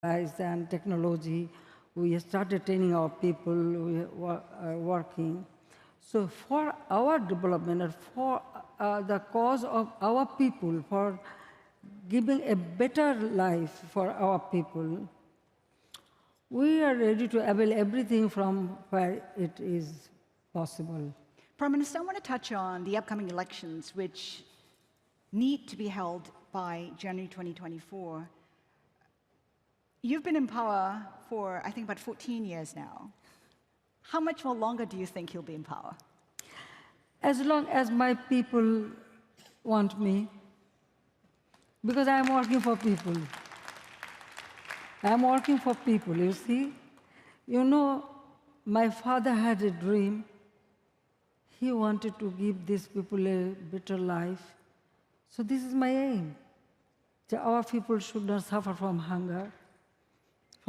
and technology. We started training our people, we are working. So for our development and for the cause of our people, for giving a better life for our people, we are ready to avail everything from where it is possible. Prime Minister, I want to touch on the upcoming elections, which need to be held by January 2024. You've been in power for, I think, about 14 years now. How much more longer do you think you'll be in power? As long as my people want me, because I'm working for people. I'm working for people, you see. You know, my father had a dream. He wanted to give these people a better life. So this is my aim. That our people should not suffer from hunger,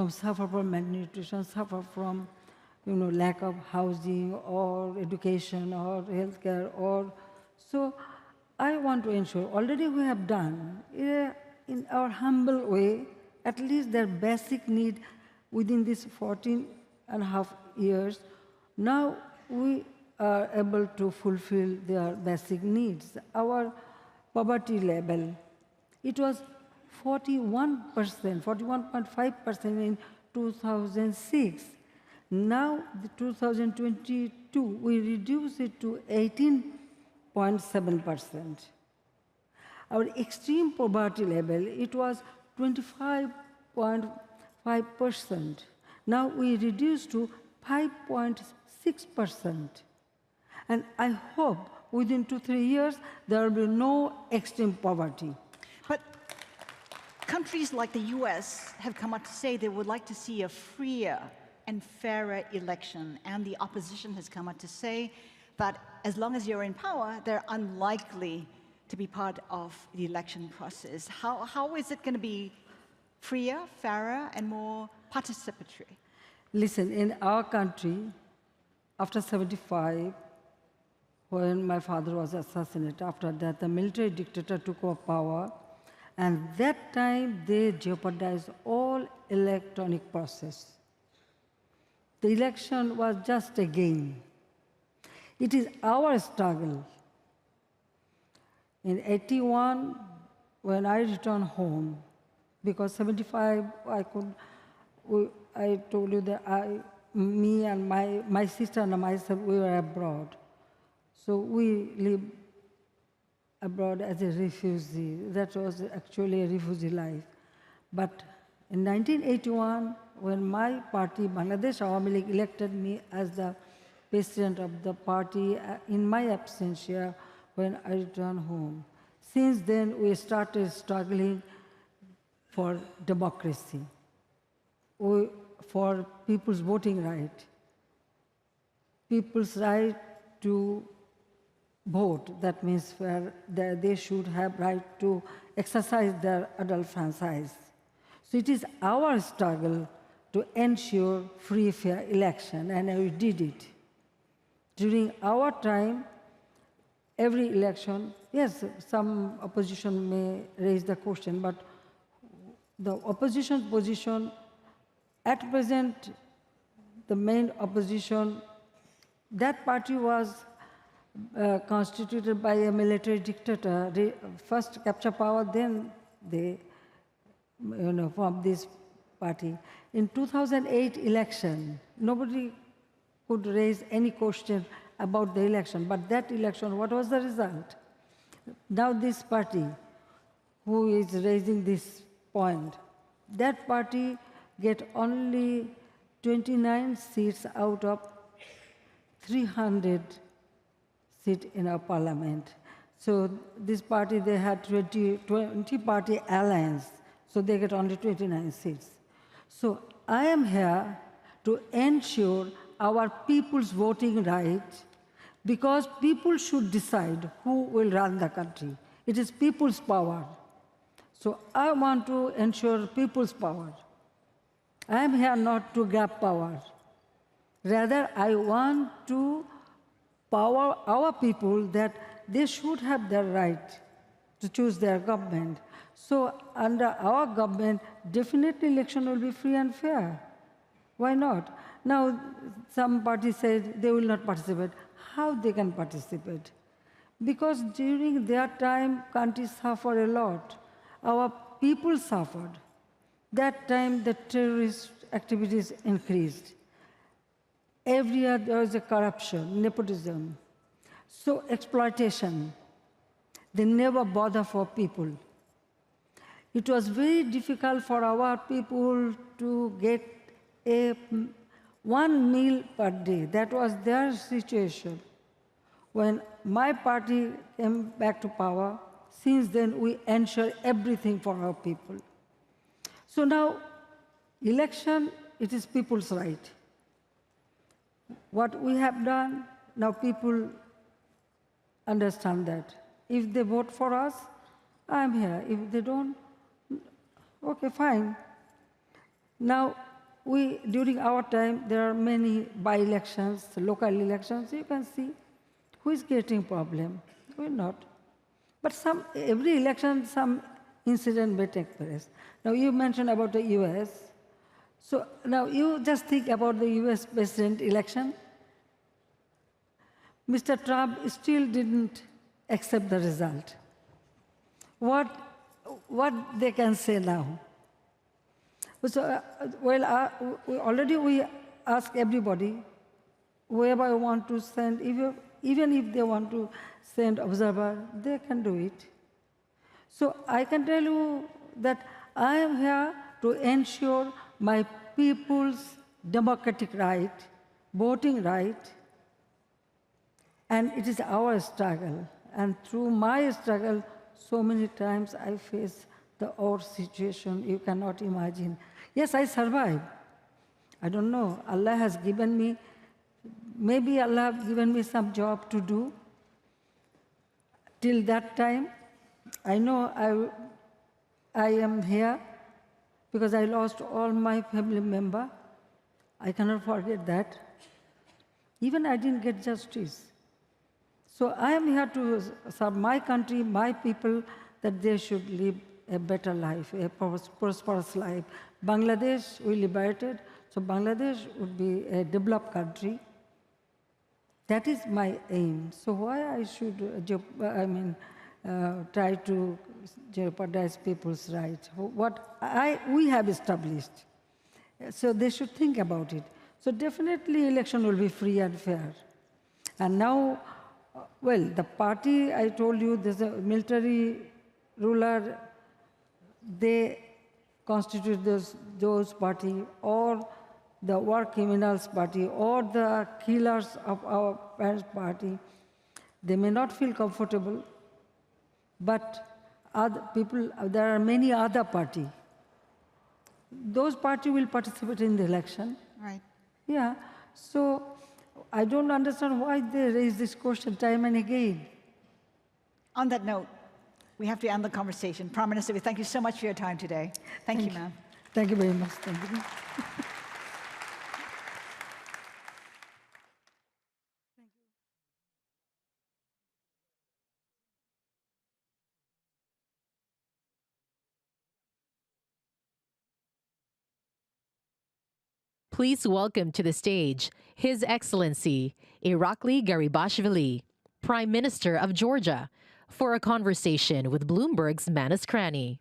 suffer from malnutrition, suffer from lack of housing or education or healthcare. So I want to ensure, already we have done, in our humble way, at least their basic need within these 14.5 years. Now we are able to fulfill their basic needs. Our poverty level, it was 41%, 41.5% in 2006. Now, the 2022, we reduced it to 18.7%. Our extreme poverty level, it was 25.5%. Now we reduced to 5.6%. And I hope within 2-3 years, there will be no extreme poverty. But countries like the US have come out to say they would like to see a freer and fairer election. And the opposition has come out to say that as long as you're in power, they're unlikely to be part of the election process. How is it going to be freer, fairer, and more participatory? Listen, in our country, after 75, when my father was assassinated, after that, the military dictator took over power, and that time they jeopardized all electronic process. The election was just a game. It is our struggle. In 81, when I returned home, because 75, I told you that me and my sister and myself, we were abroad. So we lived abroad as a refugee. That was actually a refugee life. But in 1981, when my party, Bangladesh Awami League, elected me as the president of the party in my absentia when I returned home. Since then, we started struggling for democracy, for people's voting right, people's right to vote. That means they should have right to exercise their adult franchise. So it is our struggle to ensure free, fair election, and we did it. During our time, every election, yes, some opposition may raise the question, but the opposition position, at present, the main opposition, that party was constituted by a military dictator. They first capture power, then they form this party. In 2008 election, nobody could raise any question about the election, but that election, what was the result? Now this party, who is raising this point, that party get only 29 seats out of 300 seats in our parliament. So this party, they had 20 party alliance, so they get only 29 seats. So I am here to ensure our people's voting right, because people should decide who will run the country. It is people's power. So I want to ensure people's power. I am here not to grab power. Rather, I want to power our people that they should have their right to choose their government. So under our government, definitely election will be free and fair. Why not? Now, some parties said they will not participate. How they can participate? Because during their time, countries suffered a lot. Our people suffered. That time, the terrorist activities increased. Every year, there was a corruption, nepotism. So exploitation. They never bother for people. It was very difficult for our people to get one meal per day. That was their situation. When my party came back to power, since then we ensure everything for our people. So now, election, it is people's right. What we have done, now people understand that. If they vote for us, I'm here. If they don't, okay, fine. Now, during our time, there are many by-elections, local elections. You can see who is getting problem, who is not. But every election, some incident may take place. Now, you mentioned about the US. So now you just think about the US president election. Mr. Trump still didn't accept the result. What they can say now? So, already we ask everybody, whoever want to send, even if they want to send observer, they can do it. So I can tell you that I am here to ensure my people's democratic right, voting right, and it is our struggle. And through my struggle, so many times I face the war situation you cannot imagine. Yes, I survived. I don't know. Allah has given me, maybe Allah has given me some job to do. Till that time, I know I am here because I lost all my family members. I cannot forget that. Even I didn't get justice. So I am here to serve my country, my people, that they should live a better life, a prosperous life. Bangladesh, we liberated, so Bangladesh would be a developed country. That is my aim. So why I should, try to jeopardize people's rights? What we have established. So they should think about it. So definitely election will be free and fair. And now, well, the party, I told you, there's a military ruler, they constitute those party, or the war criminals party, or the killers of our parents' party. They may not feel comfortable, but other people, there are many other parties. Those parties will participate in the election. Right. Yeah. So I don't understand why they raise this question time and again. On that note, we have to end the conversation. Prime Minister, we thank you so much for your time today. Thank you, ma'am. Thank you very much. Thank you. Please welcome to the stage His Excellency Irakli Garibashvili, Prime Minister of Georgia, for a conversation with Bloomberg's Manus Cranny.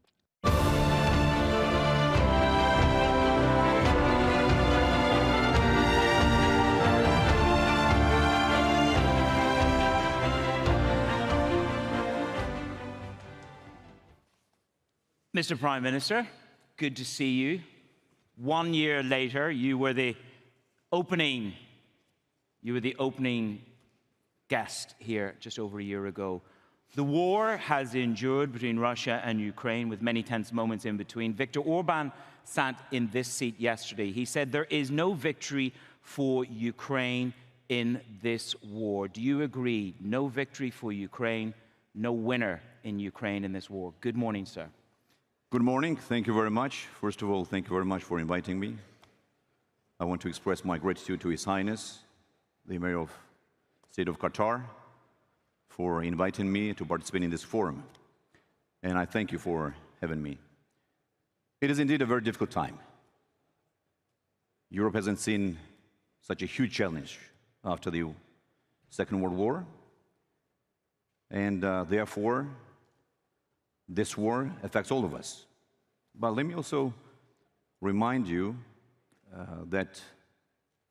Mr. Prime Minister, good to see you. 1 year later, you were the opening guest here just over a year ago. The war has endured between Russia and Ukraine, with many tense moments in between. Viktor Orban sat in this seat yesterday. He said there is no victory for Ukraine in this war. Do you agree? No victory for Ukraine, no winner in Ukraine in this war. Good morning, sir. Good morning. Thank you very much. First of all, thank you very much for inviting me. I want to express my gratitude to His Highness, the Mayor of State of Qatar, for inviting me to participate in this forum. And I thank you for having me. It is indeed a very difficult time. Europe hasn't seen such a huge challenge after the Second World War, and therefore, this war affects all of us. But let me also remind you that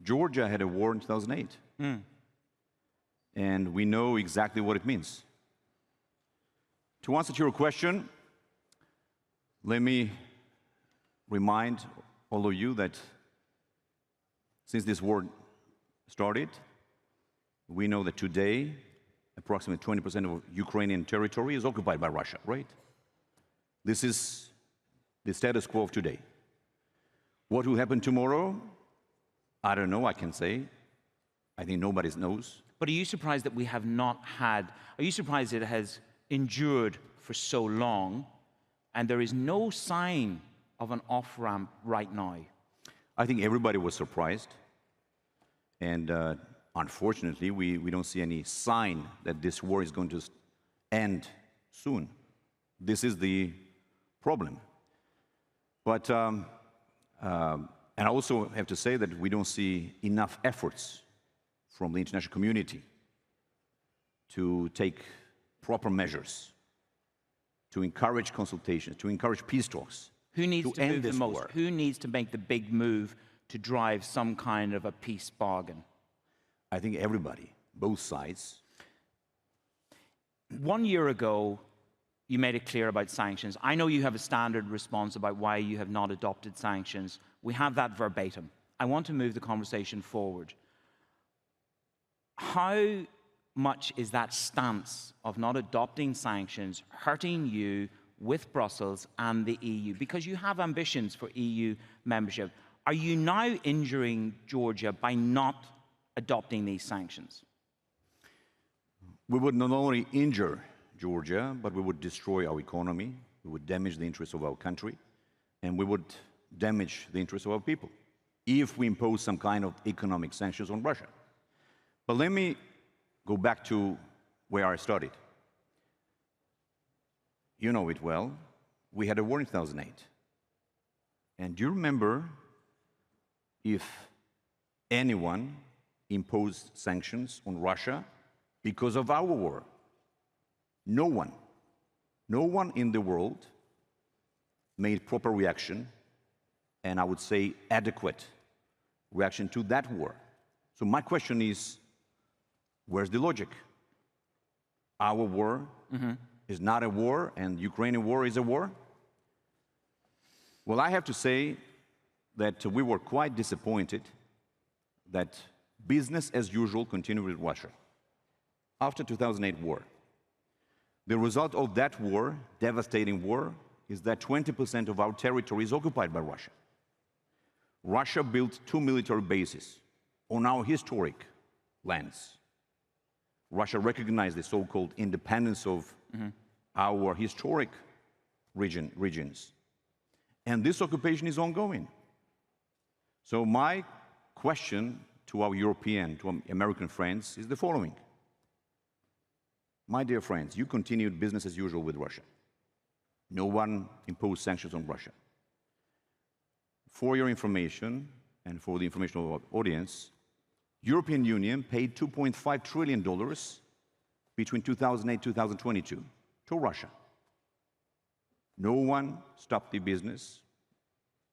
Georgia had a war in 2008. And we know exactly what it means. To answer to your question, let me remind all of you that since this war started, we know that today, approximately 20% of Ukrainian territory is occupied by Russia, right? This is the status quo of today. What will happen tomorrow? I don't know, I can say. I think nobody knows. But are you surprised that we have not had, are you surprised it has endured for so long and there is no sign of an off-ramp right now? I think everybody was surprised. And unfortunately, we don't see any sign that this war is going to end soon. This is the problem. But, and I also have to say that we don't see enough efforts from the international community to take proper measures, to encourage consultations, to encourage peace talks. Who needs to move the most? War. Who needs to make the big move to drive some kind of a peace bargain? I think everybody, both sides. 1 year ago, you made it clear about sanctions. I know you have a standard response about why you have not adopted sanctions. We have that verbatim. I want to move the conversation forward. How much is that stance of not adopting sanctions hurting you with Brussels and the EU? Because you have ambitions for EU membership. Are you now injuring Georgia by not adopting these sanctions? We would not only injure Georgia, but we would destroy our economy, we would damage the interests of our country, and we would damage the interests of our people if we impose some kind of economic sanctions on Russia. But let me go back to where I started. You know it well. We had a war in 2008. And do you remember if anyone imposed sanctions on Russia because of our war? No one. No one in the world made proper reaction, and I would say adequate reaction to that war. So my question is, where's the logic? Our war is not a war, and Ukrainian war is a war? Well, I have to say that we were quite disappointed that business as usual continued with Russia after 2008 war. The result of that war, devastating war, is that 20% of our territory is occupied by Russia. Russia built 2 military bases on our historic lands. Russia recognized the so-called independence of our historic regions. And this occupation is ongoing. So my question to our European, to our American friends is the following. My dear friends, you continued business as usual with Russia. No one imposed sanctions on Russia. For your information, and for the information of our audience, European Union paid $2.5 trillion between 2008 and 2022 to Russia. No one stopped the business.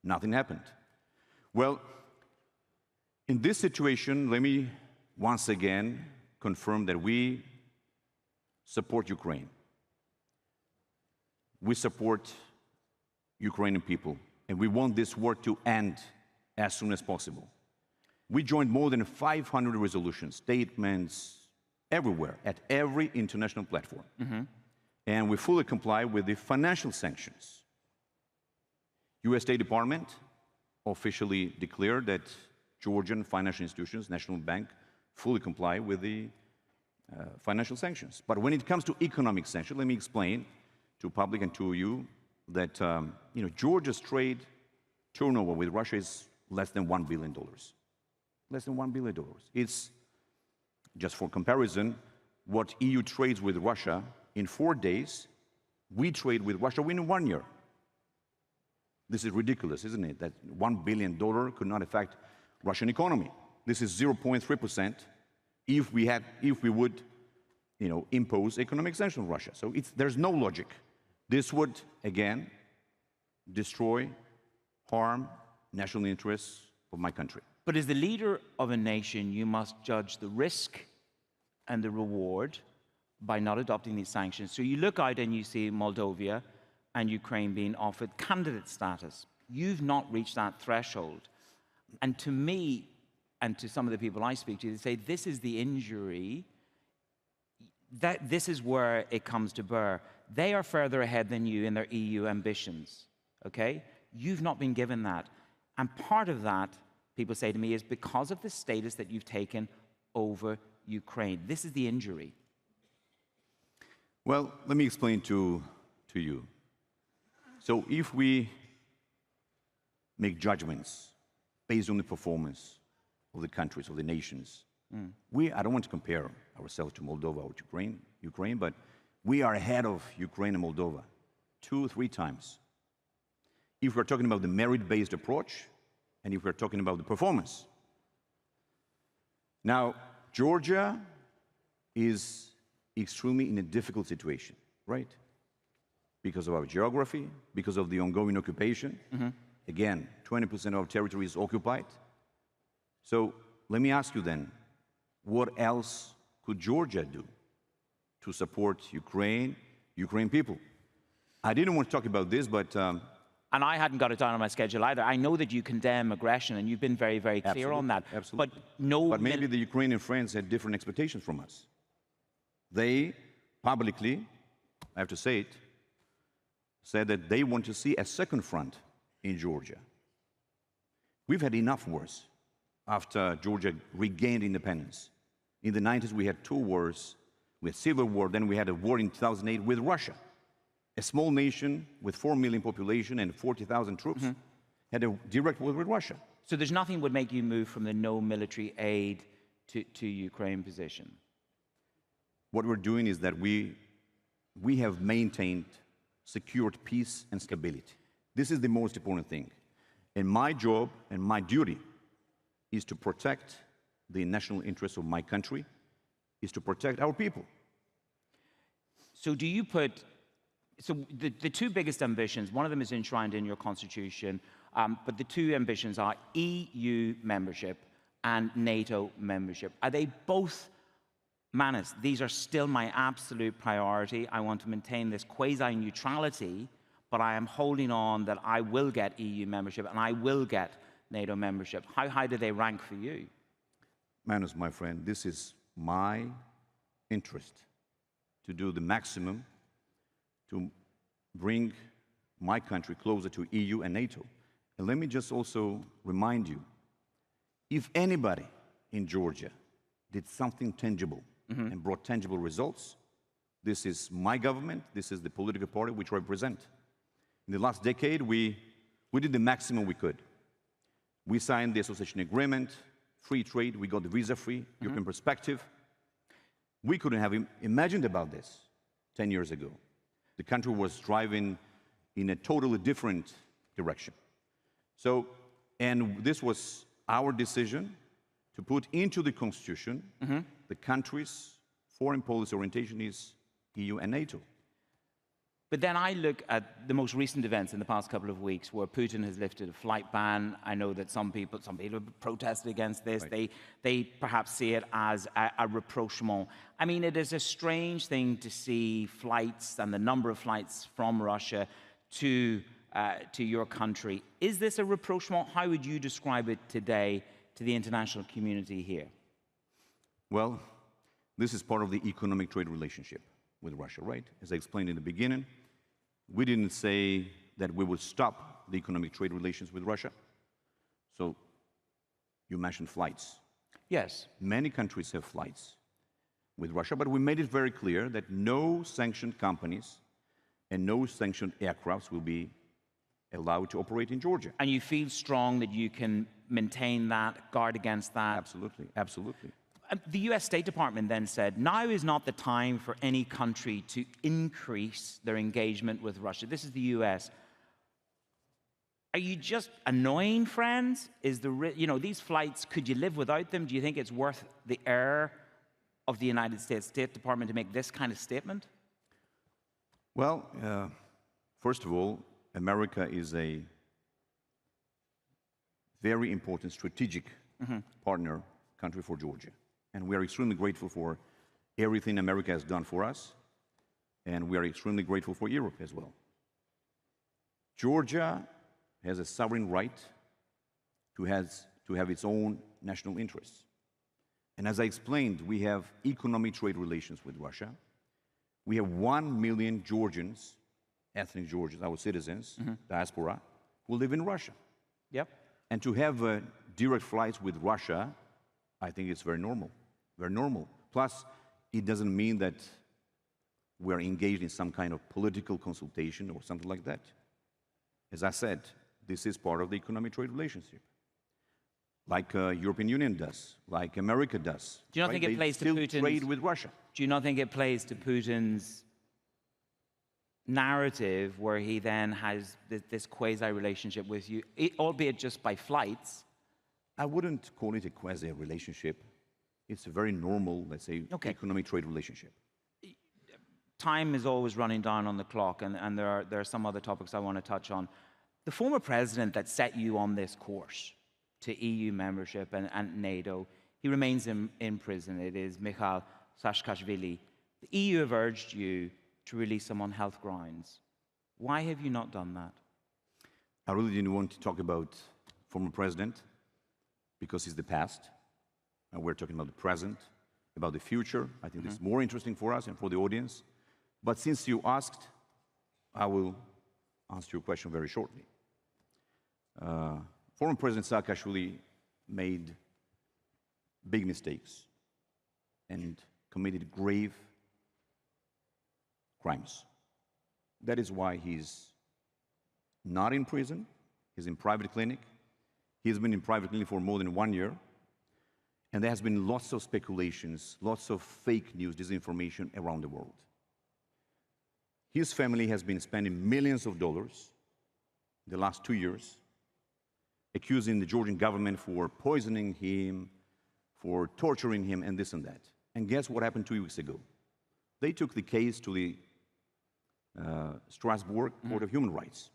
Nothing happened. Well, in this situation, let me once again confirm that we support Ukraine. We support Ukrainian people, and we want this war to end as soon as possible. We joined more than 500 resolutions, statements, everywhere, at every international platform. And we fully comply with the financial sanctions. US State Department officially declared that Georgian financial institutions, National Bank, fully comply with the financial sanctions. But when it comes to economic sanctions, let me explain to public and to you that Georgia's trade turnover with Russia is less than $1 billion. Less than $1 billion. It's, just for comparison, what EU trades with Russia in 4 days, we trade with Russia in 1 year. This is ridiculous, isn't it? That $1 billion could not affect Russian economy. This is 0.3% if we would, impose economic sanctions on Russia. So there's no logic. This would, again, destroy, harm national interests of my country. But as the leader of a nation, you must judge the risk and the reward by not adopting these sanctions. So you look out and you see Moldova and Ukraine being offered candidate status. You've not reached that threshold. And to me, and to some of the people I speak to, they say this is the injury, that this is where it comes to bear. They are further ahead than you in their EU ambitions, okay? You've not been given that. And part of that, people say to me, is because of the status that you've taken over Ukraine. This is the injury. Well, let me explain to you. So if we make judgments based on the performance of the countries, of the nations, I don't want to compare ourselves to Moldova or to Ukraine, but we are ahead of Ukraine and Moldova 2 or 3 times. If we're talking about the merit-based approach, and if we're talking about the performance. Now, Georgia is extremely in a difficult situation, right? Because of our geography, because of the ongoing occupation. Again, 20% of our territory is occupied. So let me ask you then, what else could Georgia do to support Ukraine people? I didn't want to talk about this, but... and I hadn't got it down on my schedule either. I know that you condemn aggression, and you've been very, very clear on that. Absolutely. But maybe the Ukrainian friends had different expectations from us. They publicly, I have to say it, said that they want to see a second front in Georgia. We've had enough wars after Georgia regained independence. In the 90s, we had 2 wars. We had civil war, then we had a war in 2008 with Russia. A small nation with 4 million population and 40,000 troops had a direct war with Russia. So there's nothing would make you move from the no military aid to Ukraine position? What we're doing is that we have maintained secured peace and stability. This is the most important thing. And my job and my duty is to protect the national interests of my country, is to protect our people. So do you put... So the 2 biggest ambitions, one of them is enshrined in your constitution, but the 2 ambitions are EU membership and NATO membership. Are they both, Manis, these are still my absolute priority. I want to maintain this quasi-neutrality, but I am holding on that I will get EU membership and I will get NATO membership. How high do they rank for you? Manis, my friend, this is my interest to do the maximum to bring my country closer to EU and NATO. And let me just also remind you, if anybody in Georgia did something tangible and brought tangible results, this is my government, this is the political party which I represent. In the last decade, we did the maximum we could. We signed the association agreement, free trade, we got the visa-free, European perspective. We couldn't have imagined about this 10 years ago. The country was driving in a totally different direction. So, and this was our decision to put into the constitution the country's foreign policy orientation is EU and NATO. But then I look at the most recent events in the past couple of weeks where Putin has lifted a flight ban. I know that some people have protested against this. Right. They perhaps see it as a rapprochement. I mean, it is a strange thing to see flights and the number of flights from Russia to your country. Is this a rapprochement? How would you describe it today to the international community here? Well, this is part of the economic trade relationship with Russia, right? As I explained in the beginning, we didn't say that we would stop the economic trade relations with Russia. So you mentioned flights. Yes. Many countries have flights with Russia, but we made it very clear that no sanctioned companies and no sanctioned aircrafts will be allowed to operate in Georgia. And you feel strong that you can maintain that, guard against that? Absolutely, absolutely. The US State Department then said, now is not the time for any country to increase their engagement with Russia. This is the US. Are you just annoying friends? Is these flights, could you live without them? Do you think it's worth the air of the United States State Department to make this kind of statement? Well, first of all, America is a very important strategic partner country for Georgia. And we are extremely grateful for everything America has done for us. And we are extremely grateful for Europe as well. Georgia has a sovereign right to have its own national interests. And as I explained, we have economic trade relations with Russia. We have 1 million Georgians, ethnic Georgians, our citizens, diaspora, who live in Russia. Yep. And to have direct flights with Russia, I think it's very normal, very normal. Plus, it doesn't mean that we're engaged in some kind of political consultation or something like that. As I said, this is part of the economic trade relationship, like European Union does, like America does. Do you not think it plays to Putin's trade with Russia? Do you not think it plays to Putin's narrative, where he then has this quasi-relationship with you, albeit just by flights? I wouldn't call it a quasi-relationship. It's a very normal, let's say, economic trade relationship. Time is always running down on the clock, and there are some other topics I want to touch on. The former president that set you on this course to EU membership and NATO, he remains in prison. It is Mikhail Saakashvili. The EU have urged you to release him on health grounds. Why have you not done that? I really didn't want to talk about former president because it's the past, and we're talking about the present, about the future. I think this is more interesting for us and for the audience. But since you asked, I will answer your question very shortly. Former President Saakashvili made big mistakes and committed grave crimes. That is why he's not in prison. He's in private clinic. He's been in private clinic for more than 1 year. And there has been lots of speculations, lots of fake news, disinformation around the world. His family has been spending millions of dollars in the last 2 years, accusing the Georgian government for poisoning him, for torturing him, and this and that. And guess what happened 2 weeks ago? They took the case to the Strasbourg Court of Human Rights.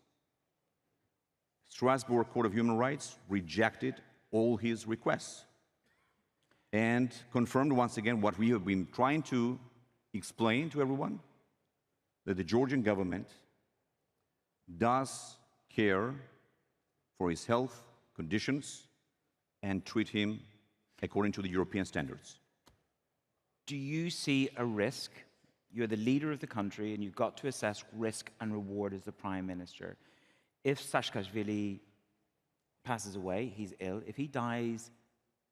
Strasbourg Court of Human Rights rejected all his requests and confirmed once again what we have been trying to explain to everyone, that the Georgian government does care for his health conditions and treat him according to the European standards. Do you see a risk? You're the leader of the country, and you've got to assess risk and reward as the prime minister. If Saakashvili passes away, he's ill, if he dies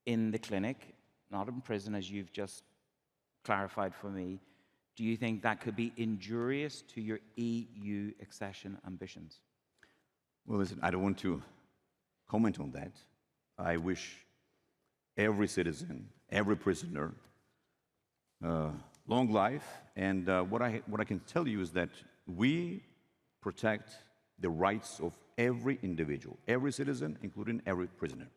in the clinic, not in prison, as you've just clarified for me, do you think that could be injurious to your EU accession ambitions? Well, listen, I don't want to comment on that. I wish every citizen, every prisoner, long life. And what I can tell you is that we protect the rights of every individual, every citizen, including every prisoner.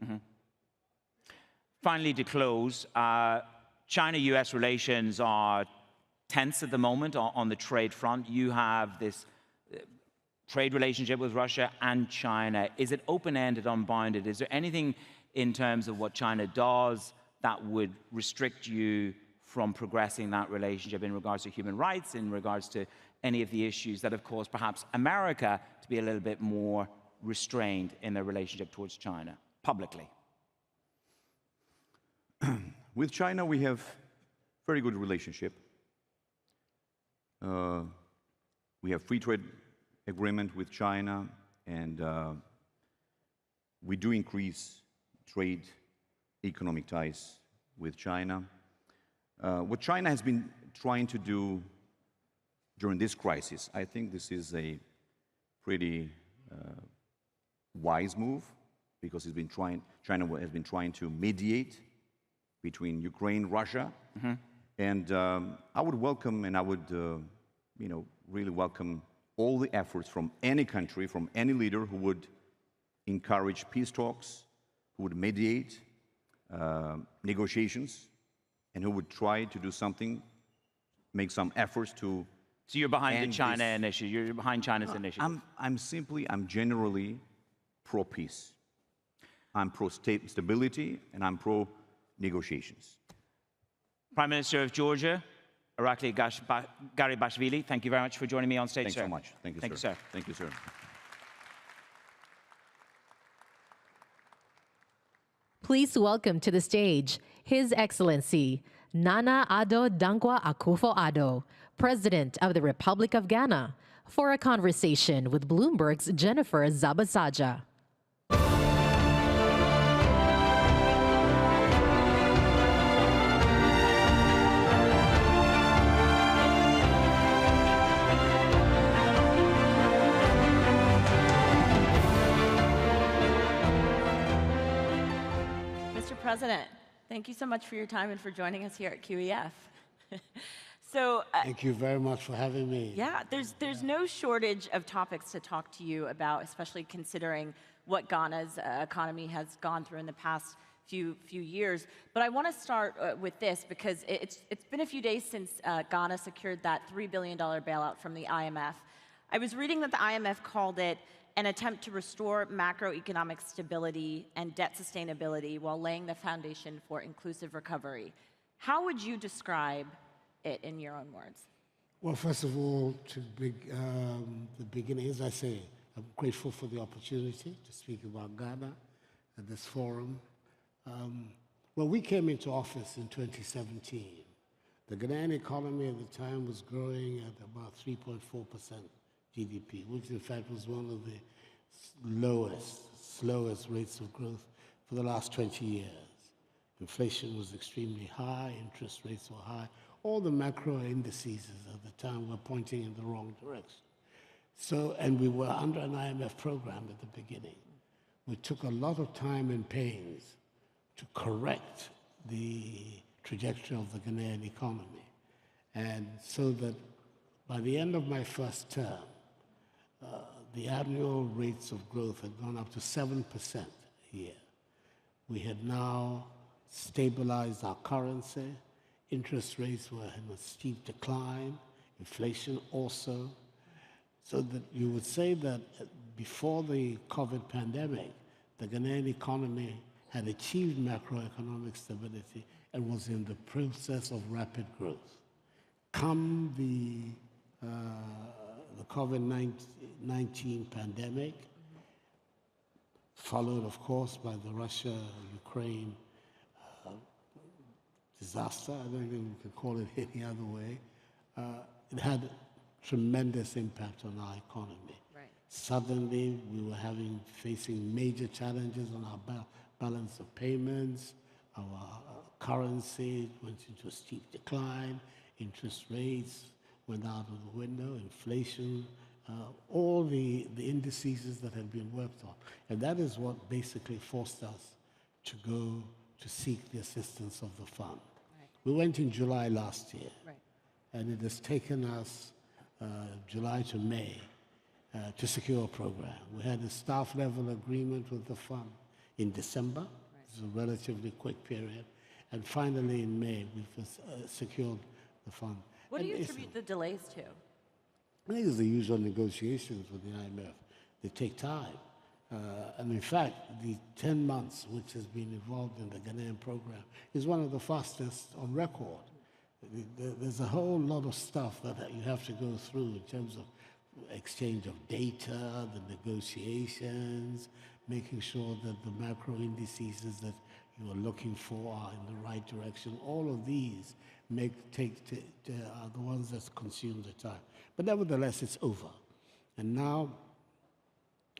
Finally, to close, China-US relations are tense at the moment on the trade front. You have this trade relationship with Russia and China. Is it open-ended, unbounded? Is there anything in terms of what China does that would restrict you from progressing that relationship in regards to human rights, in regards to any of the issues that have caused perhaps America to be a little bit more restrained in their relationship towards China, publicly? With China, we have very good relationship. We have free trade agreement with China, and we do increase trade, economic ties with China. What China has been trying to do during this crisis, I think this is a pretty wise move, because China has been trying to mediate between Ukraine and Russia. And I would welcome, and I would really welcome all the efforts from any country, from any leader who would encourage peace talks, who would mediate negotiations, and who would try to do something, make some efforts to. So you're behind the end China this. initiative. You're behind China's initiative. I'm generally pro-peace. I'm pro-stability, and I'm pro-negotiations. Prime Minister of Georgia, Irakli Garibashvili, thank you very much for joining me on stage, Thanks sir. so much. Thank you, Thank sir. you, sir. Thank you, sir. Please welcome to the stage His Excellency Nana Addo Dankwa Akufo-Addo, President of the Republic of Ghana, for a conversation with Bloomberg's Jennifer Zabasaja. President, thank you so much for your time and for joining us here at QEF. Thank you very much for having me. Yeah, there's no shortage of topics to talk to you about, especially considering what Ghana's economy has gone through in the past few years. But I want to start with this because it's been a few days since Ghana secured that $3 billion bailout from the IMF. I was reading that the IMF called it an attempt to restore macroeconomic stability and debt sustainability while laying the foundation for inclusive recovery. How would you describe it in your own words? Well, first of all, to the beginning, as I say, I'm grateful for the opportunity to speak about Ghana at this forum. Well, we came into office in 2017. The Ghanaian economy at the time was growing at about 3.4% GDP, which in fact was one of the slowest rates of growth for the last 20 years. Inflation was extremely high, interest rates were high. All the macro indices at the time were pointing in the wrong direction. So, and we were under an IMF program at the beginning. We took a lot of time and pains to correct the trajectory of the Ghanaian economy. And so that by the end of my first term, the annual rates of growth had gone up to 7% a year. We had now stabilized our currency. Interest rates were in a steep decline. Inflation also. So that you would say that before the COVID pandemic, the Ghanaian economy had achieved macroeconomic stability and was in the process of rapid growth. Come the COVID-19 pandemic, followed, of course, by the Russia-Ukraine disaster. I don't think we can call it any other way. It had tremendous impact on our economy. Right. Suddenly, we were facing major challenges on our balance of payments. Our currency went into a steep decline. Interest rates went out of the window. Inflation, all the indices that had been worked on. And that is what basically forced us to go to seek the assistance of the fund. Right. We went in July last year. Right. And it has taken us July to May to secure a program. We had a staff level agreement with the fund in December. Right. It's a relatively quick period. And finally in May, we've secured the fund. What do you attribute the delays to? I think it's the usual negotiations with the IMF. They take time. And in fact, the 10 months which has been involved in the Ghanaian program is one of the fastest on record. There's a whole lot of stuff that you have to go through in terms of exchange of data, the negotiations, making sure that the macro indices that you are looking for are in the right direction. All of these are the ones that consume the time. But nevertheless, it's over. And now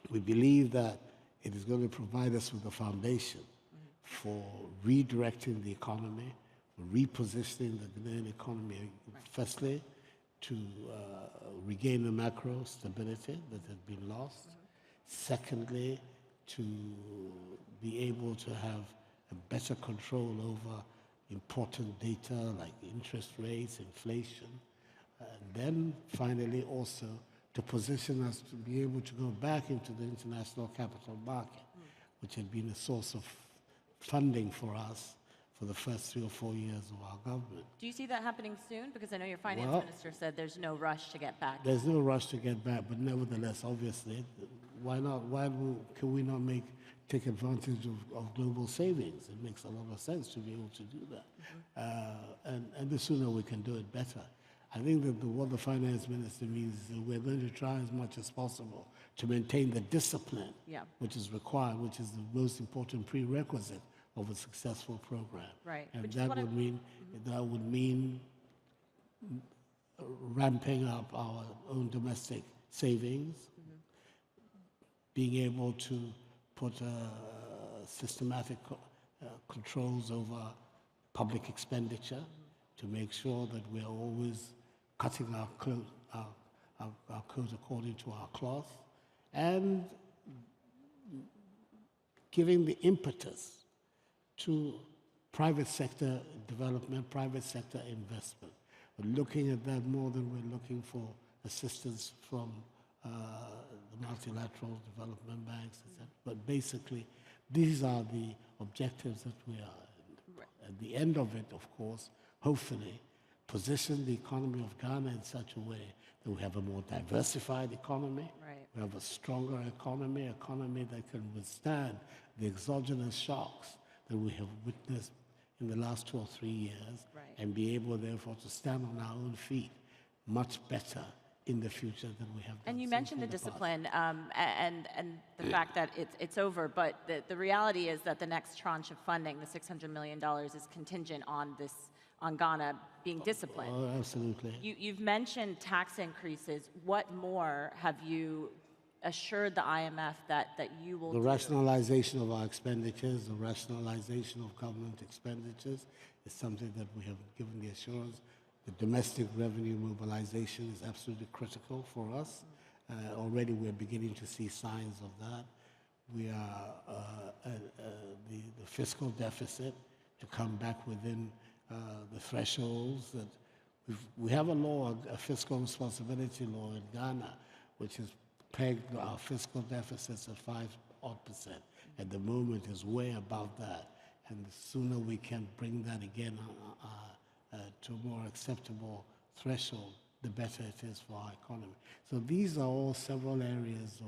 we believe that it is going to provide us with a foundation for redirecting the economy, for repositioning the Ghanaian economy, firstly, to regain the macro stability that had been lost. Secondly, to be able to have a better control over important data like interest rates, inflation. And then finally also to position us to be able to go back into the international capital market, which had been a source of funding for us for the first 3 or 4 years of our government. Do you see that happening soon? Because I know your finance Well, minister said there's no rush to get back. There's no rush to get back, but nevertheless, obviously, why not? Can we not take advantage of global savings? It makes a lot of sense to be able to do that. And the sooner we can do it, better. I think that what the finance minister means is that we're going to try as much as possible to maintain the discipline which is required, which is the most important prerequisite of a successful program. Right. And Which is that what would mean ramping up our own domestic savings, being able to put systematic controls over public expenditure to make sure that we're always cutting our coat according to our cloth, and giving the impetus to private sector development, private sector investment. We're looking at that more than we're looking for assistance from the multilateral development banks, etc. But basically, these are the objectives that we are. At the end of it, of course, hopefully, position the economy of Ghana in such a way that we have a more diversified economy, we have a stronger economy that can withstand the exogenous shocks that we have witnessed in the last 2 or 3 years, and be able, therefore, to stand on our own feet much better in the future than we have done. And you mentioned the discipline and the fact that it's over, but the reality is that the next tranche of funding, the $600 million, is contingent on Ghana being disciplined. Oh, absolutely. You've mentioned tax increases. What more have you assured the IMF that you will do? The rationalization of our expenditures, the rationalization of government expenditures is something that we have given the assurance. The domestic revenue mobilization is absolutely critical for us. Already we're beginning to see signs of that. We are the fiscal deficit to come back within the thresholds that we have a fiscal responsibility law in Ghana, which has pegged our fiscal deficits at 5%. At the moment, is way above that, and the sooner we can bring that again to a more acceptable threshold, the better it is for our economy. So these are all several areas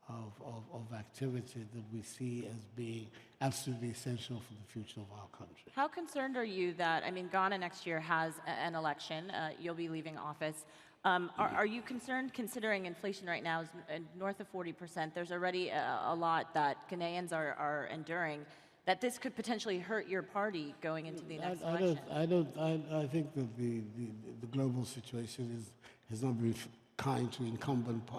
of activity that we see as being absolutely essential for the future of our country. How concerned are you that, Ghana next year has an election, you'll be leaving office. Are you concerned, considering inflation right now is north of 40%, there's already a lot that Ghanaians are enduring, that this could potentially hurt your party going into the next election? I think that the global situation has not been kind to incumbent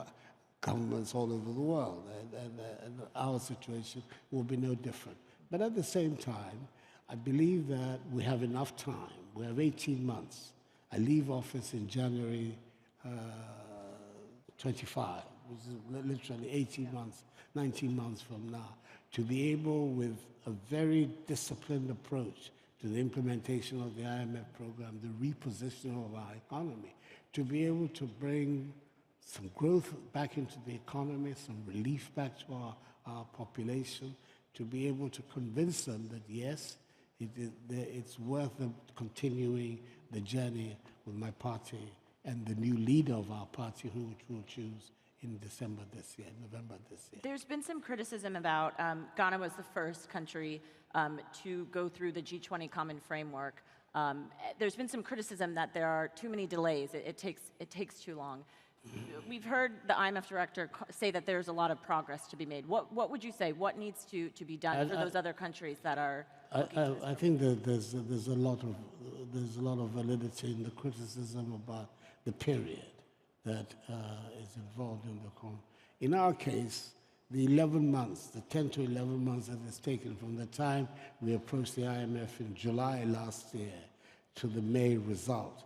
governments all over the world, and our situation will be no different. But at the same time, I believe that we have enough time. We have 18 months. I leave office in January 25, which is literally 18 months, 19 months from now, to be able, with a very disciplined approach to the implementation of the IMF program, the repositioning of our economy, to be able to bring some growth back into the economy, some relief back to our population, to be able to convince them that, yes, it's worth them continuing the journey with my party and the new leader of our party, who we'll choose in November this year. There's been some criticism about Ghana was the first country to go through the G20 Common Framework. There's been some criticism that there are too many delays. It takes too long. We've heard the IMF director say that there's a lot of progress to be made. What would you say? What needs to be done for those other countries that are? I think that there's a lot of validity in the criticism about the period that is involved in the con. In our case, the 11 months, the 10 to 11 months that it's taken from the time we approached the IMF in July last year to the May result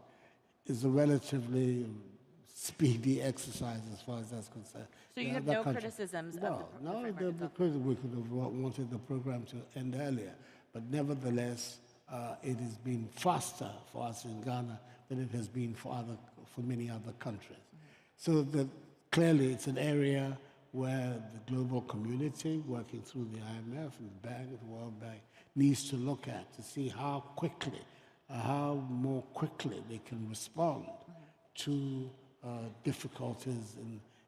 is a relatively speedy exercise as far as that's concerned. So you have no criticisms? No, because we could have wanted the program to end earlier. But nevertheless, it has been faster for us in Ghana than it has been for many other countries. So the clearly, it's an area where the global community, working through the IMF and the World Bank, needs to look at to see how more quickly they can respond to difficulties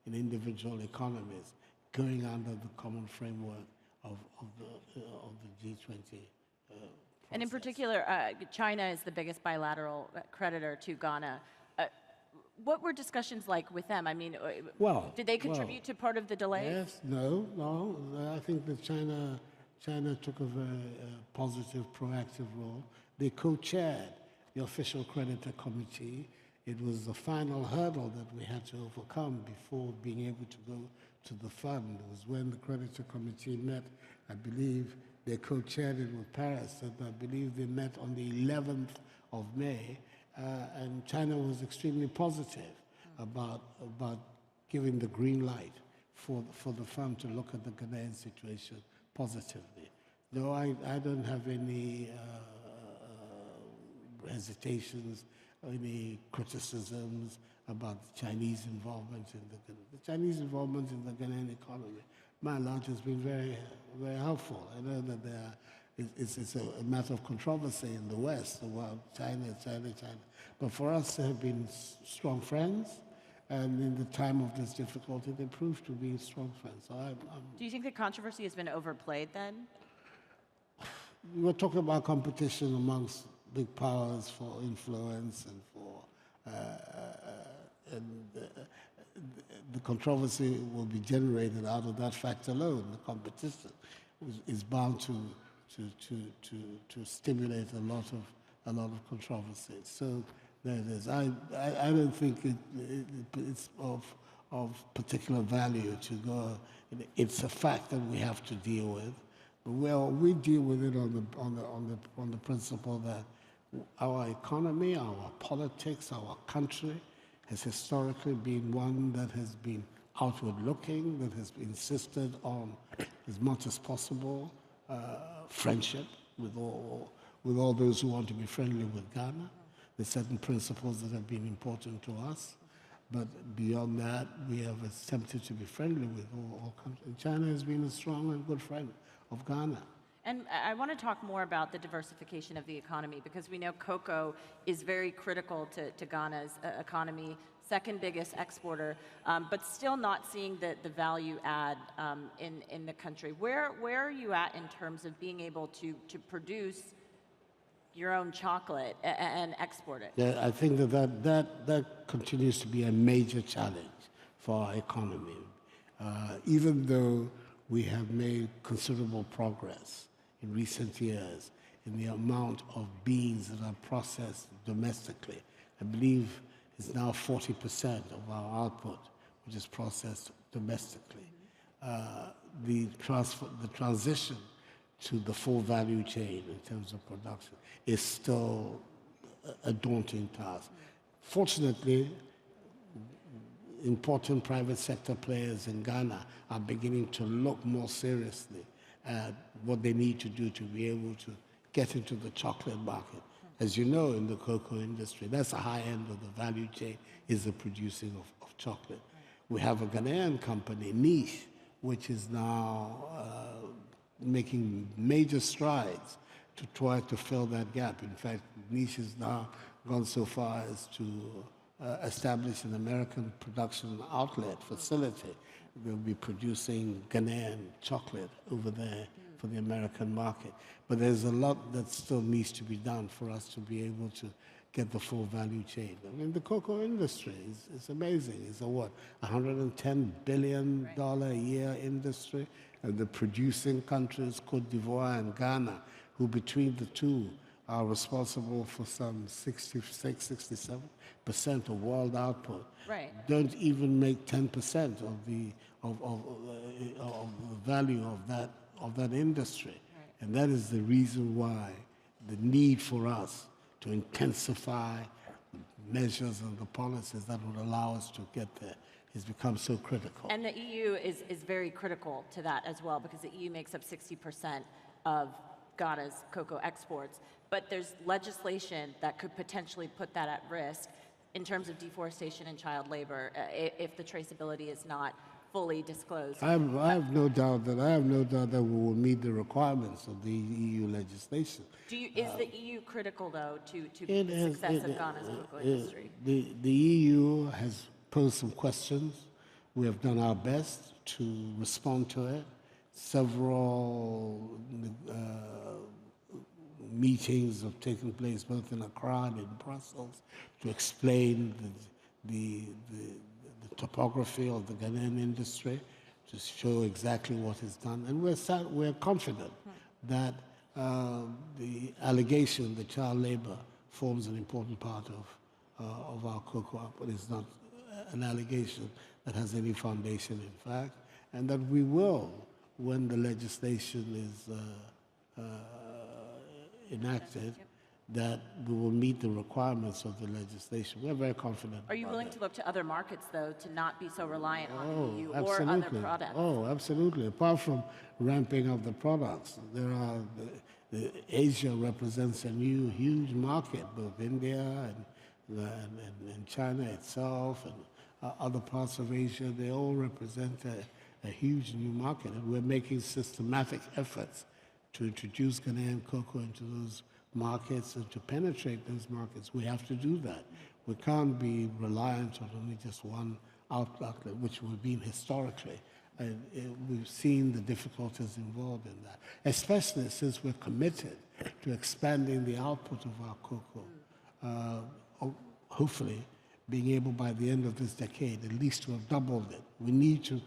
in individual economies going under the common framework of the G20. And in particular, China is the biggest bilateral creditor to Ghana. What were discussions like with them? I mean, did they contribute to part of the delay? Yes, no. I think that China took a very positive, proactive role. They co-chaired the official creditor committee. It was the final hurdle that we had to overcome before being able to go to the fund. It was when the creditor committee met, I believe they co-chaired it with Paris, and I believe they met on the 11th of May, and China was extremely positive about giving the green light for the fund to look at the Ghanaian situation positively. No, I don't have any hesitations, any criticisms about the Chinese involvement in the Chinese involvement in the Ghanaian economy. By and large, has been very, very helpful. I know that it's a matter of controversy in the West about China. But for us, they have been strong friends, and in the time of this difficulty, they proved to be strong friends. So Do you think the controversy has been overplayed then? We were talking about competition amongst big powers for influence and the controversy will be generated out of that fact alone. The competition is bound to stimulate a lot of controversy. So there it is. I don't think it's of particular value to go. It's a fact that we have to deal with. Well, we deal with it on the principle that our economy, our politics, our country has historically been one that has been outward-looking, that has insisted on, as much as possible, friendship with all those who want to be friendly with Ghana. There's certain principles that have been important to us, but beyond that, we have attempted to be friendly with all countries. China has been a strong and good friend of Ghana. And I want to talk more about the diversification of the economy, because we know cocoa is very critical to Ghana's economy, second biggest exporter, but still not seeing the value add in the country. Where are you at in terms of being able to produce your own chocolate and export it? Yeah, I think that continues to be a major challenge for our economy. Even though we have made considerable progress in recent years in the amount of beans that are processed domestically. I believe it's now 40% of our output, which is processed domestically. The transition to the full value chain in terms of production is still a daunting task. Fortunately, important private sector players in Ghana are beginning to look more seriously at what they need to do to be able to get into the chocolate market. As you know, in the cocoa industry, that's the high end of the value chain, is the producing of chocolate. We have a Ghanaian company, Niche, which is now making major strides to try to fill that gap. In fact, Niche has now gone so far as to establish an American production outlet facility. They'll be producing Ghanaian chocolate over there for the American market. But there's a lot that still needs to be done for us to be able to get the full value chain. I mean, the cocoa industry is amazing. It's a $110 billion a year industry. And the producing countries, Cote d'Ivoire and Ghana, who between the two are responsible for some 66, 67% of world output, don't even make 10% of the value of that industry. And that is the reason why the need for us to intensify measures and the policies that would allow us to get there has become so critical. And the EU is very critical to that as well, because the EU makes up 60% of Ghana's cocoa exports. But there's legislation that could potentially put that at risk. in terms of deforestation and child labor if the traceability is not fully disclosed? I have no doubt that we will meet the requirements of the EU legislation. Is the EU critical, though, to the success of Ghana's cocoa industry? The EU has posed some questions. We have done our best to respond to it. Several meetings have taken place both in Accra and in Brussels to explain the topography of the Ghanaian industry, to show exactly what is done. And we're confident that the allegation that child labor forms an important part of our cocoa, but it's not an allegation that has any foundation in fact, and that we will, when the legislation is enacted, that we will meet the requirements of the legislation. We're very confident. Are you willing to look to other markets, though, to not be so reliant on the EU absolutely. or other products? Oh, absolutely. Apart from ramping up the products, there are Asia represents a new huge market, both India and China itself and other parts of Asia. They all represent a huge new market, and we're making systematic efforts to introduce Ghanaian cocoa into those markets and to penetrate those markets. We have to do that. We can't be reliant on only just one outlet, which we've been historically. And we've seen the difficulties involved in that, especially since we're committed to expanding the output of our cocoa. Hopefully, being able by the end of this decade at least to have doubled it. We need to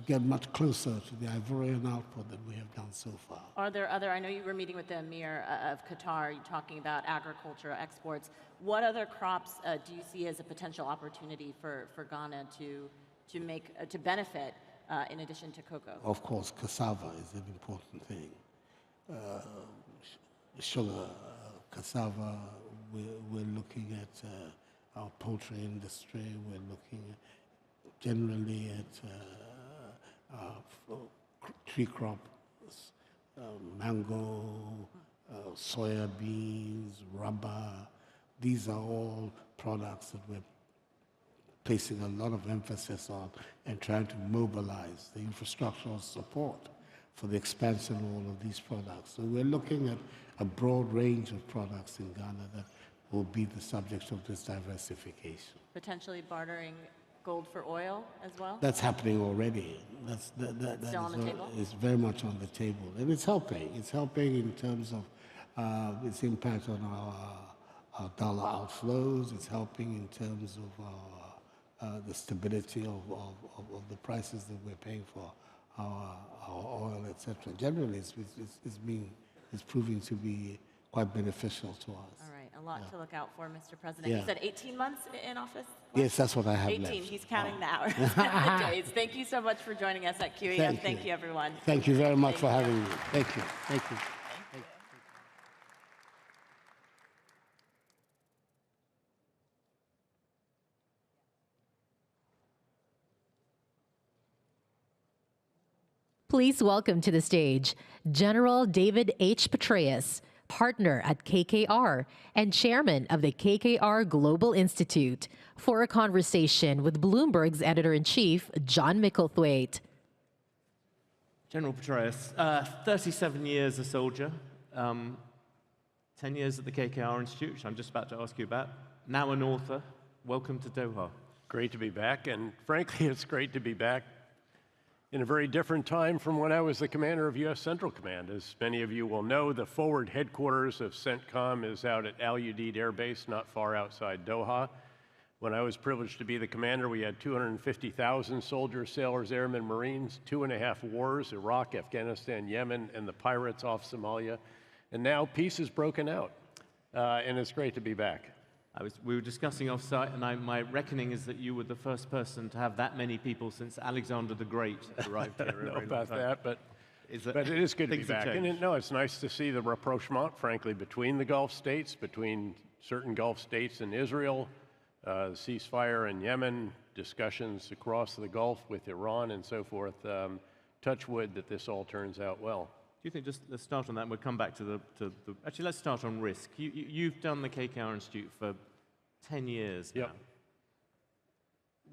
get much closer to the Ivorian output that we have done so far. Are there other, I know you were meeting with the Emir of Qatar, you're talking about agriculture exports. What other crops do you see as a potential opportunity for Ghana to benefit in addition to cocoa? Of course, cassava is an important thing. Sugar, cassava, we're looking at our poultry industry, we're looking generally at tree crops, mango, soya beans, rubber. These are all products that we're placing a lot of emphasis on and trying to mobilize the infrastructural support for the expansion of all of these products. So we're looking at a broad range of products in Ghana that will be the subject of this diversification. Potentially bartering gold for oil as well? That's happening already. That Still on the table? is very much on the table. And it's helping. It's helping in terms of its impact on our dollar outflows. It's helping in terms of the stability of the prices that we're paying for our oil, etc. Generally, it's proving to be quite beneficial to us. All right, a lot to look out for, Mr. President. Yeah. You said 18 months in office? Yes, that's what I have 18, left. he's counting the hours, the days. Thank you so much for joining us at QEF. Thank you, everyone. Thank you very much for having me. Thank you. Thank you. Please welcome to the stage General David H. Petraeus, partner at KKR and chairman of the KKR Global Institute, for a conversation with Bloomberg's editor-in-chief, John Micklethwaite. General Petraeus, 37 years a soldier, 10 years at the KKR Institute, which I'm just about to ask you about, now an author. Welcome to Doha. Great to be back, and frankly, it's great to be back in a very different time from when I was the commander of U.S. Central Command. As many of you will know, the forward headquarters of CENTCOM is out at Al Udeid Air Base, not far outside Doha. When I was privileged to be the commander, we had 250,000 soldiers, sailors, airmen, Marines, 2.5 wars, Iraq, Afghanistan, Yemen, and the pirates off Somalia. And now peace has broken out, and it's great to be back. We were discussing off-site, and my reckoning is that you were the first person to have that many people since Alexander the Great arrived here. I don't know about that, but it is good to be back. And it's nice to see the rapprochement, frankly, between the Gulf states, between certain Gulf states and Israel, the ceasefire in Yemen, discussions across the Gulf with Iran and so forth. Touch wood that this all turns out well. Do you think, just let's start on that, and we'll come back to the actually, let's start on risk. You've done the KKR Institute for 10 years now.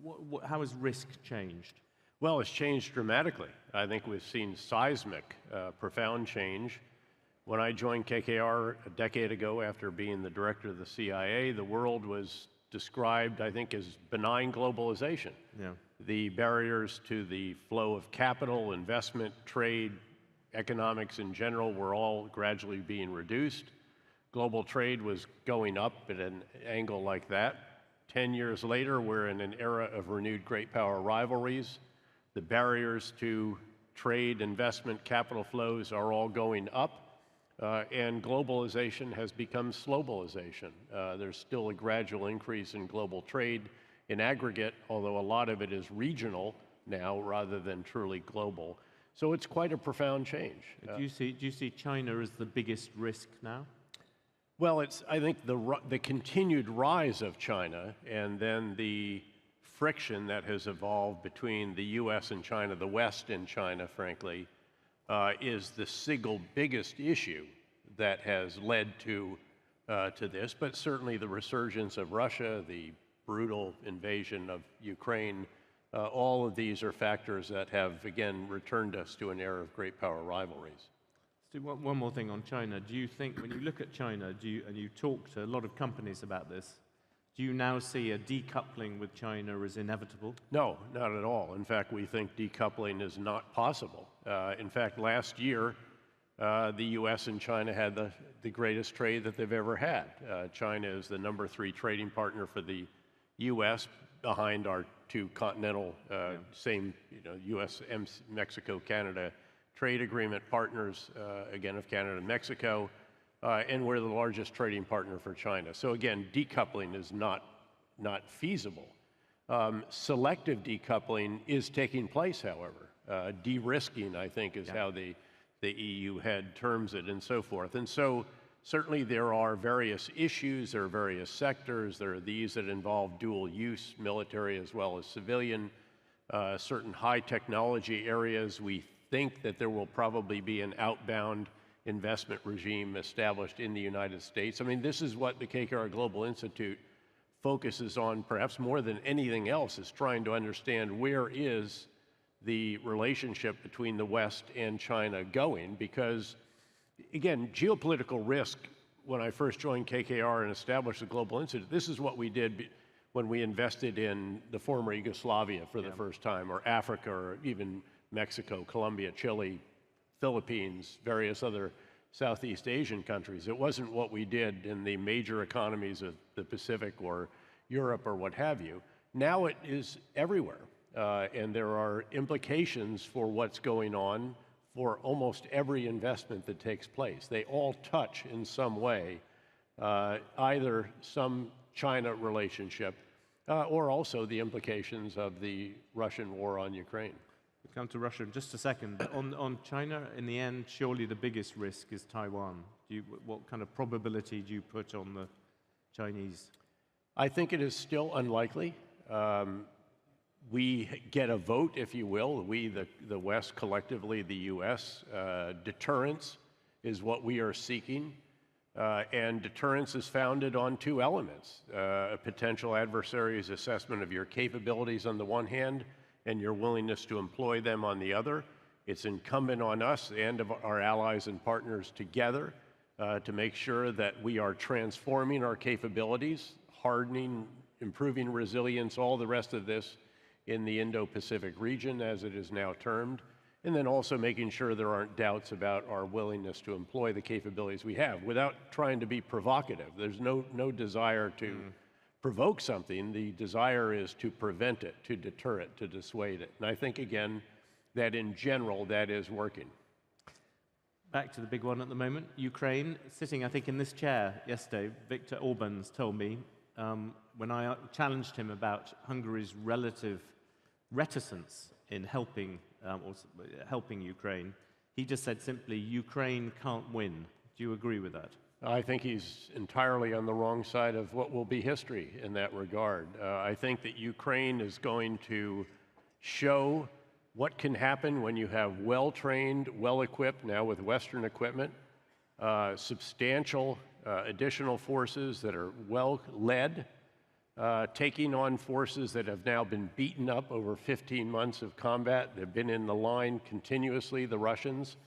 Yep. How has risk changed? Well, it's changed dramatically. I think we've seen seismic, profound change. When I joined KKR a decade ago after being the director of the CIA, the world was described, I think, as benign globalization. Yeah. The barriers to the flow of capital, investment, trade, economics in general were all gradually being reduced. Global trade was going up at an angle like that. 10 years later, we're in an era of renewed great power rivalries. The barriers to trade, investment, capital flows are all going up, and globalization has become slowbalization. There's still a gradual increase in global trade in aggregate, although a lot of it is regional now rather than truly global. So it's quite a profound change. Do you see China as the biggest risk now? Well, it's, I think, the continued rise of China and then the friction that has evolved between the U.S. and China, the West and China, frankly, is the single biggest issue that has led to this. But certainly the resurgence of Russia, the brutal invasion of Ukraine, all of these are factors that have, again, returned us to an era of great power rivalries. Let's do one more thing on China. Do you think, when you look at China, and you talk to a lot of companies about this, do you now see a decoupling with China as inevitable? No, not at all. In fact, we think decoupling is not possible. In fact, last year, the U.S. and China had the greatest trade that they've ever had. China is the #3 trading partner for the U.S., behind our two continental, same, U.S., Mexico, Canada trade agreement partners, again, of Canada and Mexico, and we're the largest trading partner for China. So again, decoupling is not feasible. Selective decoupling is taking place, however. De-risking, I think, is how the EU head terms it, and so forth. And so certainly there are various issues, there are various sectors, there are these that involve dual use, military as well as civilian, certain high technology areas. We think that there will probably be an outbound investment regime established in the United States. I mean, this is what the KKR Global Institute focuses on, perhaps more than anything else, is trying to understand where is the relationship between the West and China going, because, again, geopolitical risk, when I first joined KKR and established the Global Institute, this is what we did when we invested in the former Yugoslavia for the first time, or Africa, or even Mexico, Colombia, Chile, Philippines, various other Southeast Asian countries. It wasn't what we did in the major economies of the Pacific or Europe or what have you. Now it is everywhere, and there are implications for what's going on for almost every investment that takes place. They all touch in some way, either some China relationship or also the implications of the Russian war on Ukraine. We'll come to Russia in just a second. But on China, in the end, surely the biggest risk is Taiwan. What kind of probability do you put on the Chinese? I think it is still unlikely. We get a vote, if you will, we, the West, collectively, the U.S. Deterrence is what we are seeking. And deterrence is founded on two elements. A potential adversary's assessment of your capabilities on the one hand, and your willingness to employ them on the other. It's incumbent on us and of our allies and partners together to make sure that we are transforming our capabilities, hardening, improving resilience, all the rest of this in the Indo-Pacific region, as it is now termed, and then also making sure there aren't doubts about our willingness to employ the capabilities we have without trying to be provocative. There's no desire to provoke something. The desire is to prevent it, to deter it, to dissuade it. And I think, again, that in general, that is working. Back to the big one at the moment, Ukraine. Sitting, I think, in this chair yesterday, Viktor Orban's told me, when I challenged him about Hungary's relative reticence in helping Ukraine, he just said simply, Ukraine can't win. Do you agree with that? I think he's entirely on the wrong side of what will be history in that regard. I think that Ukraine is going to show what can happen when you have well-trained, well-equipped, now with Western equipment, substantial additional forces that are well-led, taking on forces that have now been beaten up over 15 months of combat. They've been in the line continuously, the Russians.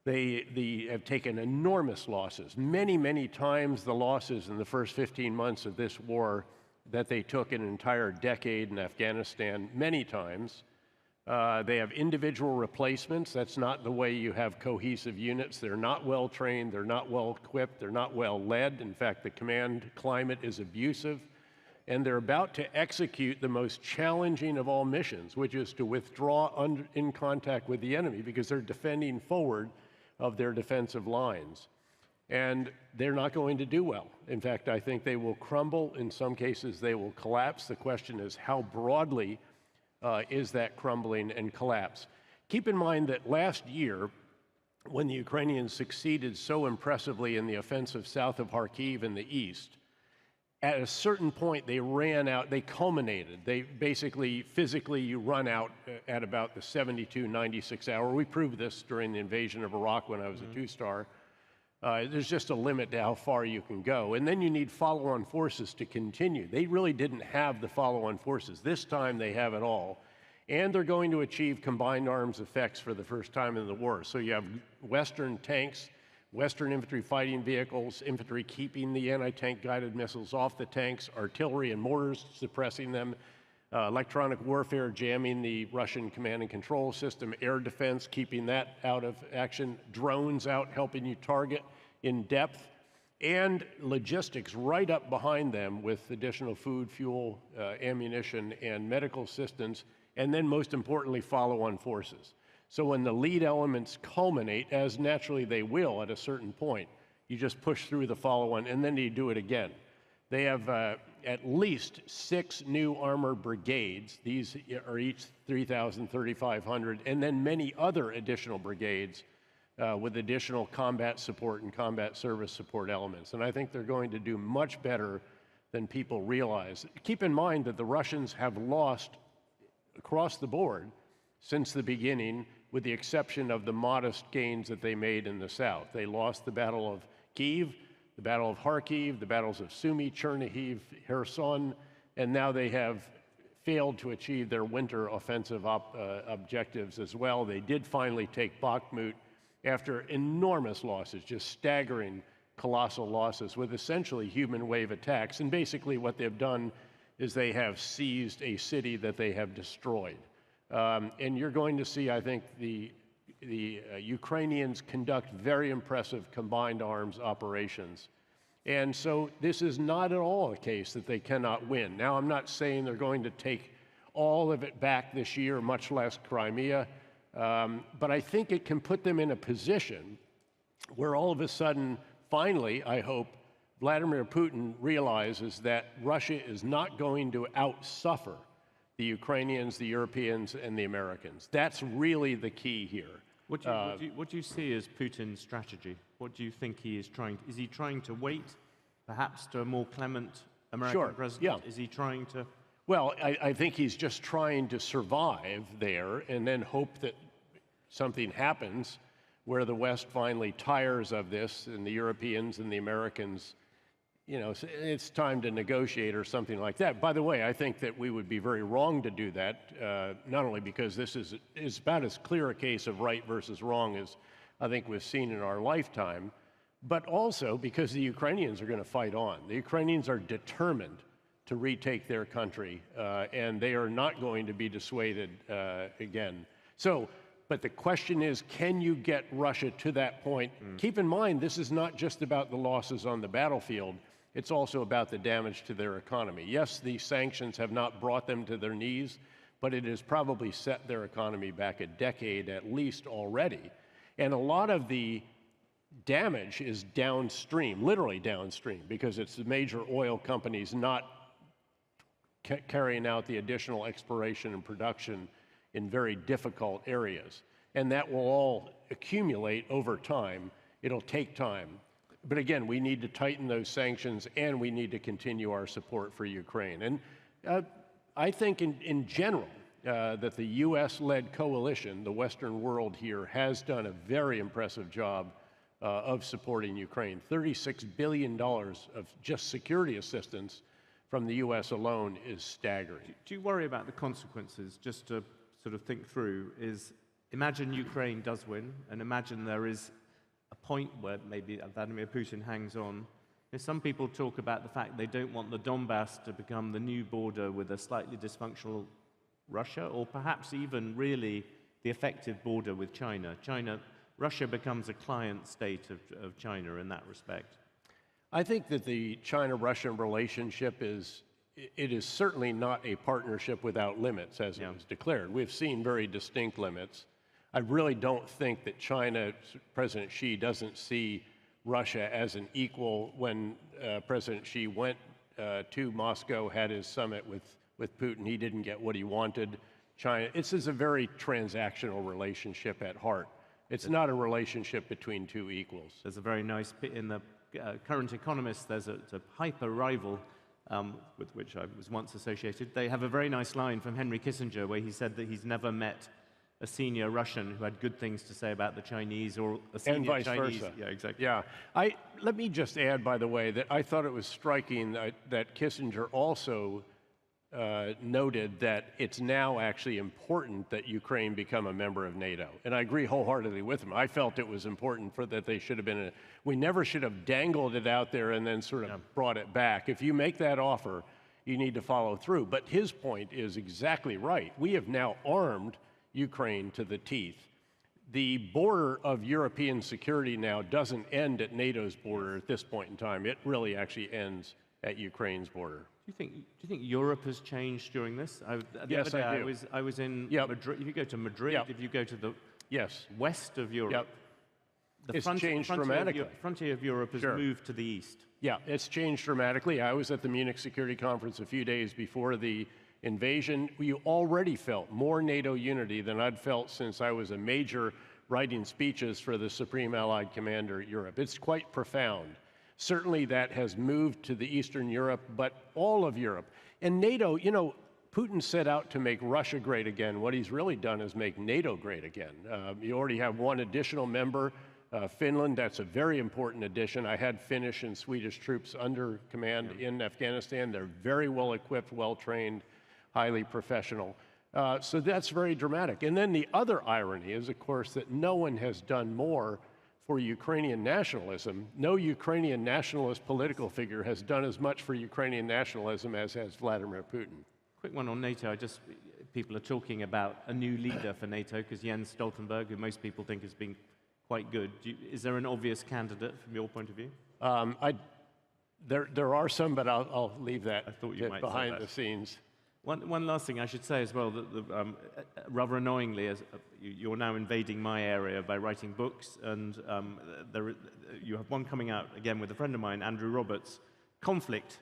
They have taken enormous losses, many, many times the losses in the first 15 months of this war that they took in an entire decade in Afghanistan, many times. They have individual replacements. That's not the way you have cohesive units. They're not well trained, they're not well equipped, they're not well led. In fact, the command climate is abusive. And they're about to execute the most challenging of all missions, which is to withdraw in contact with the enemy because they're defending forward of their defensive lines. And they're not going to do well. In fact, I think they will crumble. In some cases, they will collapse. The question is how broadly is that crumbling and collapse? Keep in mind that last year, when the Ukrainians succeeded so impressively in the offensive south of Kharkiv in the east, at a certain point they ran out, they culminated. They basically, physically, you run out at about the 72, 96 hour. We proved this during the invasion of Iraq when I was a two-star. There's just a limit to how far you can go. And then you need follow-on forces to continue. They really didn't have the follow-on forces. This time they have it all. And they're going to achieve combined arms effects for the first time in the war. So you have Western tanks, Western infantry fighting vehicles, infantry keeping the anti-tank guided missiles off the tanks, artillery and mortars suppressing them, electronic warfare jamming the Russian command and control system, air defense keeping that out of action, drones out helping you target in depth, and logistics right up behind them with additional food, fuel, ammunition, and medical assistance, and then most importantly, follow-on forces. So when the lead elements culminate, as naturally they will at a certain point, you just push through the follow-on, and then you do it again. They have at least 6 new armored brigades. These are each 3,000, 3,500, and then many other additional brigades with additional combat support and combat service support elements. And I think they're going to do much better than people realize. Keep in mind that the Russians have lost across the board since the beginning, with the exception of the modest gains that they made in the south. They lost the Battle of Kyiv, the Battle of Kharkiv, the battles of Sumy, Chernihiv, Kherson, and now they have failed to achieve their winter offensive objectives as well. They did finally take Bakhmut after enormous losses, just staggering, colossal losses with essentially human wave attacks. And basically what they've done is they have seized a city that they have destroyed. And you're going to see, I think, the Ukrainians conduct very impressive combined arms operations. And so this is not at all a case that they cannot win. Now, I'm not saying they're going to take all of it back this year, much less Crimea, but I think it can put them in a position where all of a sudden, finally, I hope, Vladimir Putin realizes that Russia is not going to outsuffer the Ukrainians, the Europeans, and the Americans. That's really the key here. What do you see as Putin's strategy? What do you think he is trying? Is he trying to wait, perhaps, to a more clement American president? Yeah. Is he trying to? Well, I think he's just trying to survive there and then hope that something happens where the West finally tires of this and the Europeans and the Americans, you know, it's time to negotiate or something like that. By the way, I think that we would be very wrong to do that, not only because this is about as clear a case of right versus wrong as I think we've seen in our lifetime, but also because the Ukrainians are going to fight on. The Ukrainians are determined to retake their country, and they are not going to be dissuaded again. So, but the question is, can you get Russia to that point? Keep in mind, this is not just about the losses on the battlefield. It's also about the damage to their economy. Yes, these sanctions have not brought them to their knees, but it has probably set their economy back a decade at least already. And a lot of the damage is downstream, literally downstream, because it's the major oil companies not carrying out the additional exploration and production in very difficult areas. And that will all accumulate over time. It'll take time. But again, we need to tighten those sanctions and we need to continue our support for Ukraine. And I think in general that the US-led coalition, the Western world here, has done a very impressive job of supporting Ukraine. $36 billion of just security assistance from the US alone is staggering. Do you worry about the consequences, just to sort of think through, is imagine Ukraine does win, and imagine there is a point where maybe Vladimir Putin hangs on. Some people talk about the fact they don't want the Donbass to become the new border with a slightly dysfunctional Russia, or perhaps even really the effective border with China. Russia becomes a client state of China in that respect. I think that the China-Russian relationship is certainly not a partnership without limits, as it was declared. We've seen very distinct limits. I really don't think that China, President Xi, doesn't see Russia as an equal. When President Xi went to Moscow, had his summit with Putin, he didn't get what he wanted. This is a very transactional relationship at heart. It's not a relationship between two equals. There's a very nice bit in the Current Economist, there's a hyper rival with which I was once associated. They have a very nice line from Henry Kissinger where he said that he's never met a senior Russian who had good things to say about the Chinese, or a senior and vice Chinese. versa. Yeah, exactly. Yeah. Let me just add, by the way, that I thought it was striking that Kissinger also noted that it's now actually important that Ukraine become a member of NATO. And I agree wholeheartedly with him. I felt it was important that they should have been we never should have dangled it out there and then sort of brought it back. If you make that offer, you need to follow through. But his point is exactly right. We have now armed Ukraine to the teeth. The border of European security now doesn't end at NATO's border at this point in time. It really actually ends at Ukraine's border. Do you think Europe has changed during this? Yes, I do. I was in Madrid. If you go to Madrid, if you go to the west of Europe, it's changed dramatically. The frontier of Europe has moved to the east. Yeah, it's changed dramatically. I was at the Munich Security Conference a few days before the invasion. You already felt more NATO unity than I'd felt since I was a major writing speeches for the Supreme Allied Commander at Europe. It's quite profound. Certainly that has moved to the Eastern Europe, but all of Europe. And NATO, you know, Putin set out to make Russia great again. What he's really done is make NATO great again. You already have one additional member, Finland. That's a very important addition. I had Finnish and Swedish troops under command in Afghanistan. They're very well equipped, well trained, highly professional. So that's very dramatic. And then the other irony is, of course, that no one has done more for Ukrainian nationalism. No Ukrainian nationalist political figure has done as much for Ukrainian nationalism as has Vladimir Putin. Quick one on NATO. People are talking about a new leader for NATO because Jens Stoltenberg, who most people think has been quite good. Is there an obvious candidate from your point of view? There are some, but I'll leave that behind the scenes. One last thing I should say as well, that rather annoyingly, as you're now invading my area by writing books, and you have one coming out again with a friend of mine, Andrew Roberts, Conflict,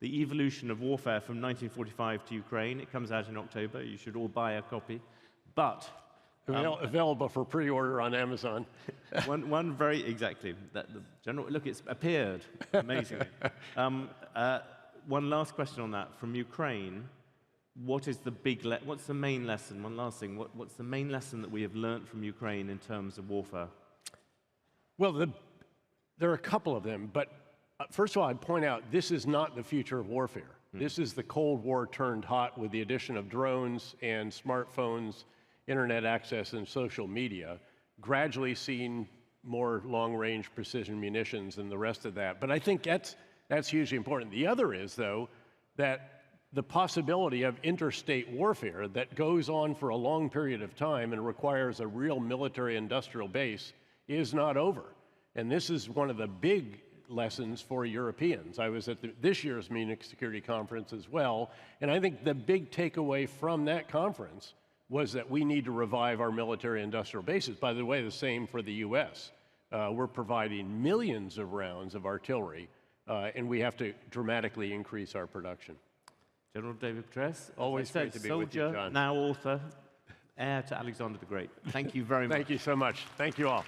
the Evolution of Warfare from 1945 to Ukraine. It comes out in October. You should all buy a copy. But available for pre-order on Amazon. one very exactly. Look, it's appeared amazingly. One last question on that from Ukraine. What's the main lesson? One last thing. What's the main lesson that we have learned from Ukraine in terms of warfare? Well, there are a couple of them, but first of all, I'd point out this is not the future of warfare. This is the Cold War turned hot with the addition of drones and smartphones, internet access, and social media, gradually seeing more long-range precision munitions and the rest of that. But I think that's hugely important. The other is, though, that the possibility of interstate warfare that goes on for a long period of time and requires a real military-industrial base is not over. And this is one of the big lessons for Europeans. I was at this year's Munich Security Conference as well, and I think the big takeaway from that conference was that we need to revive our military-industrial bases. By the way, the same for the U.S. We're providing millions of rounds of artillery, and we have to dramatically increase our production. General David Petraeus, always great to be with you, John. Now author, heir to Alexander the Great. Thank you very much. Thank you so much. Thank you all.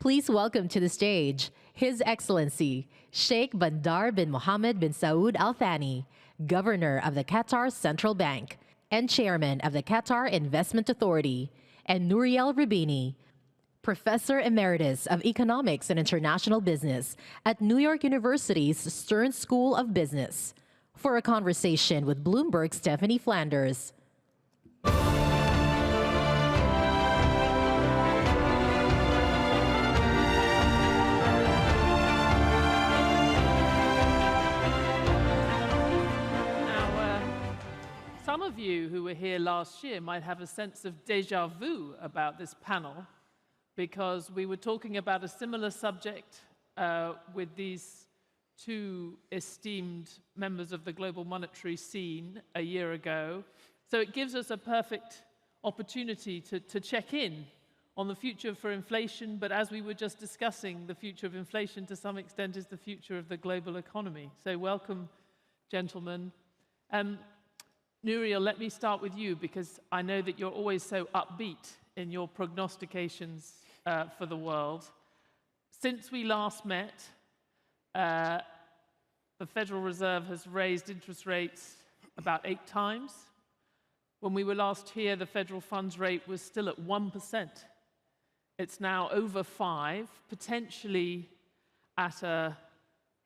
Please welcome to the stage His Excellency Sheikh Bandar bin Mohammed bin Saud Al Thani, Governor of the Qatar Central Bank and Chairman of the Qatar Investment Authority, and Nouriel Rabini, Professor Emeritus of Economics and International Business at New York University's Stern School of Business, for a conversation with Bloomberg's Stephanie Flanders. Some of you who were here last year might have a sense of déjà vu about this panel, because we were talking about a similar subject with these two esteemed members of the global monetary scene a year ago. So it gives us a perfect opportunity to check in on the future for inflation, but as we were just discussing, the future of inflation to some extent is the future of the global economy. So welcome, gentlemen. Nouriel, let me start with you, because I know that you're always so upbeat in your prognostications for the world. Since we last met, the Federal Reserve has raised interest rates about 8 times. When we were last here, the federal funds rate was still at 1%. It's now over 5%, potentially at a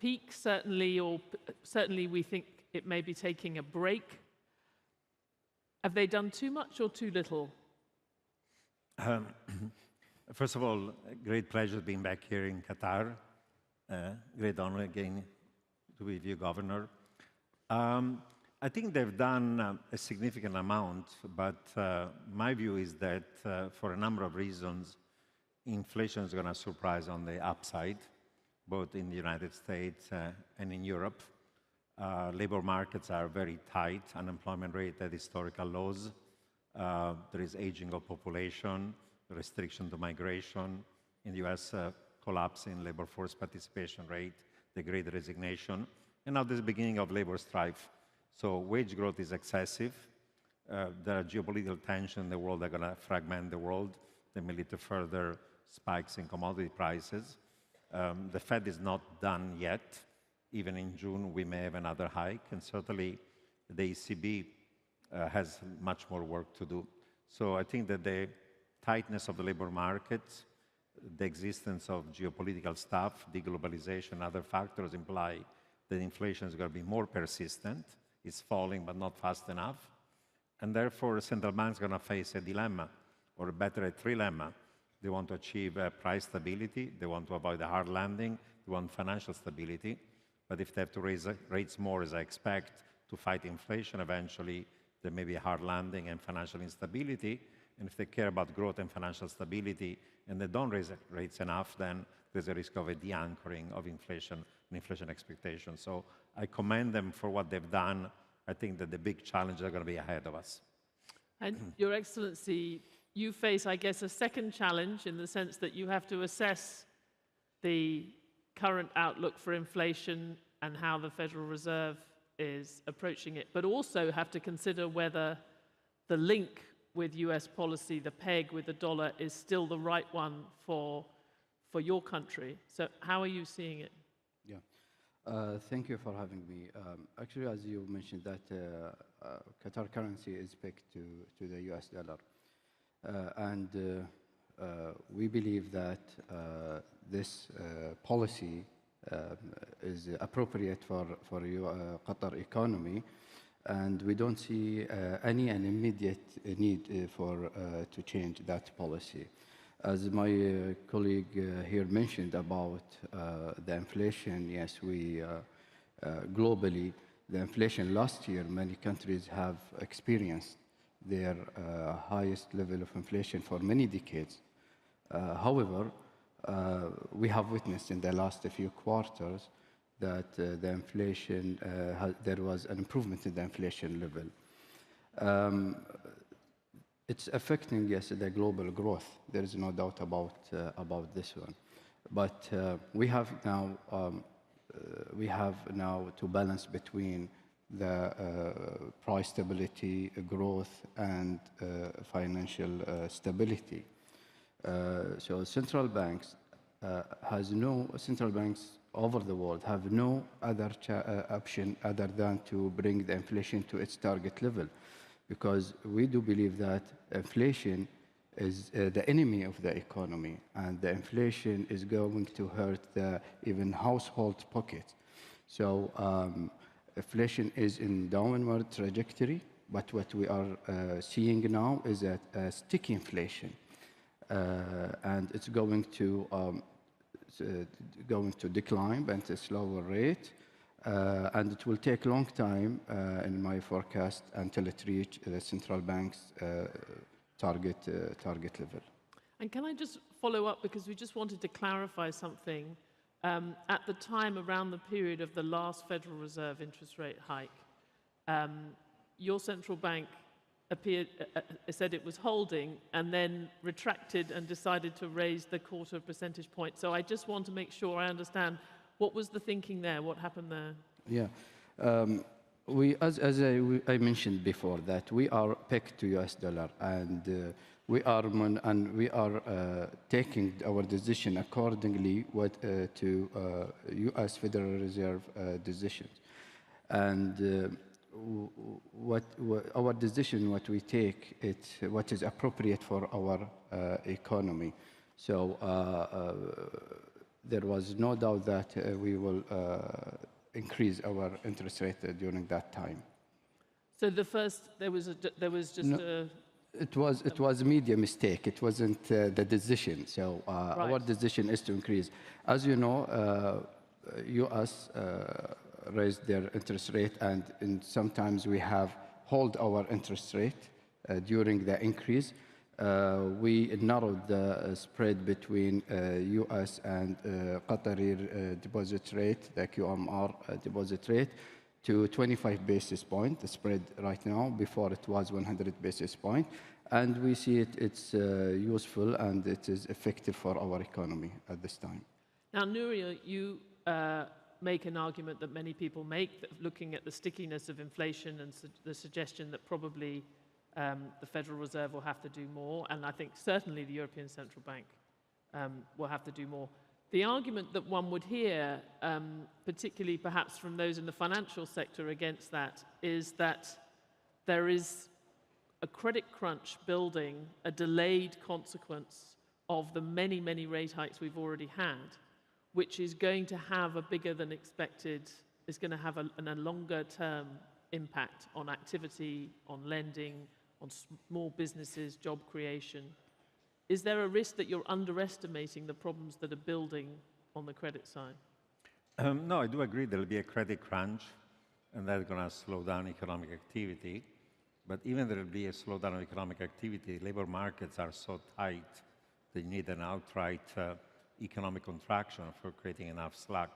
peak, certainly we think it may be taking a break. Have they done too much or too little? First of all, great pleasure being back here in Qatar. Great honor again to be with you, Governor. I think they've done a significant amount, but my view is that for a number of reasons, inflation is going to surprise on the upside, both in the United States and in Europe. Labor markets are very tight, unemployment rate at historical lows. There is aging of population, restriction to migration. In the US, collapse in labor force participation rate, the great resignation, and now there's the beginning of labor strife. So wage growth is excessive. There are geopolitical tensions in the world that are going to fragment the world. They may lead to further spikes in commodity prices. The Fed is not done yet. Even in June, we may have another hike, and certainly the ECB has much more work to do. So I think that the tightness of the labor markets, the existence of geopolitical stuff, deglobalization, other factors imply that inflation is going to be more persistent. It's falling, but not fast enough. And therefore, the central bank is going to face a dilemma, or better, a trilemma. They want to achieve price stability. They want to avoid a hard landing. They want financial stability. But if they have to raise rates more, as I expect, to fight inflation, eventually there may be a hard landing and financial instability. And if they care about growth and financial stability and they don't raise rates enough, then there's a risk of a de-anchoring of inflation and inflation expectations. So I commend them for what they've done. I think that the big challenges are going to be ahead of us. And Your Excellency, you face, I guess, a second challenge in the sense that you have to assess the current outlook for inflation and how the Federal Reserve is approaching it, but also have to consider whether the link with US policy, the peg with the dollar, is still the right one for your country. So how are you seeing it? Yeah, thank you for having me. Actually, as you mentioned, that Qatar currency is pegged to the US dollar. And we believe that this policy is appropriate for Qatar economy, and we don't see an immediate need to change that policy. As my colleague here mentioned about the inflation, yes, we globally, the inflation last year, many countries have experienced their highest level of inflation for many decades. However, we have witnessed in the last few quarters that the inflation, there was an improvement in the inflation level. It's affecting, yes, the global growth. There is no doubt about this one. But we have now to balance between the price stability, growth, and financial stability. So central banks has no central banks over the world have no other option other than to bring the inflation to its target level, because we do believe that inflation is the enemy of the economy, and the inflation is going to hurt the even household pockets. So inflation is in downward trajectory, but what we are seeing now is a sticky inflation, and it's going to decline, but at a slower rate, and it will take a long time, in my forecast, until it reaches the central bank's target level. And can I just follow up, because we just wanted to clarify something. At the time, around the period of the last Federal Reserve interest rate hike, your central bank said it was holding and then retracted and decided to raise the 1/4 percentage point. So I just want to make sure I understand, what was the thinking there? What happened there? Yeah. As I mentioned before, that we are pegged to US dollar, and we are taking our decision accordingly to US Federal Reserve decisions. And our decision, what we take, it's what is appropriate for our economy. So there was no doubt that we will increase our interest rate during that time. So there was just a... It was a media mistake. It wasn't the decision. So Right. Our decision is to increase. As you know, U.S. Raised their interest rate, and sometimes we have hold our interest rate during the increase. We narrowed the spread between U.S. and Qatari deposit rate, the QMR deposit rate, to 25 basis points, the spread right now. Before it was 100 basis points. And we see it's useful and it is effective for our economy at this time. Now, Nuria, you make an argument that many people make, that looking at the stickiness of inflation and the suggestion that probably the Federal Reserve will have to do more, and I think certainly the European Central Bank will have to do more. The argument that one would hear, particularly perhaps from those in the financial sector against that, is that there is a credit crunch building, a delayed consequence of the many, many rate hikes we've already had, which is going to have a bigger than expected, is going to have a longer term impact on activity, on lending, on small businesses, job creation. Is there a risk that you're underestimating the problems that are building on the credit side? No, I do agree there will be a credit crunch, and that's going to slow down economic activity. But even there will be a slowdown of economic activity, labor markets are so tight that you need an outright economic contraction for creating enough slack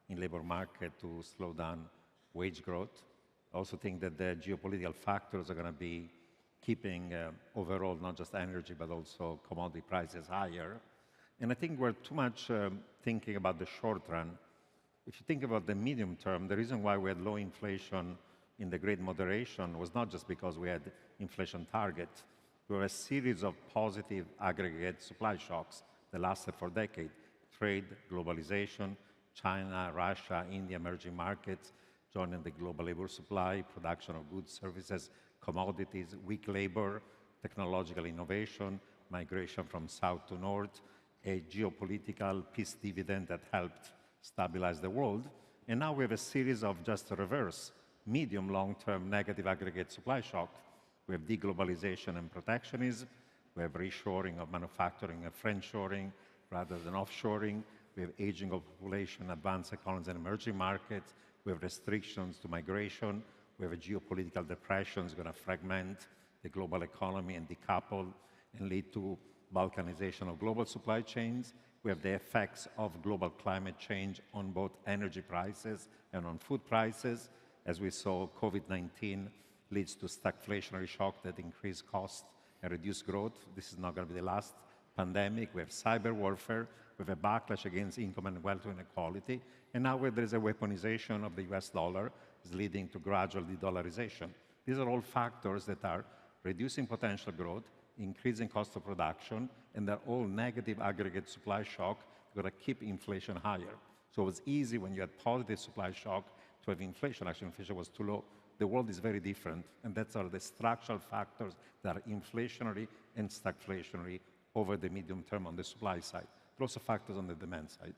in labor market to slow down wage growth. I also think that the geopolitical factors are going to be keeping overall not just energy but also commodity prices higher. And I think we're too much thinking about the short run. If you think about the medium term, the reason why we had low inflation in the Great Moderation was not just because we had inflation target. There were a series of positive aggregate supply shocks that lasted for decades. Trade, globalization, China, Russia, India, emerging markets, joining the global labor supply, production of goods, services, commodities, weak labor, technological innovation, migration from south to north, a geopolitical peace dividend that helped stabilize the world. And now we have a series of just reverse, medium, long-term negative aggregate supply shock. We have deglobalization and protectionism. We have reshoring of manufacturing and friendshoring rather than offshoring. We have aging of population, advanced economies and emerging markets. We have restrictions to migration. We have a geopolitical depression that's going to fragment the global economy and decouple and lead to balkanization of global supply chains. We have the effects of global climate change on both energy prices and on food prices. As we saw, COVID-19 leads to stagflationary shock that increase costs and reduce growth. This is not going to be the last pandemic. We have cyber warfare. We have a backlash against income and wealth inequality. And now where there is a weaponization of the US dollar is leading to gradual de-dollarization. These are all factors that are reducing potential growth, increasing cost of production, and they're all negative aggregate supply shock you've got to keep inflation higher. So it was easy when you had positive supply shock to have inflation. Actually, inflation was too low. The world is very different, and that's are the structural factors that are inflationary and stagflationary over the medium term on the supply side. There are also factors on the demand side.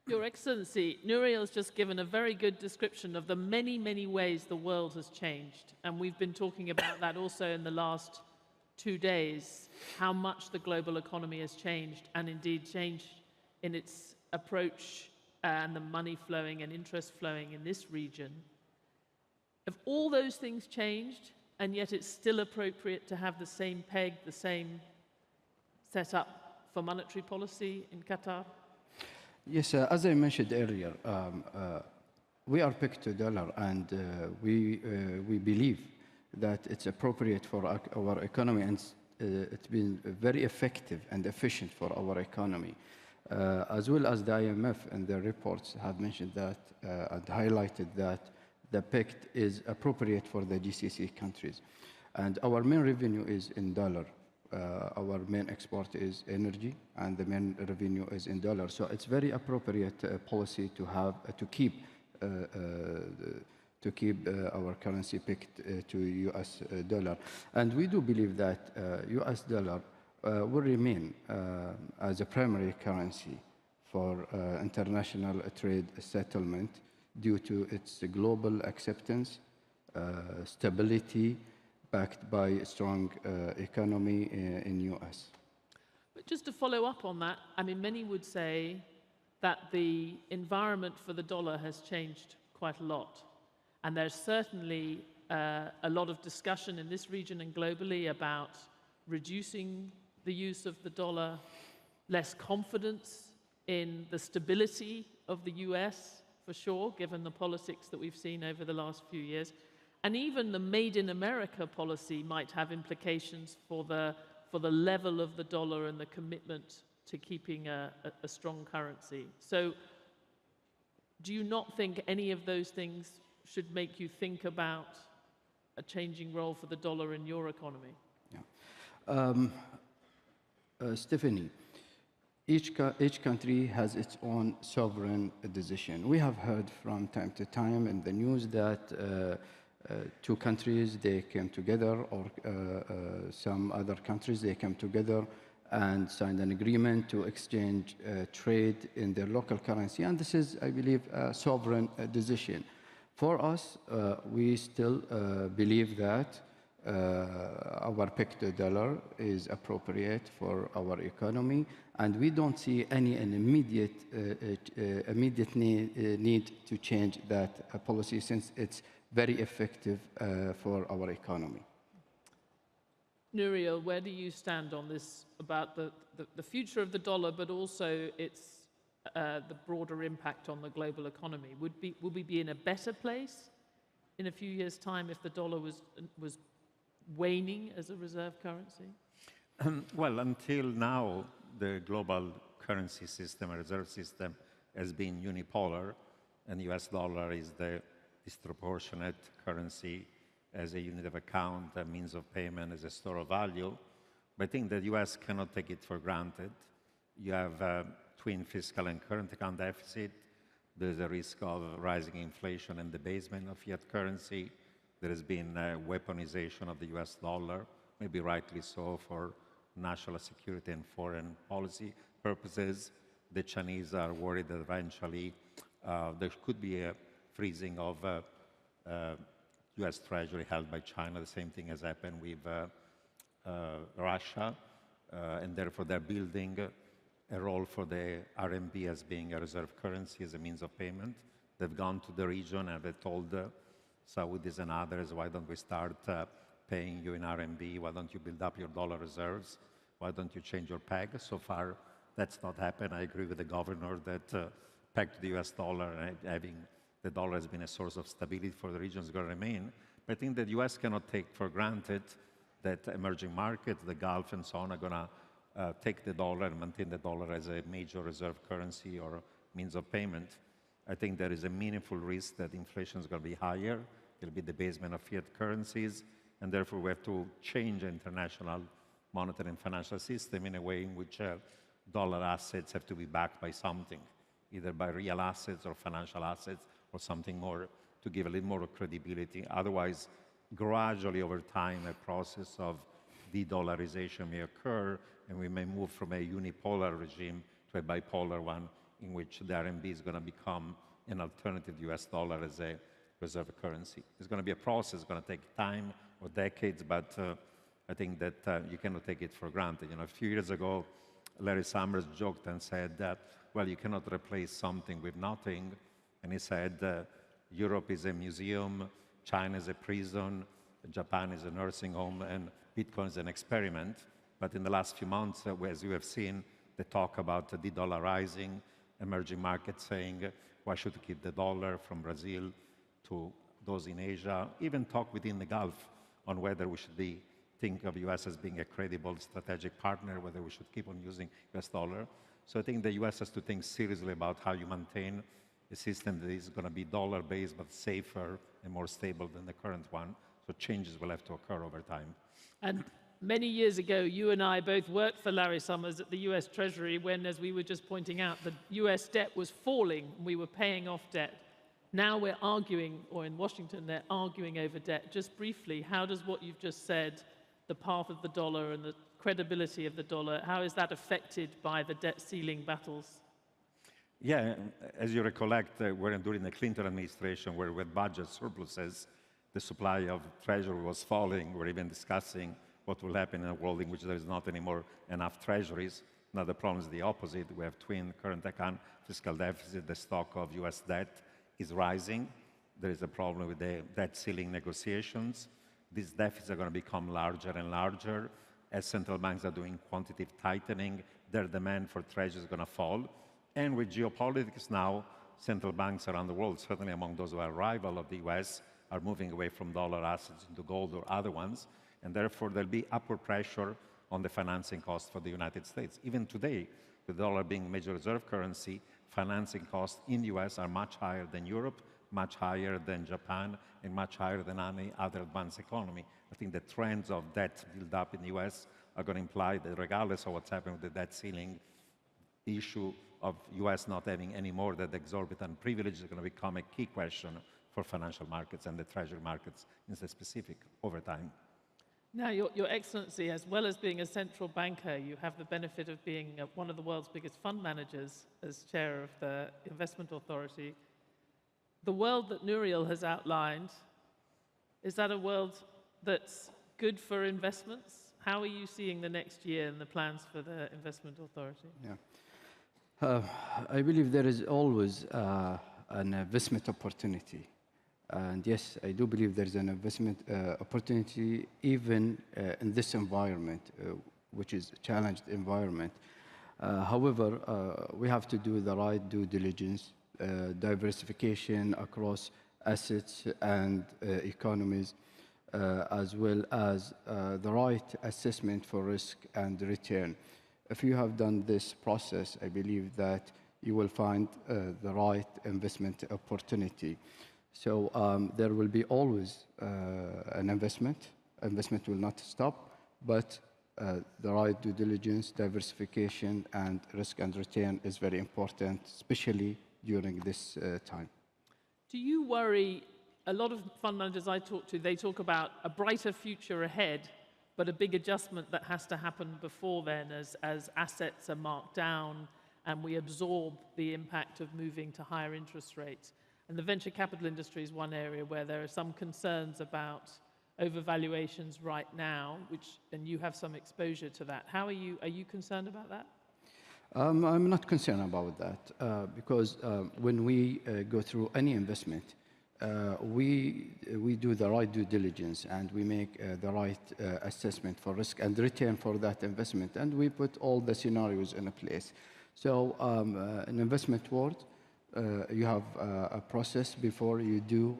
Your Excellency, Nouriel has just given a very good description of the many, many ways the world has changed. And we've been talking about that also in the last 2 days, how much the global economy has changed, and indeed changed in its approach and the money flowing and interest flowing in this region. Have all those things changed, and yet it's still appropriate to have the same peg, the same setup for monetary policy in Qatar? Yes, as I mentioned earlier, we are pegged to dollar, and we believe that it's appropriate for our economy, and it's been very effective and efficient for our economy. As well as the IMF and their reports have mentioned that and highlighted that the peg is appropriate for the GCC countries. And our main revenue is in dollar. Our main export is energy, and the main revenue is in dollars. So it's very appropriate policy to have to keep our currency pegged to U.S. dollar. And we do believe that U.S. dollar will remain as a primary currency for international trade settlement due to its global acceptance, stability, backed by a strong economy in U.S. But just to follow up on that, I mean, many would say that the environment for the dollar has changed quite a lot. And there's certainly a lot of discussion in this region and globally about reducing the use of the dollar, less confidence in the stability of the US, for sure, given the politics that we've seen over the last few years. And even the Made in America policy might have implications for the level of the dollar and the commitment to keeping a strong currency. So do you not think any of those things should make you think about a changing role for the dollar in your economy? Yeah. Stephanie, each country has its own sovereign decision. We have heard from time to time in the news that two countries, they came together, or some other countries, they came together and signed an agreement to exchange trade in their local currency. And this is, I believe, a sovereign decision. For us, we still believe that our peg to dollar is appropriate for our economy, and we don't see any immediate need to change that policy, since it's very effective for our economy. Nouriel, where do you stand on this, about the future of the dollar, but also its the broader impact on the global economy? Would we be in a better place in a few years' time if the dollar was waning as a reserve currency? Well, until now, the global currency system, or reserve system, has been unipolar, and the US dollar is the disproportionate currency as a unit of account, a means of payment, as a store of value. But I think that the US cannot take it for granted. You have twin fiscal and current account deficit. There's a risk of rising inflation and debasement of fiat currency. There has been a weaponization of the US dollar, maybe rightly so, for national security and foreign policy purposes. The Chinese are worried that eventually there could be a freezing of US Treasury held by China. The same thing has happened with Russia, and therefore they're building a role for the RMB as being a reserve currency, as a means of payment. They've gone to the region and they've told Saudis and others, why don't we start paying you in RMB? Why don't you build up your dollar reserves? Why don't you change your peg? So far, that's not happened. I agree with the governor that pegged to the US dollar and having the dollar has been a source of stability for the region is going to remain. But I think that the US cannot take for granted that emerging markets, the Gulf and so on, are going to take the dollar and maintain the dollar as a major reserve currency or means of payment. I think there is a meaningful risk that inflation is going to be higher. There will be debasement of fiat currencies, and therefore we have to change the international monetary and financial system in a way in which dollar assets have to be backed by something, either by real assets or financial assets or something more to give a little more credibility. Otherwise, gradually over time, a process of de-dollarization may occur, and we may move from a unipolar regime to a bipolar one in which the RMB is going to become an alternative US dollar as a reserve currency. It's going to be a process, it's going to take time or decades, but I think that you cannot take it for granted. You know, a few years ago, Larry Summers joked and said that, well, you cannot replace something with nothing. And he said, Europe is a museum, China is a prison, Japan is a nursing home, and Bitcoin is an experiment. But in the last few months, as you have seen, the talk about de-dollarizing, emerging markets saying, why should we keep the dollar, from Brazil to those in Asia, even talk within the Gulf on whether we should think of US as being a credible strategic partner, whether we should keep on using US dollar. So I think the US has to think seriously about how you maintain a system that is going to be dollar-based but safer and more stable than the current one. So changes will have to occur over time. And many years ago, you and I both worked for Larry Summers at the US Treasury when, as we were just pointing out, the US debt was falling and we were paying off debt. Now we're arguing, or in Washington, they're arguing over debt. Just briefly, how does what you've just said, the path of the dollar and the credibility of the dollar, how is that affected by the debt ceiling battles? Yeah, as you recollect, we're during the Clinton administration where with budget surpluses, the supply of treasury was falling. We're even discussing what will happen in a world in which there is not anymore enough treasuries. Now the problem is the opposite. We have twin current account fiscal deficit. The stock of US debt is rising. There is a problem with the debt ceiling negotiations. These deficits are going to become larger and larger. As central banks are doing quantitative tightening, their demand for treasury is going to fall. And with geopolitics now, central banks around the world, certainly among those who are rival of the US, are moving away from dollar assets into gold or other ones. And therefore, there'll be upward pressure on the financing costs for the United States. Even today, the dollar being major reserve currency, financing costs in the US are much higher than Europe, much higher than Japan, and much higher than any other advanced economy. I think the trends of debt build up in the US are going to imply that regardless of what's happening with the debt ceiling, the issue of US not having any more that exorbitant privilege is going to become a key question for financial markets and the treasury markets in the specific over time. Now, Your Excellency, as well as being a central banker, you have the benefit of being one of the world's biggest fund managers as chair of the Investment Authority. The world that Nouriel has outlined, is that a world that's good for investments? How are you seeing the next year and the plans for the Investment Authority? Yeah. I believe there is always an investment opportunity. And yes, I do believe there's an investment opportunity even in this environment, which is a challenged environment. However, we have to do the right due diligence, diversification across assets and economies, as well as the right assessment for risk and return. If you have done this process, I believe that you will find the right investment opportunity. So there will be always an investment. Investment will not stop, but the right due diligence, diversification, and risk and return is very important, especially during this time. Do you worry, a lot of fund managers I talk to, they talk about a brighter future ahead, but a big adjustment that has to happen before then as assets are marked down and we absorb the impact of moving to higher interest rates. And the venture capital industry is one area where there are some concerns about overvaluations right now, and you have some exposure to that. Are you concerned about that? I'm not concerned about that because when we go through any investment, we do the right due diligence and we make the right assessment for risk and return for that investment, and we put all the scenarios in place. So in investment world, you have a process before you do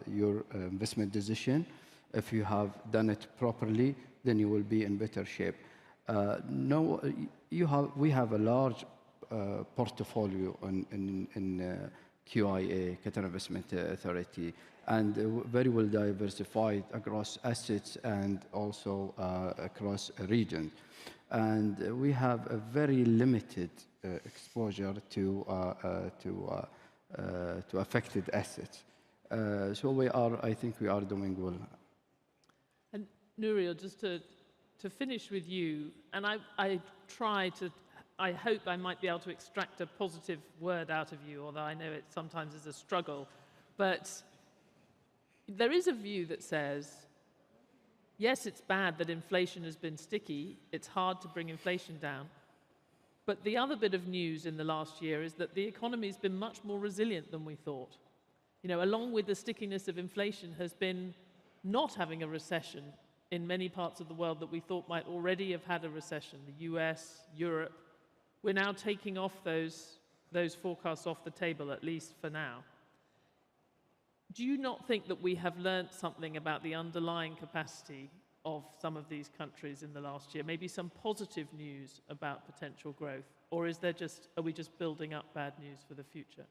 your investment decision. If you have done it properly, then you will be in better shape. We have a large portfolio in QIA, Qatar Investment Authority, and very well diversified across assets and also across regions. And we have a very limited exposure to affected assets. So I think we are doing well. And Nouriel, just to finish with you, and I hope I might be able to extract a positive word out of you, although I know it sometimes is a struggle. But there is a view that says, yes, it's bad that inflation has been sticky. It's hard to bring inflation down. But the other bit of news in the last year is that the economy has been much more resilient than we thought. You know, along with the stickiness of inflation has been not having a recession in many parts of the world that we thought might already have had a recession, the US, Europe. We're now taking off those forecasts off the table, at least for now. Do you not think that we have learnt something about the underlying capacity of some of these countries in the last year? Maybe some positive news about potential growth? Or are we just building up bad news for the future?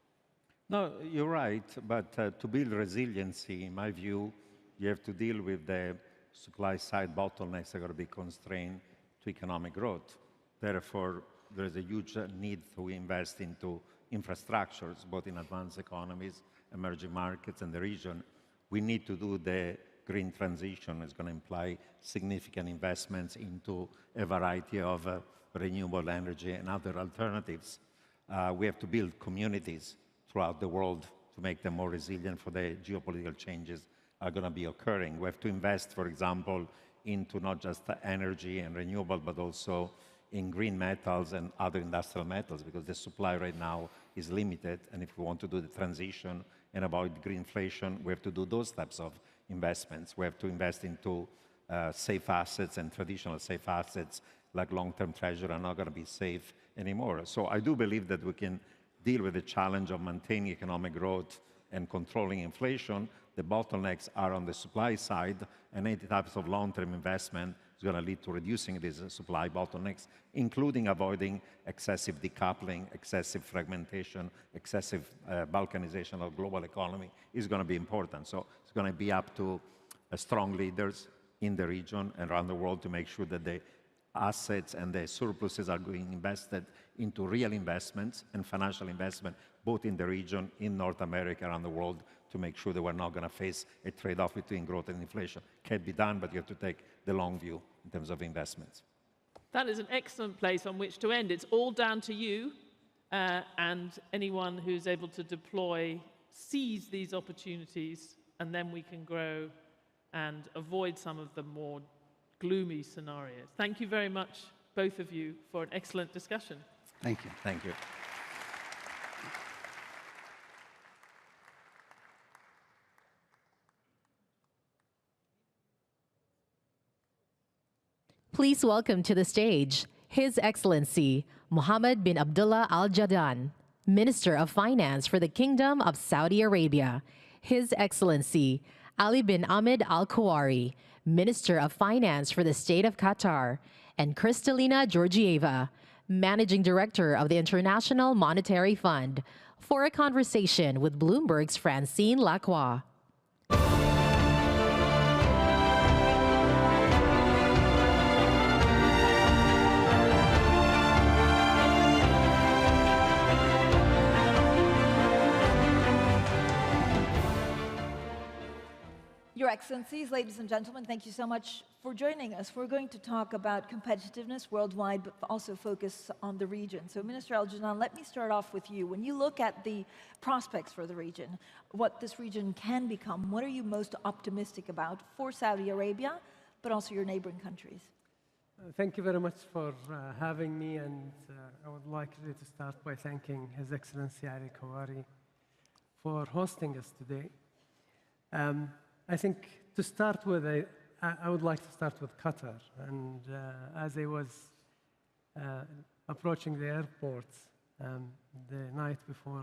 No, you're right, but to build resiliency, in my view, you have to deal with the supply side bottlenecks that are going to be constrained to economic growth. Therefore, there is a huge need to invest into infrastructures, both in advanced economies, emerging markets, and the region. We need to do the green transition. It's going to imply significant investments into a variety of renewable energy and other alternatives. We have to build communities throughout the world to make them more resilient for the geopolitical changes are going to be occurring. We have to invest, for example, into not just energy and renewable, but also in green metals and other industrial metals, because the supply right now is limited. And if we want to do the transition and avoid greenflation, we have to do those types of investments. We have to invest into safe assets, and traditional safe assets like long-term treasury are not going to be safe anymore. So I do believe that we can deal with the challenge of maintaining economic growth and controlling inflation. The bottlenecks are on the supply side, and any types of long-term investment is going to lead to reducing these supply bottlenecks, including avoiding excessive decoupling, excessive fragmentation, excessive balkanization of global economy is going to be important. So it's going to be up to strong leaders in the region and around the world to make sure that the assets and the surpluses are being invested into real investments and financial investment, both in the region, in North America, around the world, to make sure that we're not going to face a trade-off between growth and inflation. Can be done, but you have to take the long view in terms of investments. That is an excellent place on which to end. It's all down to you and anyone who's able to seize these opportunities, and then we can grow and avoid some of the more gloomy scenarios. Thank you very much, both of you, for an excellent discussion. Thank you. Thank you. Please welcome to the stage His Excellency Mohammed bin Abdullah Al Jadaan, Minister of Finance for the Kingdom of Saudi Arabia, His Excellency Ali bin Ahmed Al Kuwari, Minister of Finance for the State of Qatar, and Kristalina Georgieva, Managing Director of the International Monetary Fund, for a conversation with Bloomberg's Francine Lacroix. Your Excellencies, ladies and gentlemen, thank you so much for joining us. We're going to talk about competitiveness worldwide, but also focus on the region. So, Minister Al Jadaan, let me start off with you. When you look at the prospects for the region, what this region can become, what are you most optimistic about for Saudi Arabia, but also your neighboring countries? Thank you very much for having me, and I would like really to start by thanking His Excellency Ali Kuwari for hosting us today. I think to start with, I would like to start with Qatar. And as I was approaching the airport the night before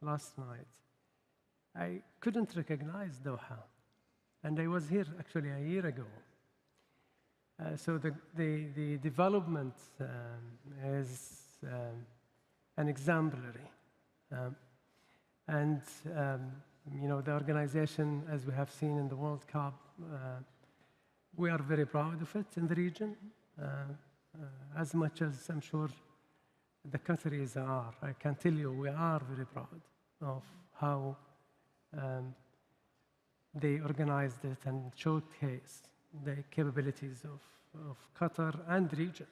last night, I couldn't recognize Doha. And I was here actually a year ago. So the development is an exemplary. You know, the organization, as we have seen in the World Cup, we are very proud of it in the region. as much as I'm sure the Qataris are. I can tell you we are very proud of how they organized it and showcased the capabilities of Qatar and the region.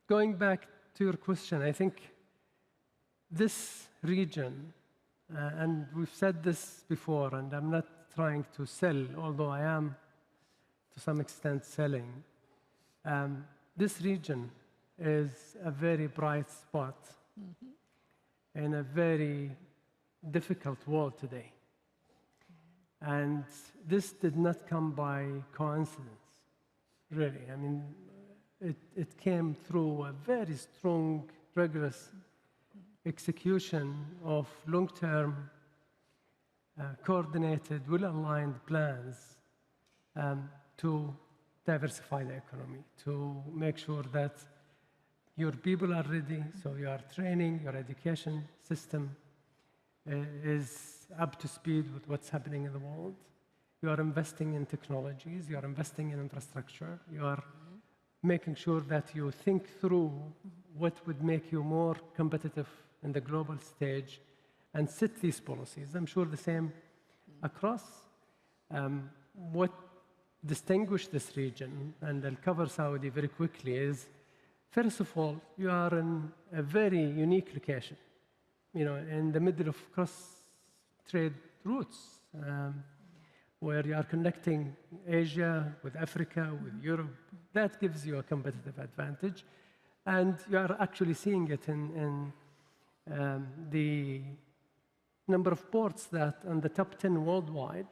Going back to your question, I think this region, and we've said this before, and I'm not trying to sell, although I am to some extent selling. This region is a very bright spot in a very difficult world today. And this did not come by coincidence, really. I mean, it came through a very strong, rigorous execution of long-term, coordinated, well-aligned plans to diversify the economy, to make sure that your people are ready, so your training, your education system is up to speed with what's happening in the world. You are investing in technologies, you are investing in infrastructure, you are making sure that you think through what would make you more competitive in the global stage and set these policies. I'm sure the same across. What distinguishes this region, and I'll cover Saudi very quickly, is first of all, you are in a very unique location, in the middle of cross-trade routes, where you are connecting Asia with Africa, with Europe. That gives you a competitive advantage. And you are actually seeing it in the number of ports that in the top 10 worldwide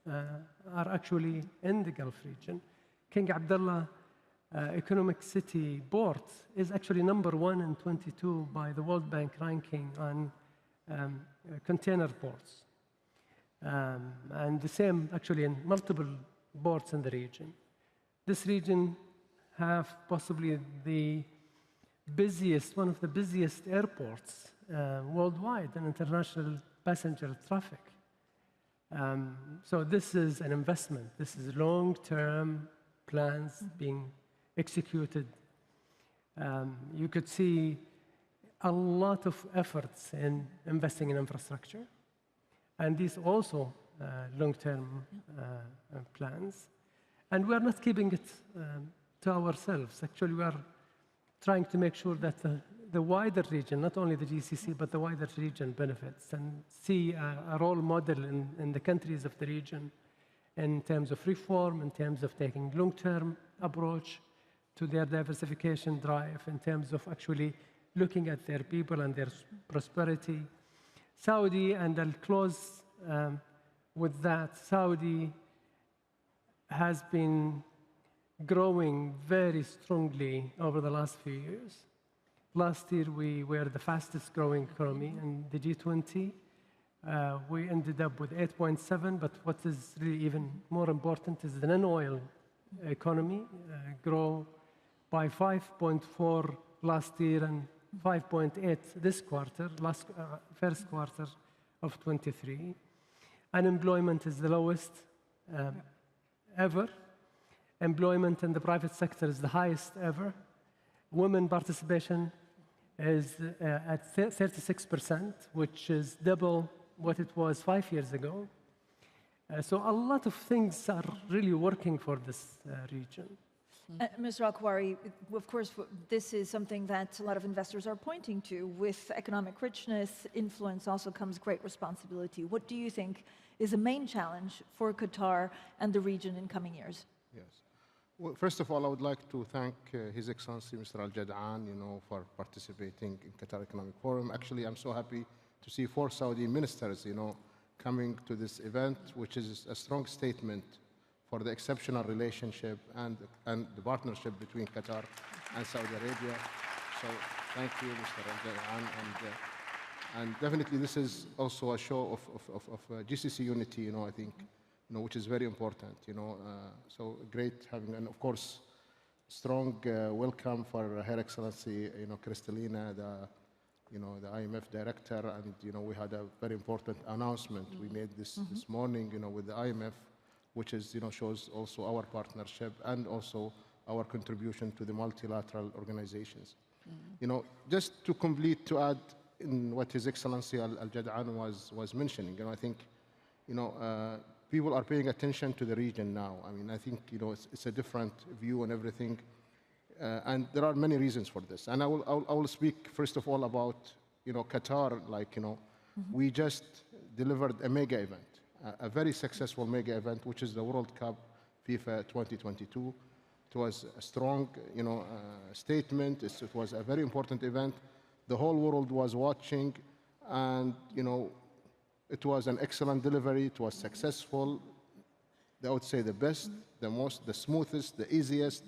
are actually in the Gulf region. King Abdullah Economic City Port is actually number 1 and 22 by the World Bank ranking on container ports. And the same actually in multiple ports in the region. This region have possibly one of the busiest airports worldwide in international passenger traffic. So this is an investment. This is long-term plans being executed. You could see a lot of efforts in investing in infrastructure. And these also long-term plans. And we are not keeping it to ourselves. Actually, we are trying to make sure that the wider region, not only the GCC, but the wider region benefits and see a role model in the countries of the region in terms of reform, in terms of taking long-term approach to their diversification drive, in terms of actually looking at their people and their prosperity. Saudi, and I'll close with that, Saudi has been growing very strongly over the last few years. Last year, we were the fastest growing economy in the G20. We ended up with 8.7, but what is really even more important is the non-oil economy grow by 5.4 last year and 5.8 this quarter, first quarter of 23. Unemployment is the lowest ever. Employment in the private sector is the highest ever. Women participation is at 36%, which is double what it was 5 years ago. So a lot of things are really working for this region. Mr. Al-Kuwari, of course, this is something that a lot of investors are pointing to. With economic richness, influence also comes great responsibility. What do you think is the main challenge for Qatar and the region in coming years? Yes. Well, first of all, I would like to thank His Excellency Mr. Al-Jad'an, for participating in Qatar Economic Forum. Actually, I'm so happy to see 4 Saudi ministers, coming to this event, which is a strong statement for the exceptional relationship and the partnership between Qatar and Saudi Arabia. So thank you, Mr. Al-Jad'an. And definitely this is also a show of GCC unity, I think, which is very important, So great having, and of course, strong welcome for Her Excellency, Kristalina, the IMF director, and, we had a very important announcement we made this morning, with the IMF, which is, shows also our partnership and also our contribution to the multilateral organizations. You know, just to add in what His Excellency Al-Jad'an was mentioning, you know, I think, you know, people are paying attention to the region now. I mean, I think, you know, it's a different view and everything. And there are many reasons for this. And I will speak, first of all, about, you know, Qatar. Like, you know, we just delivered a mega event, a very successful mega event, which is the World Cup FIFA 2022. It was a strong, you know, statement. It was a very important event. The whole world was watching, and, you know, it was an excellent delivery. It was successful. I would say the best, the most, the smoothest, the easiest,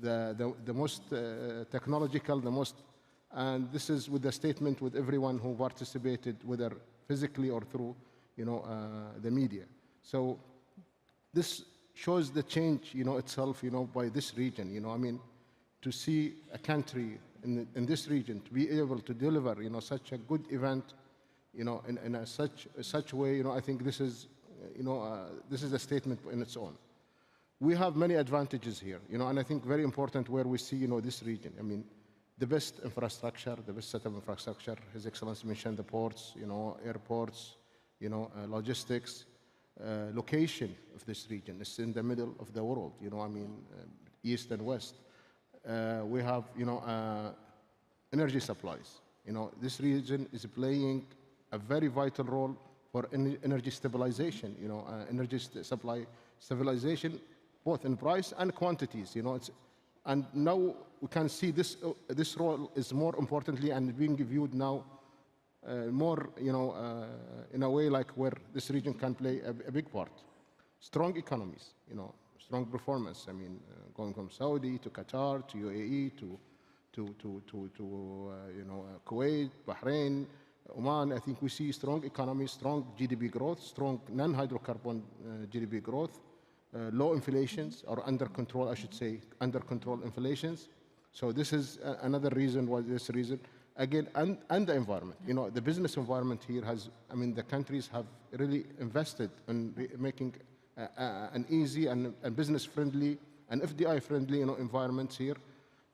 the most technological, the most, and this is with the statement with everyone who participated, whether physically or through, you know, the media. So this shows the change, you know, itself, you know, by this region. You know, I mean, to see a country in this region to be able to deliver, you know, such a good event, you know, in such way, you know, I think this is, you know, this is a statement in its own. We have many advantages here, you know, and I think very important where we see, you know, this region. I mean, the best infrastructure, the best set of infrastructure. His Excellency mentioned the ports, you know, airports, you know, logistics. Location of this region is in the middle of the world, you know, I mean, east and west. We have, you know, energy supplies. You know, this region is playing a very vital role for energy stabilization, you know, energy supply stabilization, both in price and quantities, you know. And now we can see this role is more importantly and being viewed now more, you know, in a way like where this region can play a big part. Strong economies, you know, strong performance. I mean, going from Saudi to Qatar to UAE to you know, Kuwait, Bahrain, Oman. I think we see strong economies, strong GDP growth, strong non-hydrocarbon GDP growth, low inflations, or under control, I should say, under control inflations. So this is another reason why this reason. Again, and the environment. You know, the business environment here has, I mean, the countries have really invested in making an easy and business-friendly and FDI-friendly, you know, environments here.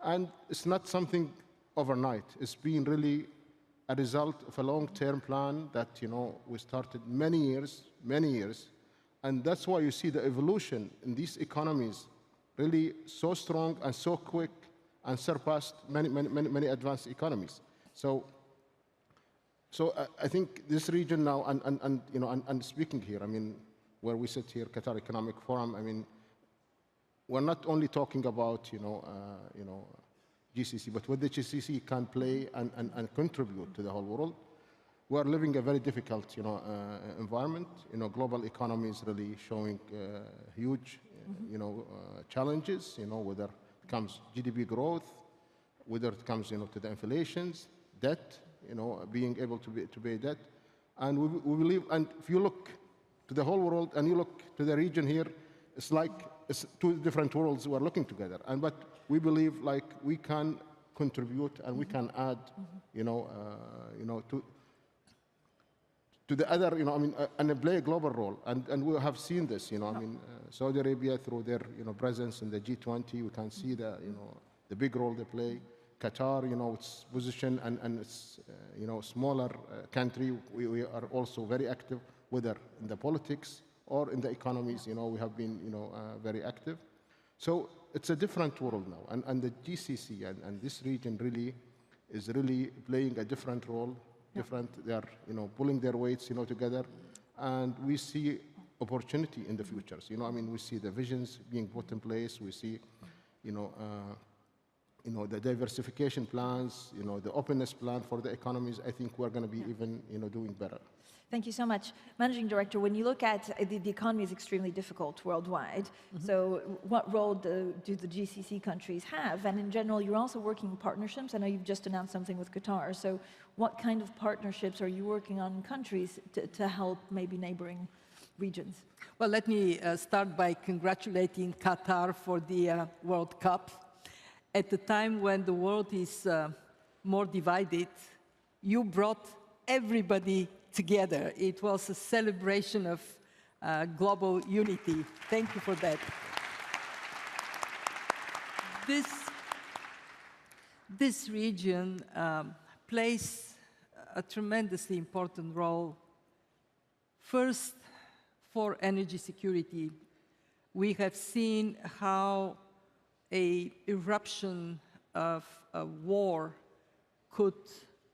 And it's not something overnight. It's been really a result of a long-term plan that, you know, we started many years. And that's why you see the evolution in these economies really so strong and so quick and surpassed many advanced economies. So I think this region now, and you know, and speaking here, I mean, where we sit here, Qatar Economic Forum, I mean, we're not only talking about, you know, GCC, but what the GCC can play and contribute to the whole world. We are living a very difficult, you know, environment. You know, global economy is really showing huge, you know, challenges. You know, whether it comes GDP growth, whether it comes, you know, to the inflations, debt, you know, being able to pay debt, and we believe. And if you look to the whole world and you look to the region here, it's like it's two different worlds we're looking together. But we believe like we can contribute and we can add, you know, to the other, you know, I mean, and play a global role. And we have seen this, you know, I mean, Saudi Arabia through their, you know, presence in the G20, we can see the, you know, the big role they play. Qatar, you know, its position and its, you know, smaller country, we are also very active, whether in the politics or in the economies, you know, we have been, you know, very active. So it's a different world now. And the GCC and this region really is really playing a different role. They are, you know, pulling their weights, you know, together, and we see opportunity in the futures. You know, I mean, we see the visions being put in place. We see, you know, the diversification plans, you know, the openness plan for the economies. I think we're going to be even, you know, doing better. Thank you so much. Managing Director, when you look at the economy is extremely difficult worldwide. So what role do the GCC countries have? And in general, you're also working in partnerships. I know you've just announced something with Qatar. So what kind of partnerships are you working on in countries to help maybe neighboring regions? Well, let me start by congratulating Qatar for the World Cup. At the time when the world is more divided, you brought everybody together. It was a celebration of global unity. Thank you for that. this region plays a tremendously important role. First, for energy security. We have seen how an eruption of a war could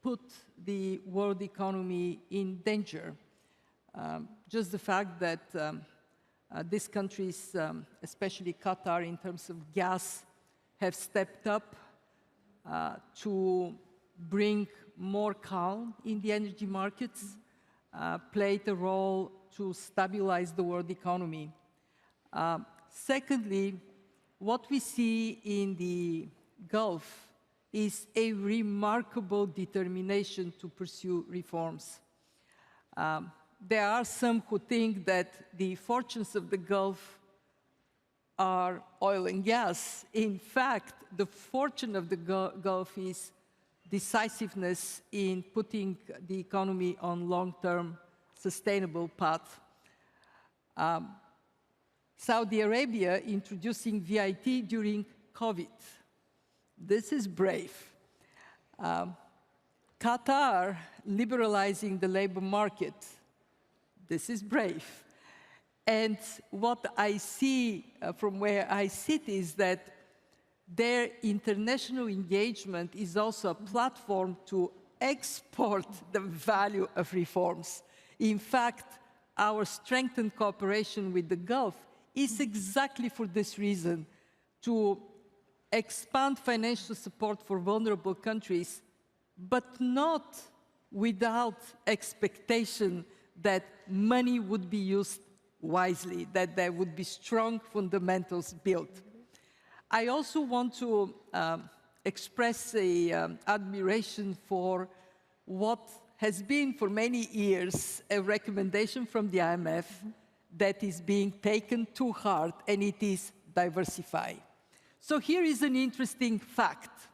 put the world economy in danger. Just the fact that these countries, especially Qatar, in terms of gas, have stepped up to bring more calm in the energy markets, played a role to stabilize the world economy. Secondly, what we see in the Gulf is a remarkable determination to pursue reforms. There are some who think that the fortunes of the Gulf are oil and gas. In fact, the fortune of the Gulf is decisiveness in putting the economy on long-term sustainable path. Saudi Arabia introducing VAT during COVID. This is brave. Qatar liberalizing the labor market. This is brave. And what I see from where I sit is that their international engagement is also a platform to export the value of reforms. In fact, our strengthened cooperation with the Gulf is exactly for this reason, to expand financial support for vulnerable countries, but not without expectation that money would be used wisely, that there would be strong fundamentals built. I also want to express admiration for what has been for many years a recommendation from the IMF that is being taken to heart, and it is diversify. So here is an interesting fact.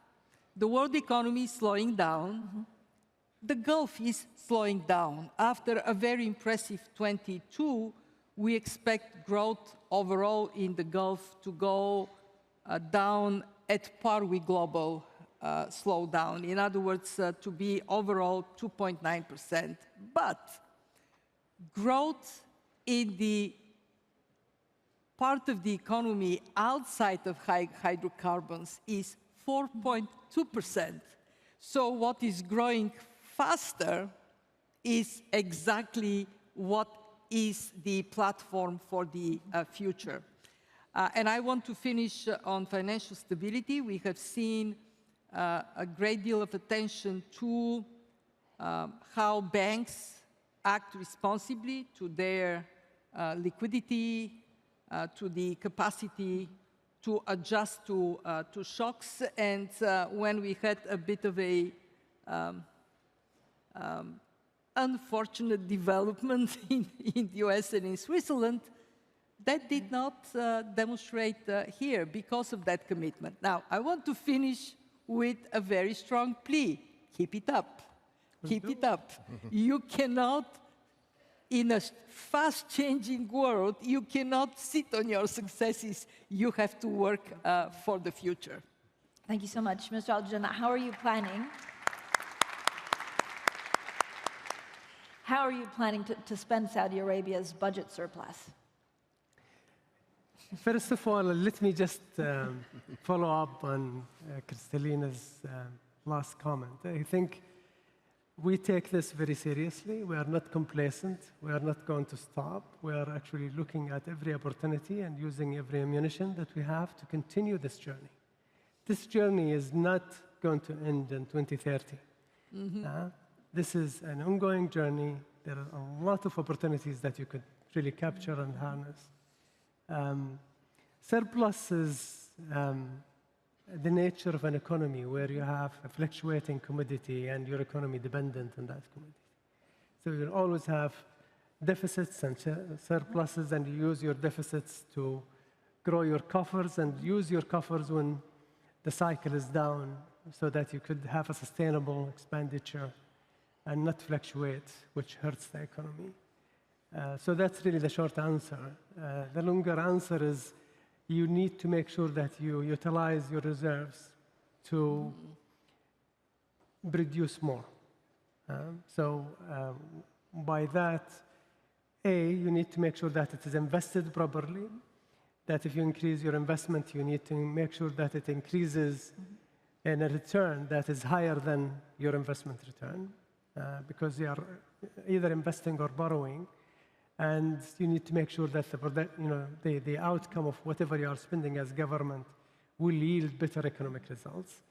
The world economy is slowing down. The Gulf is slowing down. After a very impressive 22, we expect growth overall in the Gulf to go down at par with global slowdown. In other words, to be overall 2.9%. But growth in the part of the economy outside of hydrocarbons is 4.2%. So what is growing faster is exactly what is the platform for the future. And I want to finish on financial stability. We have seen a great deal of attention to how banks act responsibly to their liquidity, to the capacity to adjust to shocks. And when we had a bit of a unfortunate development in the US and in Switzerland, that did not demonstrate here because of that commitment. Now, I want to finish with a very strong plea. Keep it up. Keep it up. You cannot, in a fast-changing world, you cannot sit on your successes. You have to work for the future. Thank you so much. Mr. Al-Jannah, how are you planning? How are you planning to spend Saudi Arabia's budget surplus? First of all, let me just follow up on Kristalina's last comment. I think we take this very seriously. We are not complacent. We are not going to stop. We are actually looking at every opportunity and using every ammunition that we have to continue this journey. This journey is not going to end in 2030. This is an ongoing journey. There are a lot of opportunities that you could really capture and harness. Surplus is the nature of an economy where you have a fluctuating commodity and your economy dependent on that commodity. So you'll always have deficits and surpluses, and you use your deficits to grow your coffers and use your coffers when the cycle is down so that you could have a sustainable expenditure and not fluctuate, which hurts the economy. So that's really the short answer. The longer answer is you need to make sure that you utilize your reserves to produce more. By that, you need to make sure that it is invested properly, that if you increase your investment, you need to make sure that it increases in a return that is higher than your investment return, because you are either investing or borrowing, and you need to make sure that the outcome of whatever you are spending as government will yield better economic results.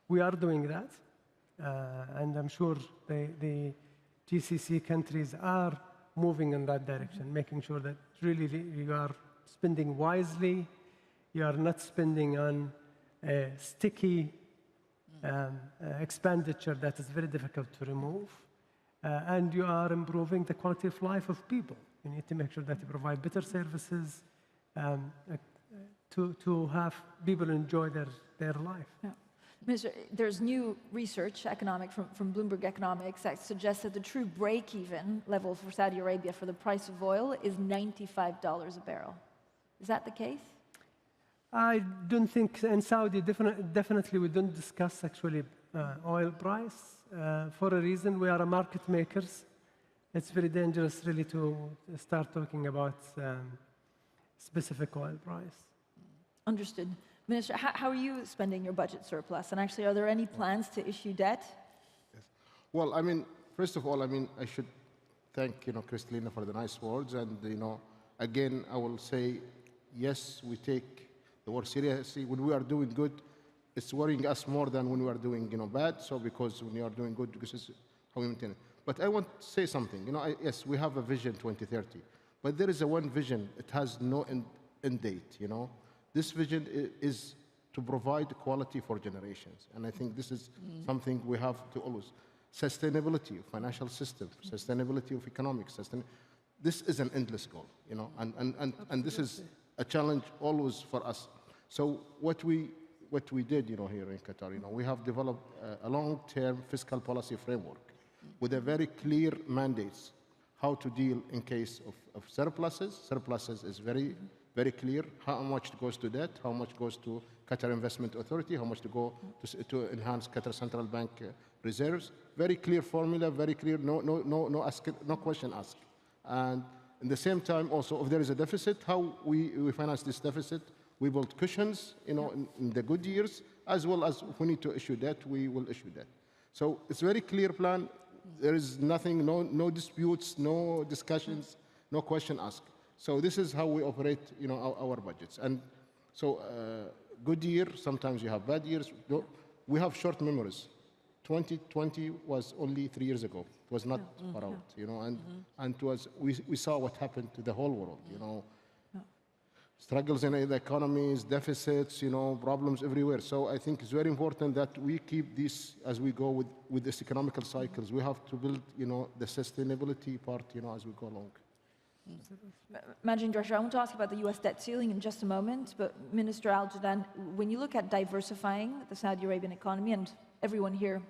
We are doing that, and I'm sure the GCC countries are moving in that direction, making sure that really you are spending wisely, you are not spending on a sticky expenditure that is very difficult to remove, and you are improving the quality of life of people. You need to make sure that you provide better services to have people enjoy their life. Yeah. Minister, there's new research, economic, from Bloomberg Economics that suggests that the true break-even level for Saudi Arabia for the price of oil is $95 a barrel. Is that the case? I don't think in Saudi, definitely we don't discuss actually oil price for a reason. We are a market makers. It's very dangerous really to start talking about specific oil price. Understood. Minister, how are you spending your budget surplus? And actually, are there any plans to issue debt? Yes. Well, I mean, first of all, I mean, I should thank, Kristalina for the nice words. And, again, I will say, yes, we take the work seriously. When we are doing good, it's worrying us more than when we are doing, bad. So because when you are doing good, this is how we maintain it. But I want to say something. Yes, we have a vision 2030. But there is one vision. It has no end date, This vision is to provide quality for generations. And I think this is something we have to always. Sustainability of financial system, sustainability of economics. This is an endless goal, and this is a challenge always for us. So what we did, here in Qatar, we have developed a long-term fiscal policy framework with a very clear mandates how to deal in case of surpluses. Surpluses is very clear how much goes to debt, how much goes to Qatar Investment Authority, how much to go to enhance Qatar Central Bank reserves. Very clear formula, very clear, no question asked. And at the same time, also, if there is a deficit, how we finance this deficit. We build cushions, in the good years, as well as if we need to issue debt, we will issue debt. So it's a very clear plan. There is nothing, no disputes, no discussions, no question asked. So this is how we operate, our budgets. And so good year, sometimes you have bad years. We have short memories. 2020 was only 3 years ago. It was not far out, and it was, we saw what happened to the whole world, Struggles in the economies, deficits, problems everywhere. So I think it's very important that we keep this as we go with this economical cycles. We have to build, the sustainability part, as we go along. Managing Director, I want to ask about the U.S. debt ceiling in just a moment, but Minister Al-Judaan, when you look at diversifying the Saudi Arabian economy, and everyone here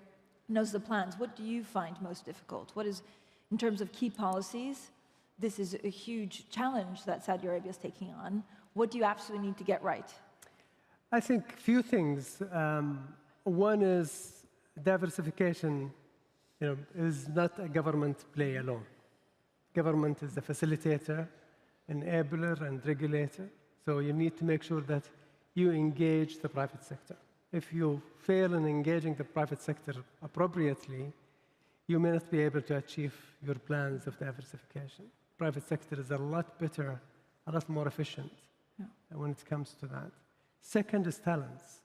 knows the plans, what do you find most difficult? What is, in terms of key policies, this is a huge challenge that Saudi Arabia is taking on. What do you absolutely need to get right? I think a few things. One is diversification, is not a government play alone. Government is a facilitator, enabler, and regulator. So you need to make sure that you engage the private sector. If you fail in engaging the private sector appropriately, you may not be able to achieve your plans of diversification. Private sector is a lot better, a lot more efficient when it comes to that. Second is talents.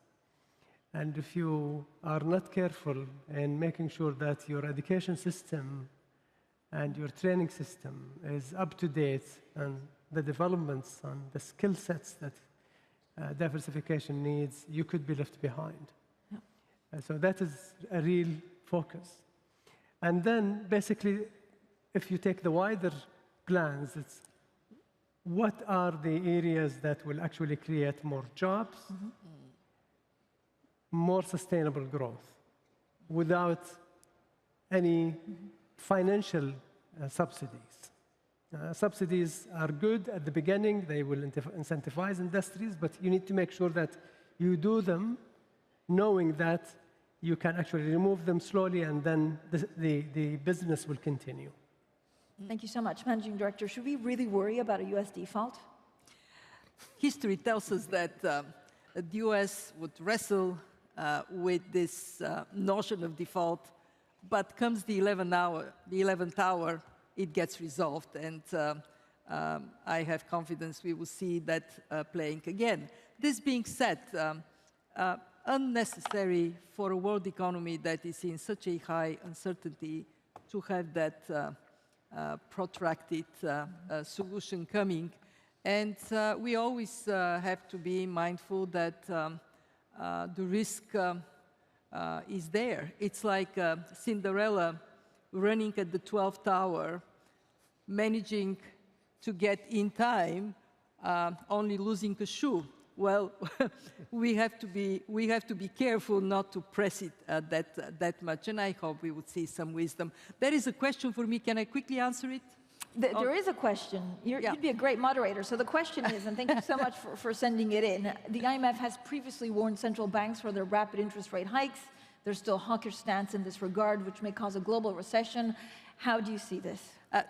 And if you are not careful in making sure that your education system and your training system is up to date and the developments and the skill sets that diversification needs, you could be left behind. So that is a real focus. And then basically, if you take the wider plans, it's what are the areas that will actually create more jobs, more sustainable growth, without any financial subsidies. Subsidies are good at the beginning. They will incentivize industries, but you need to make sure that you do them knowing that you can actually remove them slowly, and then the business will continue. Thank you so much. Managing Director, should we really worry about a U.S. default? History tells us that the U.S. would wrestle with this notion of default, but comes the 11th hour, it gets resolved, and I have confidence we will see that playing again. This being said, unnecessary for a world economy that is in such a high uncertainty to have that protracted solution coming. And we always have to be mindful that the risk is there. It's like Cinderella running at the 12th hour, managing to get in time, only losing a shoe. Well, we have to be careful not to press it that much, and I hope we would see some wisdom. There is a question for me. Can I quickly answer it? There is a question. You'd be a great moderator. So the question is, and thank you so much for sending it in, the IMF has previously warned central banks for their rapid interest rate hikes. There's still hawkish stance in this regard, which may cause a global recession. How do you see this?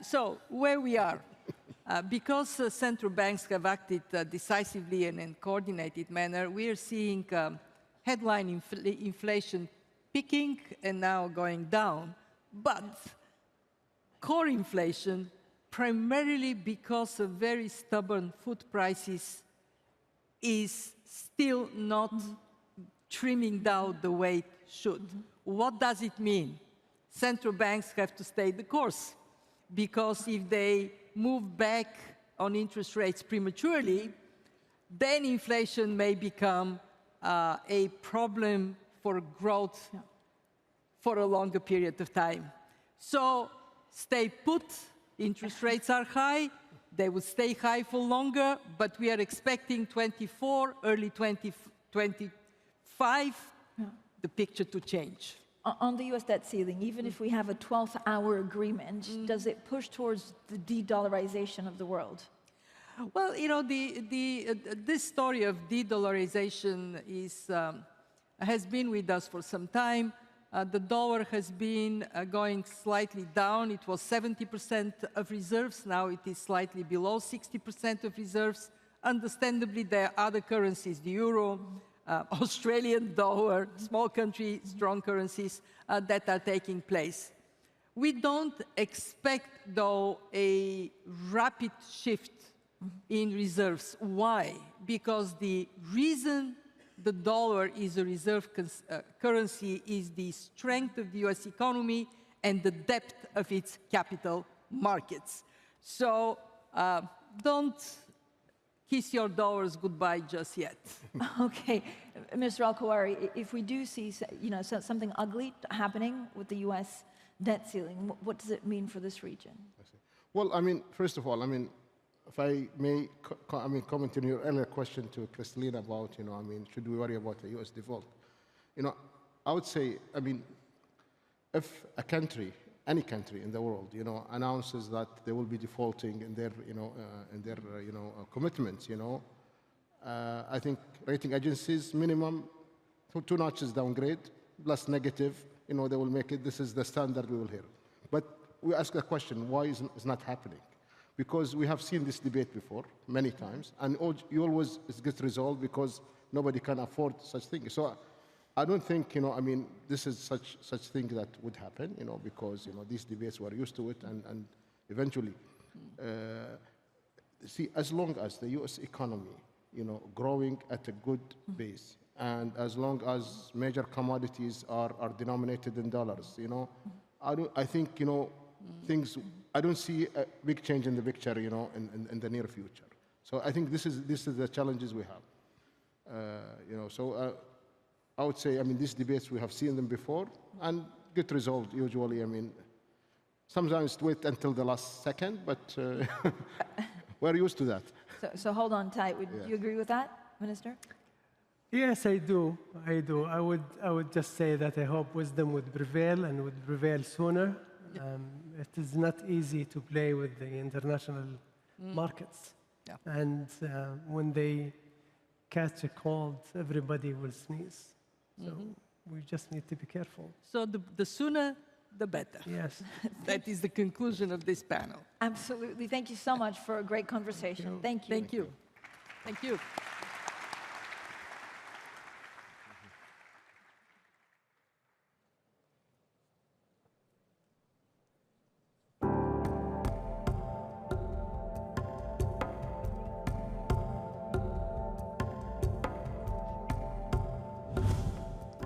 So where we are, because central banks have acted decisively and in a coordinated manner, we are seeing headline inflation peaking and now going down. But core inflation, primarily because of very stubborn food prices, is still not trimming down the way it should. What does it mean? Central banks have to stay the course, because if they move back on interest rates prematurely, then inflation may become a problem for growth for a longer period of time. So stay put, interest rates are high, they will stay high for longer, but we are expecting 24, early 2025, the picture to change. On the U.S. debt ceiling, even if we have a 12th-hour agreement, does it push towards the de-dollarization of the world? Well, you know, this story of de-dollarization has been with us for some time. The dollar has been going slightly down. It was 70% of reserves. Now it is slightly below 60% of reserves. Understandably, there are other currencies, the euro, Australian dollar, small country, strong currencies that are taking place. We don't expect, though, a rapid shift in reserves. Why? Because the reason the dollar is a reserve currency is the strength of the US economy and the depth of its capital markets. So don't kiss your dollars goodbye just yet. Okay, Mr. Al-Kuwari, if we do see something ugly happening with the U.S. debt ceiling, what does it mean for this region? Well, I mean, first of all, I mean, if I may, comment on your earlier question to Kristalina about, should we worry about the U.S. default? I would say, I mean, if a country, any country in the world, announces that they will be defaulting in their, commitments, I think rating agencies minimum 2 notches downgrade plus negative, they will make it. This is the standard we will hear. But we ask the question, why is it not happening? Because we have seen this debate before many times, and you always it gets resolved because nobody can afford such things. So I don't think, this is such thing that would happen, because, these debates were used to it, and eventually, see, as long as the U.S. economy, growing at a good pace, and as long as major commodities are denominated in dollars, I think, things, I don't see a big change in the picture, in the near future. So I think this is the challenges we have, so. I would say, these debates, we have seen them before and get resolved usually. Sometimes wait until the last second, but we're used to that. So hold on tight. Would you agree with that, Minister? Yes, I do. I do. I would just say that I hope wisdom would prevail and would prevail sooner. it is not easy to play with the international markets. Yeah. And when they catch a cold, everybody will sneeze. So we just need to be careful. So the sooner, the better. Yes. That is the conclusion of this panel. Absolutely. Thank you so much for a great conversation. Thank you. Thank you. Thank you.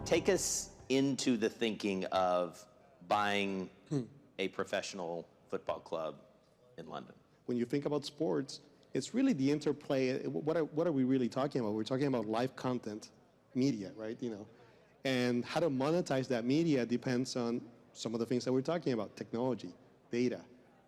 Take us into the thinking of buying a professional football club in London. When you think about sports, it's really the interplay. What are we really talking about? We're talking about live content, media, right? And how to monetize that media depends on some of the things that we're talking about: technology, data,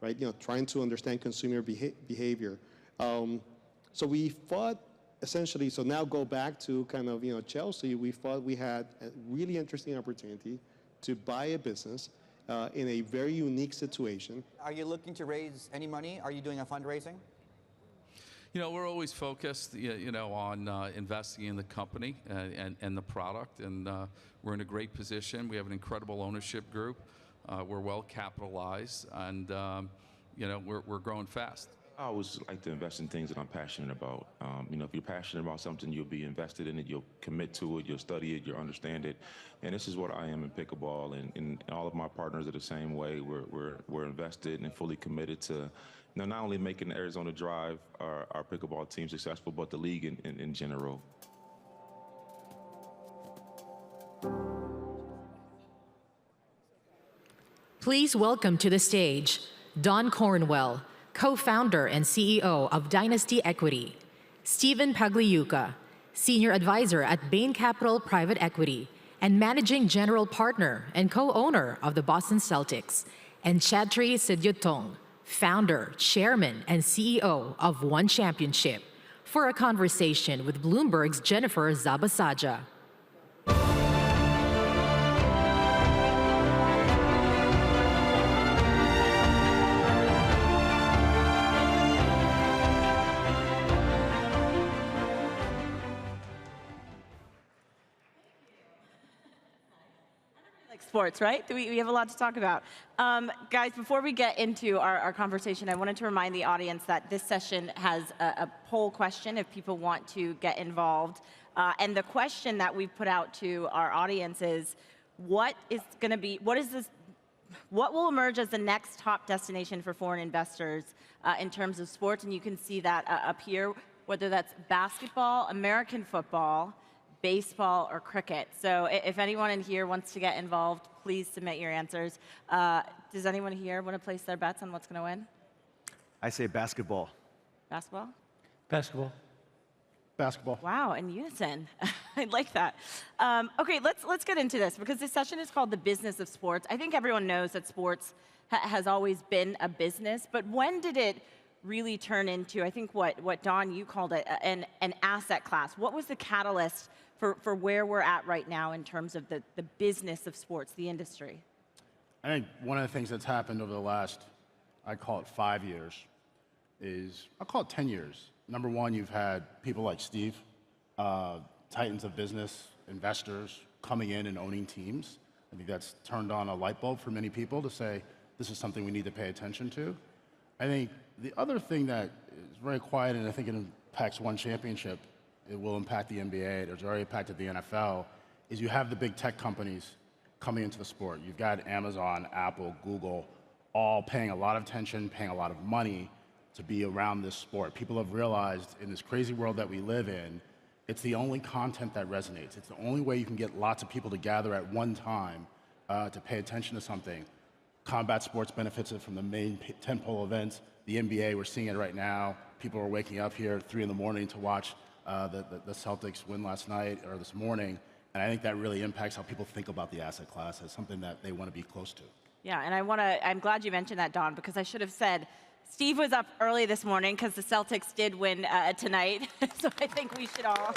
right? Trying to understand consumer behavior. So we thought, essentially, so now go back to kind of, Chelsea, we thought we had a really interesting opportunity to buy a business in a very unique situation. Are you looking to raise any money? Are you doing a fundraising? We're always focused, on investing in the company and the product, and we're in a great position. We have an incredible ownership group. We're well capitalized, and we're growing fast. I always like to invest in things that I'm passionate about. If you're passionate about something, you'll be invested in it, you'll commit to it, you'll study it, you'll understand it. And this is what I am in pickleball, and all of my partners are the same way. We're invested and fully committed to not only making the Arizona Drive, our pickleball team successful, but the league in general. Please welcome to the stage Don Cornwell, co-founder and CEO of Dynasty Equity; Stephen Pagliuca, senior advisor at Bain Capital Private Equity and managing general partner and co-owner of the Boston Celtics; and Chatri Sedyutong, founder, chairman, and CEO of One Championship, for a conversation with Bloomberg's Jennifer Zabasaja. Sports, right? We have a lot to talk about. Guys, before we get into our conversation, I wanted to remind the audience that this session has a poll question if people want to get involved. And the question that we've put out to our audience is, what will emerge as the next top destination for foreign investors in terms of sports? And you can see that up here, whether that's basketball, American football, baseball, or cricket. So if anyone in here wants to get involved, please submit your answers. Does anyone here want to place their bets on what's going to win? I say basketball. Basketball? Basketball. Basketball. Wow, in unison. I like that. Okay, let's get into this, because this session is called The Business of Sports. I think everyone knows that sports has always been a business, but when did it really turn into, I think what Don, you called it, an asset class? What was the catalyst for where we're at right now in terms of the business of sports, the industry? I think one of the things that's happened over the last, I call it 5 years, is, I'll call it 10 years. Number one, you've had people like Steve, titans of business, investors, coming in and owning teams. I think that's turned on a light bulb for many people to say, this is something we need to pay attention to. I think the other thing that is very quiet, and I think it impacts One Championship, it will impact the NBA, it has already impacted the NFL, is you have the big tech companies coming into the sport. You've got Amazon, Apple, Google, all paying a lot of attention, paying a lot of money to be around this sport. People have realized in this crazy world that we live in, it's the only content that resonates. It's the only way you can get lots of people to gather at one time to pay attention to something. Combat sports benefits it from the main tentpole events. The NBA, we're seeing it right now. People are waking up here at 3 in the morning to watch the Celtics win last night or this morning. And I think that really impacts how people think about the asset class as something that they want to be close to. Yeah, and I'm glad you mentioned that, Don, because I should have said, Steve was up early this morning because the Celtics did win tonight. So I think we should all.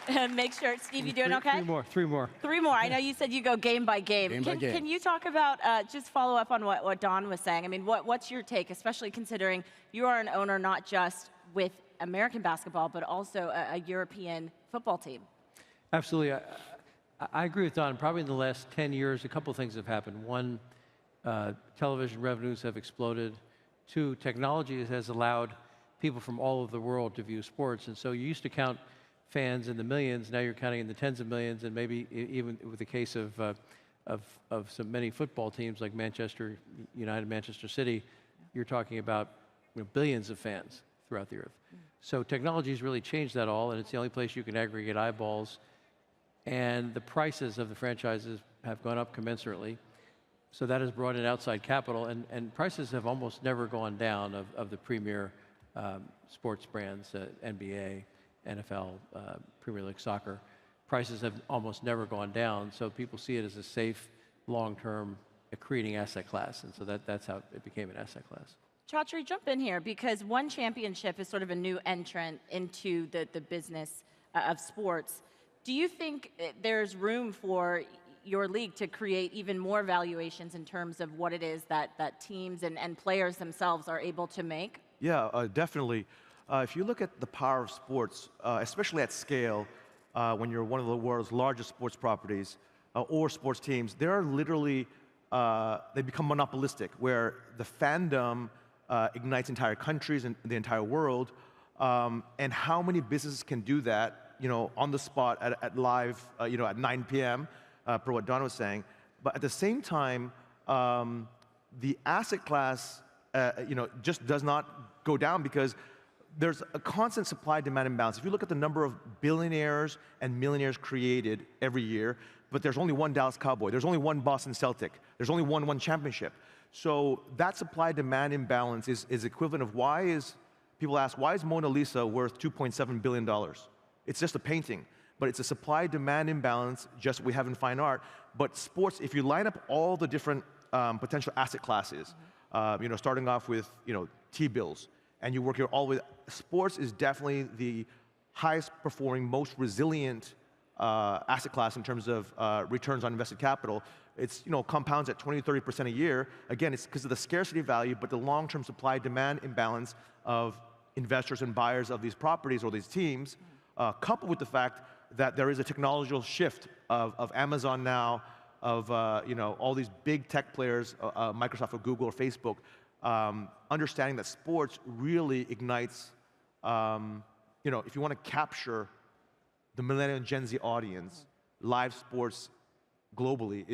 Make sure, Steve, you doing okay? Three more. Three more. I know you said you go game by game. Can you talk about, just follow up on what Don was saying? I mean, what's your take, especially considering you are an owner not just with American basketball, but also a European football team? Absolutely. I agree with Don. Probably in the last 10 years, a couple of things have happened. One, television revenues have exploded. Two, technology has allowed people from all over the world to view sports. And so you used to count fans in the millions, now you're counting in the tens of millions, and maybe even with the case of many football teams like Manchester United, Manchester City, you're talking about billions of fans throughout the earth. So technology has really changed that all, and it's the only place you can aggregate eyeballs. And the prices of the franchises have gone up commensurately. So that has brought in outside capital, and prices have almost never gone down of the premier sports brands, NBA, NFL, Premier League Soccer. Prices have almost never gone down, so people see it as a safe, long-term, accreting asset class, and so that's how it became an asset class. Chatri, jump in here, because one championship is sort of a new entrant into the business of sports. Do you think there's room for your league to create even more valuations in terms of what it is that teams and players themselves are able to make? Yeah, definitely. If you look at the power of sports, especially at scale, when you're one of the world's largest sports properties or sports teams, they are literally, they become monopolistic, where the fandom ignites entire countries and the entire world. And how many businesses can do that, on the spot at live, at 9 p.m., per what Don was saying. But at the same time, the asset class, just does not go down because there's a constant supply-demand imbalance. If you look at the number of billionaires and millionaires created every year, but there's only one Dallas Cowboy, there's only one Boston Celtic, there's only one championship. So that supply-demand imbalance is equivalent of people ask, why is Mona Lisa worth $2.7 billion? It's just a painting, but it's a supply-demand imbalance just we have in fine art. But sports, if you line up all the different potential asset classes, starting off with, T-bills, and you work here all the way. Sports is definitely the highest performing, most resilient asset class in terms of returns on invested capital. It's compounds at 20–30% a year. Again, it's because of the scarcity value, but the long-term supply-demand imbalance of investors and buyers of these properties or these teams, coupled with the fact that there is a technological shift of Amazon now, of all these big tech players, Microsoft or Google or Facebook, understanding that sports really ignites, if you want to capture the millennial and Gen Z audience, live sports globally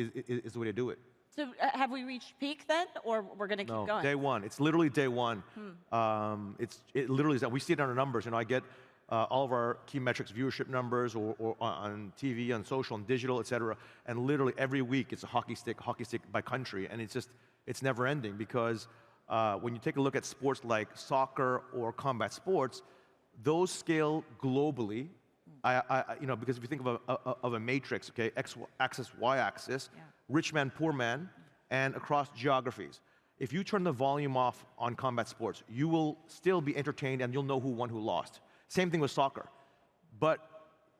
is the way to do it. So have we reached peak then, or we're going to keep going? Day one. It's literally day one. It literally is that. We see it on our numbers. I get all of our key metrics, viewership numbers, or on TV, on social, on digital, et cetera. And literally every week it's a hockey stick by country. And it's never ending because when you take a look at sports like soccer or combat sports, those scale globally. Because if you think of a matrix, okay, x-axis, y-axis, rich man, poor man, and across geographies. If you turn the volume off on combat sports, you will still be entertained and you'll know who won, who lost. Same thing with soccer. But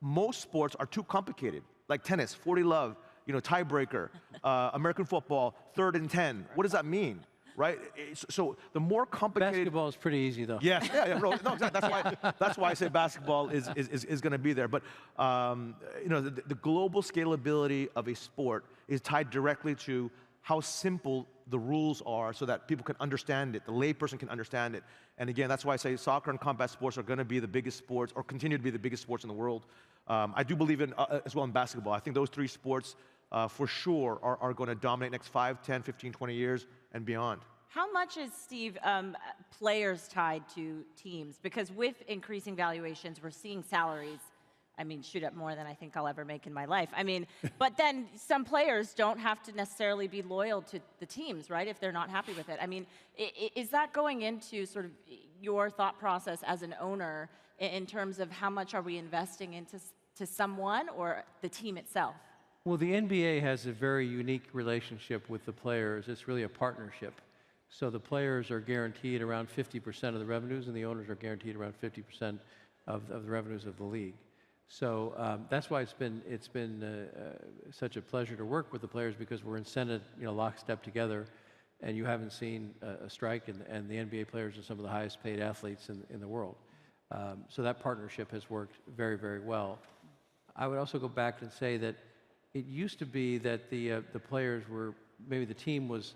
most sports are too complicated, like tennis, 40 love, tiebreaker, American football, 3rd and 10. What does that mean? Right? So the more complicated... Basketball is pretty easy, though. Yes, no, exactly. That's why I say basketball is going to be there. But the global scalability of a sport is tied directly to how simple the rules are so that people can understand it, the layperson can understand it. And again, that's why I say soccer and combat sports are going to be the biggest sports, or continue to be the biggest sports in the world. I do believe in, as well in basketball. I think those three sports, for sure, are going to dominate next 5, 10, 15, 20 years and beyond. How much is, Steve, players tied to teams? Because with increasing valuations, we're seeing salaries, shoot up more than I think I'll ever make in my life. But then some players don't have to necessarily be loyal to the teams, right, if they're not happy with it. Is that going into sort of your thought process as an owner in terms of how much are we investing into someone or the team itself? Well, the NBA has a very unique relationship with the players. It's really a partnership. So the players are guaranteed around 50% of the revenues, and the owners are guaranteed around 50% of the revenues of the league. So that's why it's been such a pleasure to work with the players, because we're incented, lockstep together, and you haven't seen a strike, and the NBA players are some of the highest paid athletes in the world. So that partnership has worked very, very well. I would also go back and say that it used to be that the players were, maybe the team was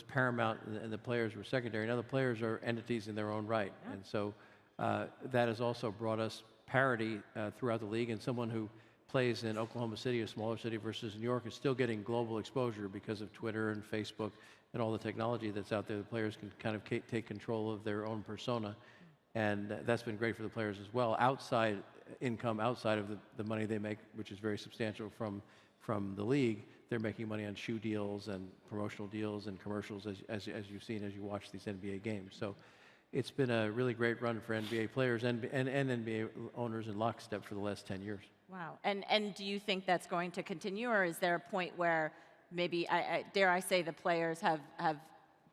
paramount and the players were secondary. Now the players are entities in their own right. Yeah. And so that has also brought us parity throughout the league, and someone who plays in Oklahoma City, a smaller city, versus New York is still getting global exposure because of Twitter and Facebook and all the technology that's out there. The players can kind of take control of their own persona, and that's been great for the players as well. Income outside of the money they make, which is very substantial from the league, they're making money on shoe deals and promotional deals and commercials, as you've seen as you watch these NBA games. So it's been a really great run for NBA players and NBA owners in lockstep for the last 10 years. Wow. And do you think that's going to continue, or is there a point where maybe, dare I say, the players have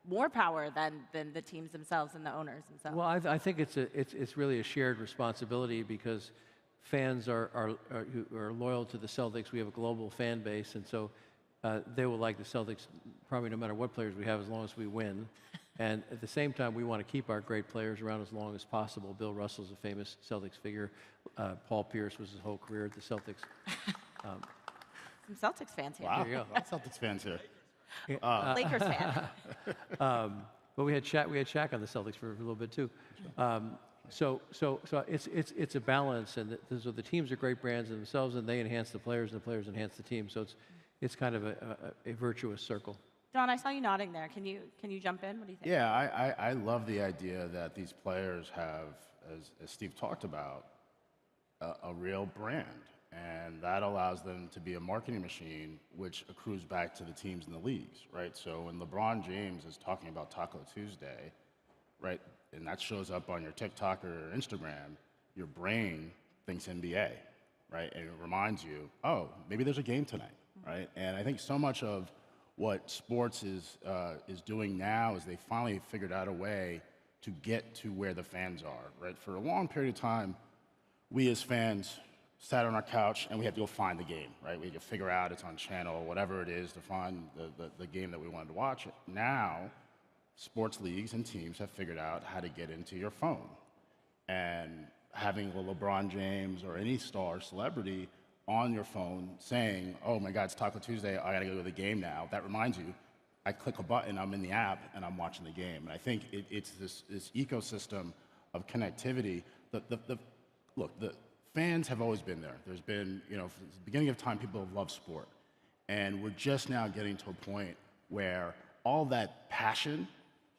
more power than the teams themselves and the owners themselves? Well, I think it's really a shared responsibility, because fans are who are loyal to the Celtics. We have a global fan base, and so they will like the Celtics probably no matter what players we have, as long as we win. And at the same time, we want to keep our great players around as long as possible. Bill Russell's a famous Celtics figure. Paul Pierce was his whole career at the Celtics. Some Celtics fans here. Wow, There you go. Celtics fans here. Lakers fan. But we had Shaq on the Celtics for a little bit too. So it's a balance, and so the teams are great brands in themselves, and they enhance the players, and the players enhance the team. So it's kind of a virtuous circle. Don, I saw you nodding there. Can you jump in? What do you think? Yeah, I love the idea that these players have, as Steve talked about, a real brand. And that allows them to be a marketing machine, which accrues back to the teams in the leagues, right? So when LeBron James is talking about Taco Tuesday, right, and that shows up on your TikTok or Instagram, your brain thinks NBA, right? And it reminds you, oh, maybe there's a game tonight, right? And I think so much of what sports is doing now is they finally figured out a way to get to where the fans are, right? For a long period of time, we as fans sat on our couch and we had to go find the game, right? We had to figure out it's on channel, whatever it is, to find the game that we wanted to watch. Now, sports leagues and teams have figured out how to get into your phone. And having a LeBron James or any star celebrity on your phone saying, oh my God, it's Taco Tuesday, I gotta go to the game now. That reminds you, I click a button, I'm in the app, and I'm watching the game. And I think it's this ecosystem of connectivity. Look, the fans have always been there. There's been, from the beginning of time, people have loved sport. And we're just now getting to a point where all that passion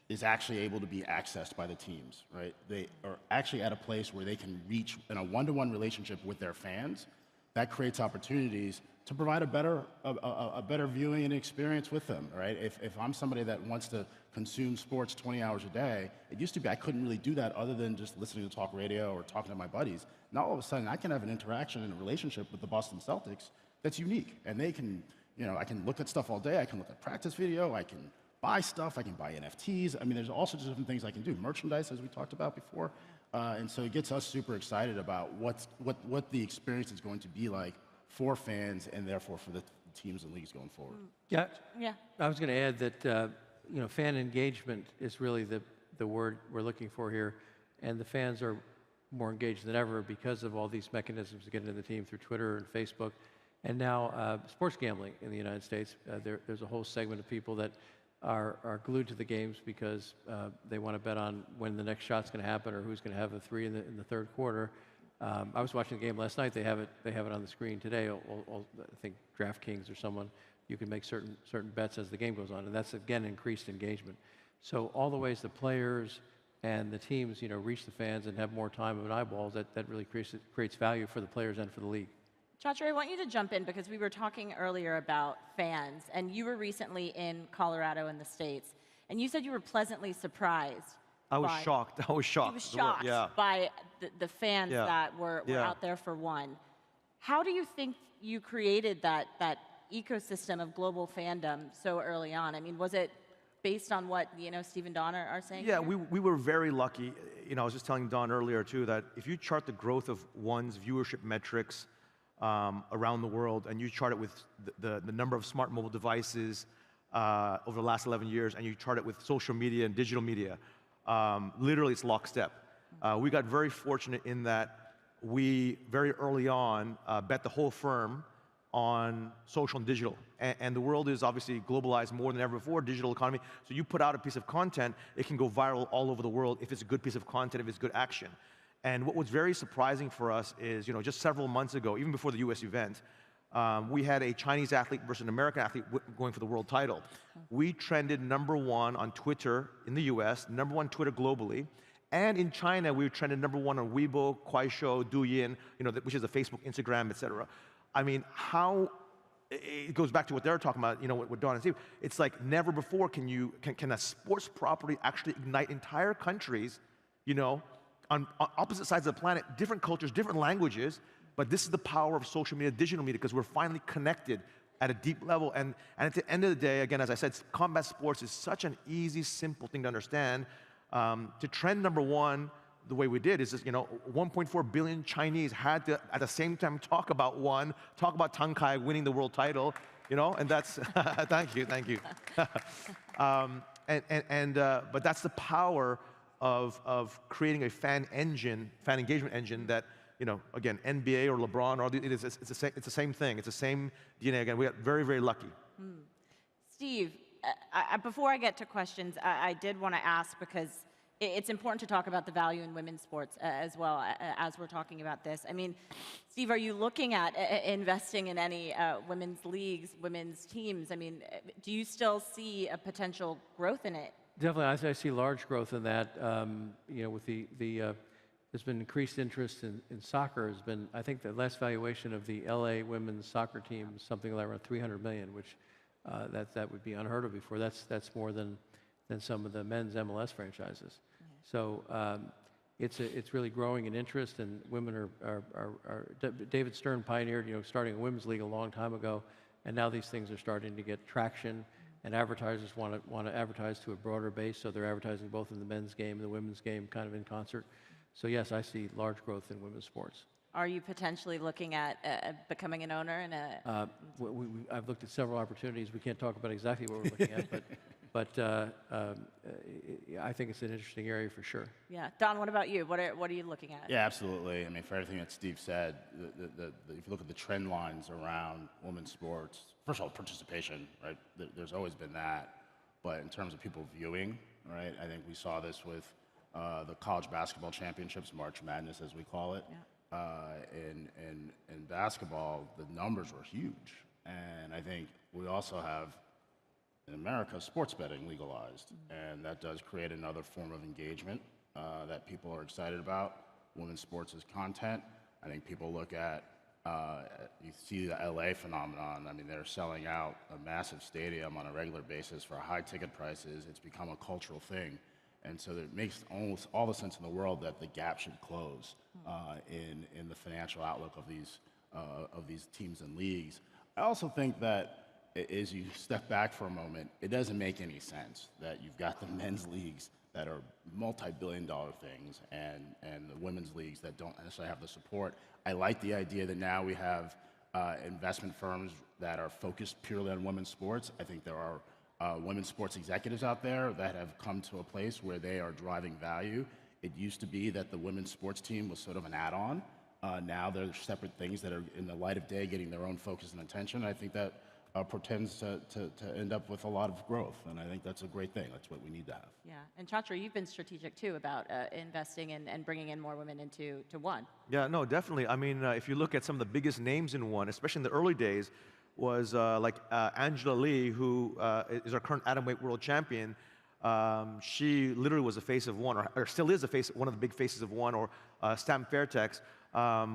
is actually able to be accessed by the teams, right? They are actually at a place where they can reach in a one-to-one relationship with their fans. That creates opportunities to provide a better viewing and experience with them, right? If I'm somebody that wants to consume sports 20 hours a day, it used to be I couldn't really do that other than just listening to talk radio or talking to my buddies. Now all of a sudden I can have an interaction and a relationship with the Boston Celtics that's unique, and they can, I can look at stuff all day. I can look at practice video. I can buy stuff. I can buy NFTs. I mean, there's all sorts of different things I can do. Merchandise, as we talked about before. And so it gets us super excited about what the experience is going to be like for fans and therefore for the teams and leagues going forward. Yeah. I was going to add that fan engagement is really the word we're looking for here, and the fans are more engaged than ever because of all these mechanisms to get into the team through Twitter and Facebook, and now sports gambling in the United States. There's a whole segment of people that are glued to the games because they want to bet on when the next shot's going to happen or who's going to have a three in the third quarter. I was watching the game last night. They have it on the screen today. I think DraftKings or someone, you can make certain bets as the game goes on, and that's again increased engagement. So all the ways the players and the teams, reach the fans and have more time and eyeballs, that really creates value for the players and for the league. Chatri, I want you to jump in because we were talking earlier about fans, and you were recently in Colorado in the States, and you said you were pleasantly surprised. I was shocked. You were shocked by the fans that were out there for one. How do you think you created that ecosystem of global fandom so early on? I mean, was it based on what Steve and Don are saying? Yeah, here? we were very lucky. I was just telling Don earlier too that if you chart the growth of one's viewership metrics around the world, and you chart it with the number of smart mobile devices over the last 11 years, and you chart it with social media and digital media, literally it's lockstep. We got very fortunate in that we very early on bet the whole firm on social and digital. And the world is obviously globalized more than ever before, digital economy. So you put out a piece of content, it can go viral all over the world if it's a good piece of content, if it's good action. And what was very surprising for us is, just several months ago, even before the US event, we had a Chinese athlete versus an American athlete going for the world title. We trended #1 on Twitter in the US, #1 Twitter globally. And in China, we trended #1 on Weibo, Kuaishou, Douyin, which is the Facebook, Instagram, etc. I mean, it goes back to what they're talking about, with Don and Steve. It's like never before can a sports property actually ignite entire countries, on opposite sides of the planet, different cultures, different languages, but this is the power of social media, digital media, because we're finally connected at a deep level. And at the end of the day, again, as I said, combat sports is such an easy, simple thing to understand. To trend #1 the way we did is just, 1.4 billion Chinese had to, at the same time, talk about Tang Kai winning the world title, and that's, thank you. But that's the power of creating a fan engagement engine that, again, NBA or LeBron, it's the same thing. It's the same DNA. Again, we got very, very lucky. Steve, before I get to questions, I did want to ask, because it's important to talk about the value in women's sports as well as we're talking about this. I mean, Steve, are you looking at investing in any women's leagues, women's teams? I mean, do you still see a potential growth in it? Definitely, I see large growth in that. With there's been increased interest in soccer. I think the last valuation of the LA women's soccer team is something like around $300 million, which that would be unheard of before. That's more than some of the men's MLS franchises. So it's really growing in interest, and women are David Stern pioneered, starting a women's league a long time ago, and now these things are starting to get traction, and advertisers want to advertise to a broader base, so they're advertising both in the men's game and the women's game kind of in concert. So yes, I see large growth in women's sports. Are you potentially looking at becoming an owner in a? I've looked at several opportunities. We can't talk about exactly what we're looking at, but I think it's an interesting area for sure. Yeah, Don, what about you? What are you looking at? Yeah, absolutely. I mean, for everything that Steve said, if you look at the trend lines around women's sports, first of all, participation, right? There's always been that, but in terms of people viewing, right? I think we saw this with the college basketball championships, March Madness as we call it. Yeah. In basketball, the numbers were huge, and I think we also have in America sports betting legalized, and that does create another form of engagement that people are excited about. Women's sports as content. I think people look at you see the LA phenomenon. I mean, they're selling out a massive stadium on a regular basis for high ticket prices. It's become a cultural thing. And so it makes almost all the sense in the world that the gap should close in the financial outlook of these teams and leagues. I also think that as you step back for a moment, it doesn't make any sense that you've got the men's leagues that are multi-billion-dollar things and the women's leagues that don't necessarily have the support. I like the idea that now we have investment firms that are focused purely on women's sports. I think there are women's sports executives out there that have come to a place where they are driving value. It used to be that the women's sports team was sort of an add-on. Now they're separate things that are in the light of day getting their own focus and attention. I think that portends to end up with a lot of growth, and I think that's a great thing. That's what we need to have. Yeah, and Chatra, you've been strategic too about investing and bringing in more women into one. Yeah, no, definitely. I mean, if you look at some of the biggest names in one, especially in the early days, was like Angela Lee, who is our current atomweight world champion. She literally was the face of one, or still is one of the big faces of one, or Stam Fairtex.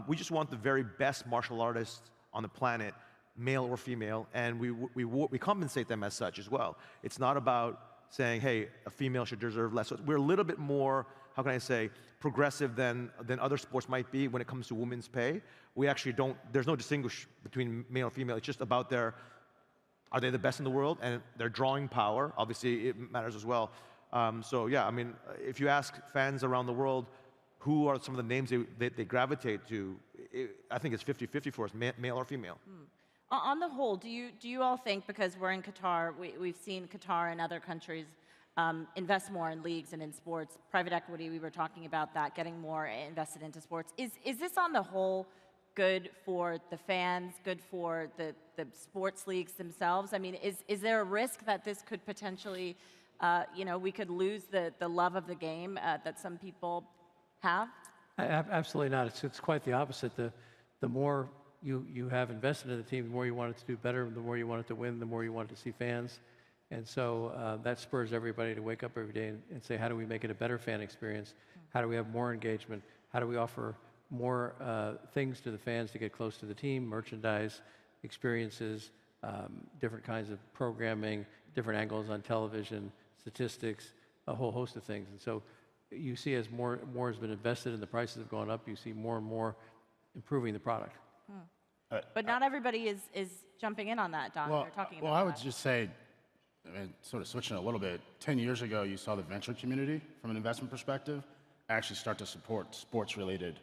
We just want the very best martial artists on the planet, male or female, and we compensate them as such as well. It's not about saying, hey, a female should deserve less. So we're a little bit more, how can I say, progressive than other sports might be when it comes to women's pay. We actually don't, there's no distinguish between male and female. It's just about their are they the best in the world? And their drawing power, obviously, it matters as well. So yeah, I mean, if you ask fans around the world who are some of the names they gravitate to, I think it's 50-50 for us, male or female. On the whole, do you all think, because we're in Qatar, we've seen Qatar and other countries invest more in leagues and in sports, private equity, we were talking about that, getting more invested into sports. Is this on the whole good for the fans, good for the sports leagues themselves? I mean, is there a risk that this could potentially, we could lose the love of the game that some people have? Absolutely not. It's quite the opposite. The more you have invested in the team, the more you want it to do better, the more you want it to win, the more you want to see fans. And so that spurs everybody to wake up every day and say, how do we make it a better fan experience? How do we have more engagement? How do we offer more things to the fans to get close to the team, merchandise, experiences, different kinds of programming, different angles on television, statistics, a whole host of things. And so you see as more has been invested and the prices have gone up, you see more and more improving the product. But not everybody is jumping in on that, Don. Well, You're talking about well, I that. would just say, I mean, sort of switching a little bit, 10 years ago, you saw the venture community, from an investment perspective, actually start to support sports-related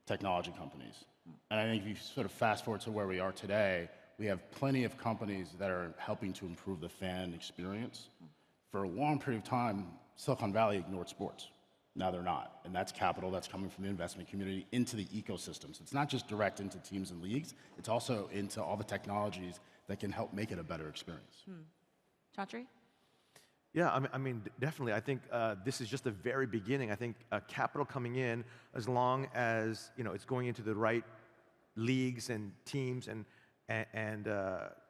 technology companies. And I think if you sort of fast forward to where we are today, we have plenty of companies that are helping to improve the fan experience. For a long period of time, Silicon Valley ignored sports. Now they're not. And that's capital that's coming from the investment community into the ecosystems. It's not just direct into teams and leagues, it's also into all the technologies that can help make it a better experience. Chatri? Yeah, I mean, definitely. I think this is just the very beginning. I think capital coming in, as long as it's going into the right leagues and teams and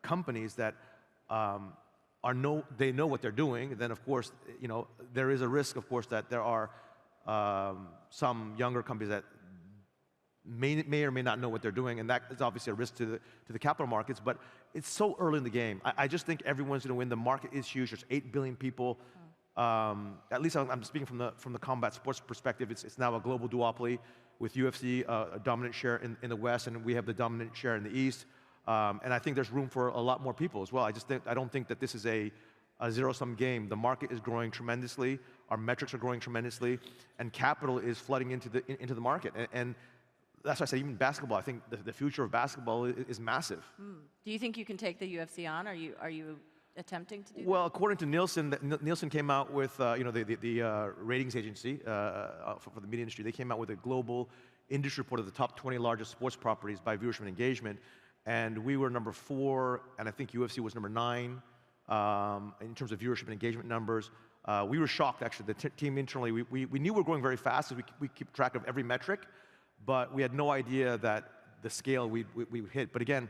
companies that they know what they're doing. Then, of course, there is a risk, of course, that there are some younger companies that may or may not know what they're doing, and that is obviously a risk to the capital markets. But it's so early in the game. I just think everyone's going to win. The market is huge. There's 8 billion people. At least I'm speaking from the combat sports perspective. It's now a global duopoly with UFC a dominant share in the West, and we have the dominant share in the East. And I think there's room for a lot more people as well. I don't think that this is a zero-sum game. The market is growing tremendously. Our metrics are growing tremendously, and capital is flooding into the market. And that's why I say even basketball. I think the future of basketball is massive. Do you think you can take the UFC on? Are you attempting to do Well, according to Nielsen, Nielsen came out with the ratings agency for the media industry. They came out with a global industry report of the top 20 largest sports properties by viewership and engagement, and we were number 4, and I think UFC was number 9 in terms of viewership and engagement numbers. We were shocked, actually. The team internally, we knew we were growing very fast, as we keep track of every metric, but we had no idea that the scale we would hit. But again,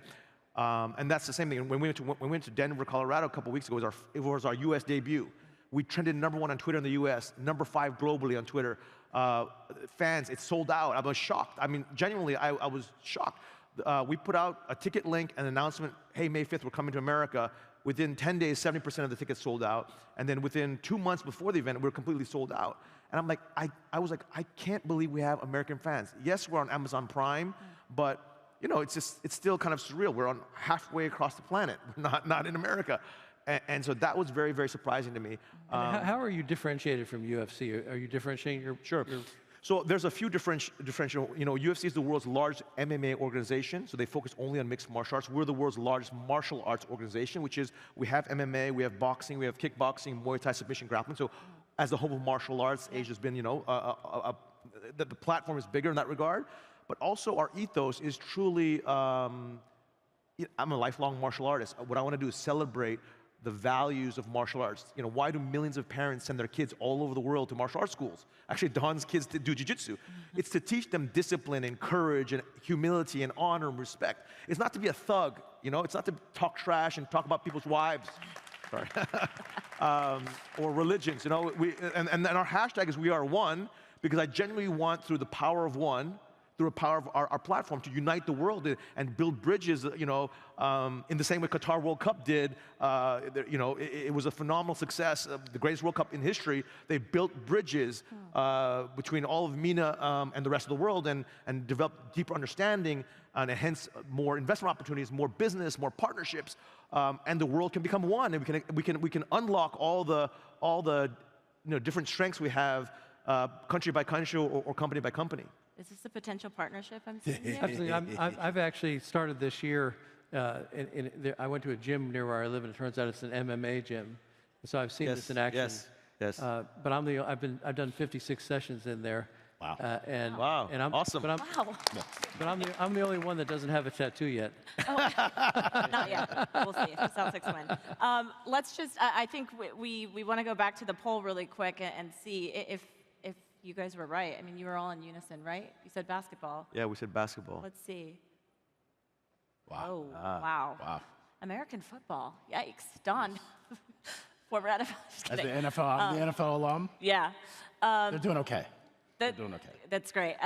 and that's the same thing. When we went to Denver, Colorado a couple weeks ago, it was our U.S. debut. We trended #1 on Twitter in the U.S., #5 globally on Twitter. Fans, it sold out. I was shocked. I mean, genuinely, I was shocked. We put out a ticket link, an announcement, hey, May 5th, we're coming to America. Within 10 days, 70% of the tickets sold out. And then within 2 months before the event, we were completely sold out. And I'm like, I was like, I can't believe we have American fans. Yes, we're on Amazon Prime, but it's still kind of surreal. We're on halfway across the planet. We're not in America. And so that was very, very surprising to me. How are you differentiated from UFC? Are you differentiating your... Sure. So there's a few differential. UFC is the world's largest MMA organization, so they focus only on mixed martial arts. We're the world's largest martial arts organization, which is we have MMA, we have boxing, we have kickboxing, Muay Thai, submission, grappling. So as the home of martial arts, Asia's been, the platform is bigger in that regard. But also our ethos is truly, I'm a lifelong martial artist. What I want to do is celebrate the values of martial arts. Why do millions of parents send their kids all over the world to martial arts schools? Actually, Don's kids do jiu-jitsu. It's to teach them discipline and courage and humility and honor and respect. It's not to be a thug, It's not to talk trash and talk about people's wives. Sorry. Or religions, and our hashtag is We Are One, because I genuinely want, through the power of one, through the power of our platform to unite the world and build bridges, in the same way Qatar World Cup did. It was a phenomenal success, the greatest World Cup in history. They built bridges between all of MENA and the rest of the world and developed deeper understanding and hence more investment opportunities, more business, more partnerships, and the world can become one. And we can unlock all the different strengths we have, country by country or company by company. Is this a potential partnership I'm seeing here? Absolutely. I've actually started this year. I went to a gym near where I live, and it turns out it's an MMA gym. So I've seen this in action. Yes. But I've done 56 sessions in there. Wow. Wow. And I'm awesome. But I'm the only one that doesn't have a tattoo yet. Oh, not yet. We'll see. Celtics win. Let's just. I think we want to go back to the poll really quick and see if you guys were right. I mean, you were all in unison, right? You said basketball. Yeah, we said basketball. Let's see. Wow. Oh, wow. American football. Yikes. Don. Former NFL. As the NFL alum? Yeah. They're doing okay. They're doing okay. That's great.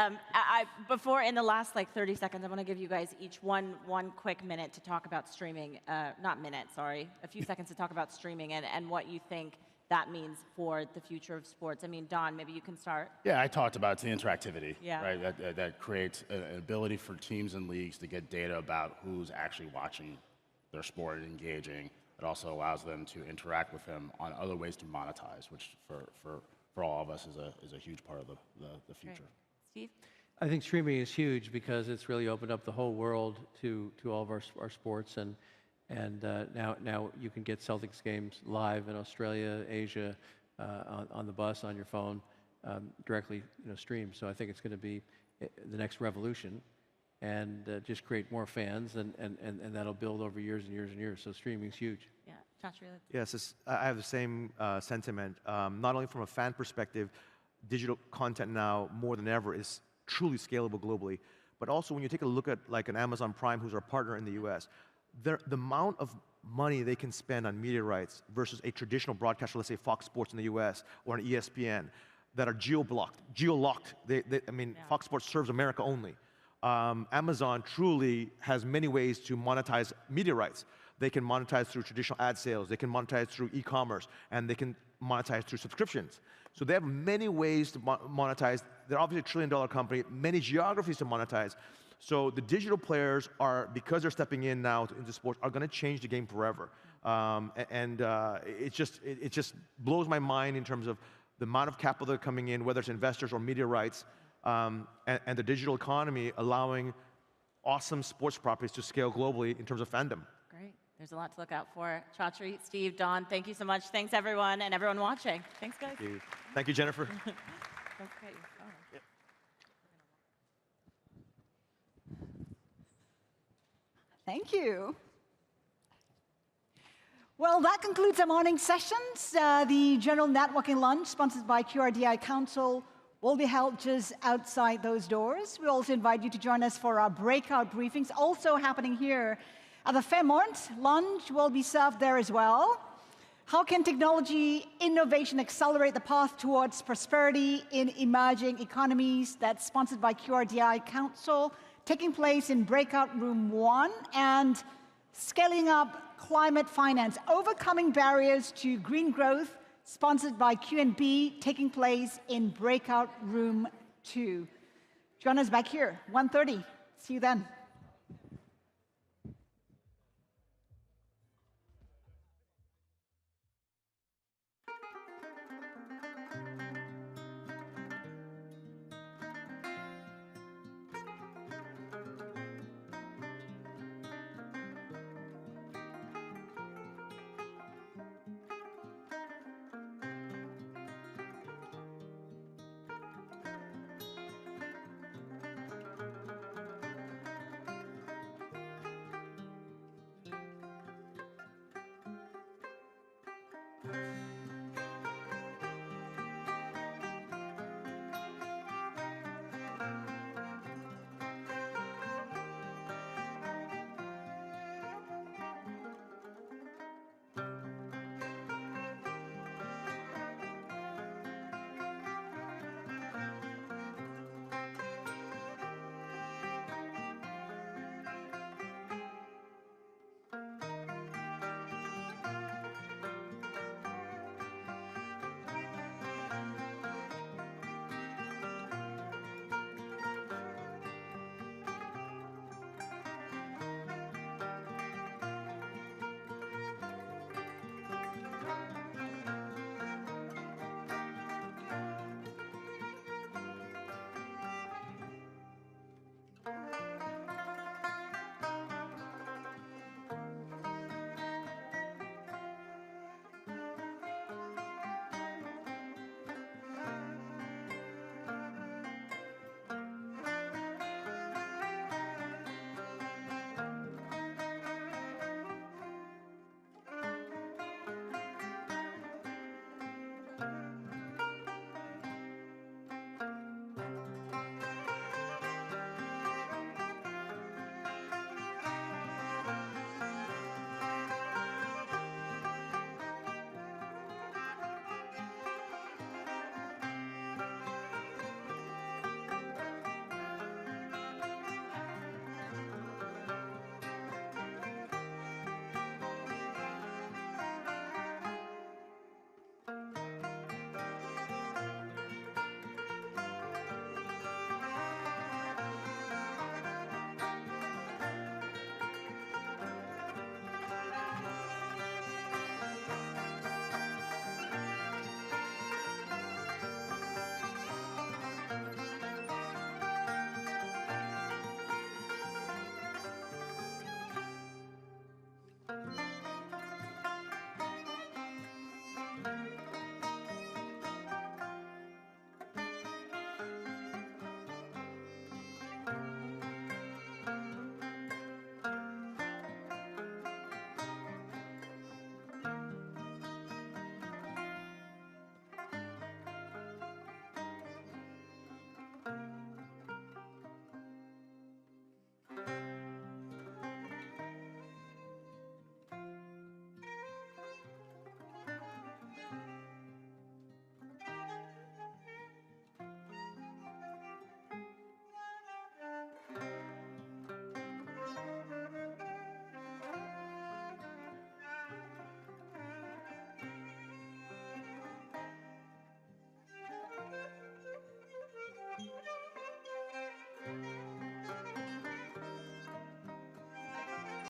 Before, in the last 30 seconds, I want to give you guys each one quick minute to talk about streaming. Not minute, sorry. A few seconds to talk about streaming and what you think that means for the future of sports. I mean, Don, maybe you can start. Yeah, I talked about the interactivity, yeah. right? That creates an ability for teams and leagues to get data about who's actually watching their sport and engaging. It also allows them to interact with them on other ways to monetize, which for all of us is a huge part of the future. Great. Steve? I think streaming is huge because it's really opened up the whole world to all of our sports, and now you can get Celtics games live in Australia, Asia, on the bus, on your phone, directly streamed. So I think it's going to be the next revolution, and just create more fans, and that'll build over years and years and years. So streaming's huge. Yeah, Chachi. Yes, I have the same sentiment. Not only from a fan perspective, digital content now more than ever is truly scalable globally, but also when you take a look at an Amazon Prime, who's our partner in the US, the amount of money they can spend on media rights versus a traditional broadcaster, let's say Fox Sports in the US or an ESPN, that are geo-locked. Fox Sports serves America only. Amazon truly has many ways to monetize media rights. They can monetize through traditional ad sales, they can monetize through e-commerce, and they can monetize through subscriptions. So they have many ways to monetize. They're obviously $1 trillion company, many geographies to monetize. So the digital players are, because they're stepping in now into sports, are going to change the game forever. It just blows my mind in terms of the amount of capital that are coming in, whether it's investors or media rights, and the digital economy allowing awesome sports properties to scale globally in terms of fandom. Great. There's a lot to look out for. Chachi, Steve, Don, thank you so much. Thanks, everyone, and everyone watching. Thanks, guys. Thank you, Jennifer. Don't forget your phone. Yep. Thank you. Well, that concludes our morning sessions. The general networking lunch, sponsored by QRDI Council, will be held just outside those doors. We also invite you to join us for our breakout briefings, also happening here at the Fairmont. Lunch will be served there as well. How can technology innovation accelerate the path towards prosperity in emerging economies? That's sponsored by QRDI Council, taking place in breakout room 1, and scaling up climate finance, overcoming barriers to green growth, sponsored by QNB, taking place in breakout room 2. Join us back here, 1:30. See you then.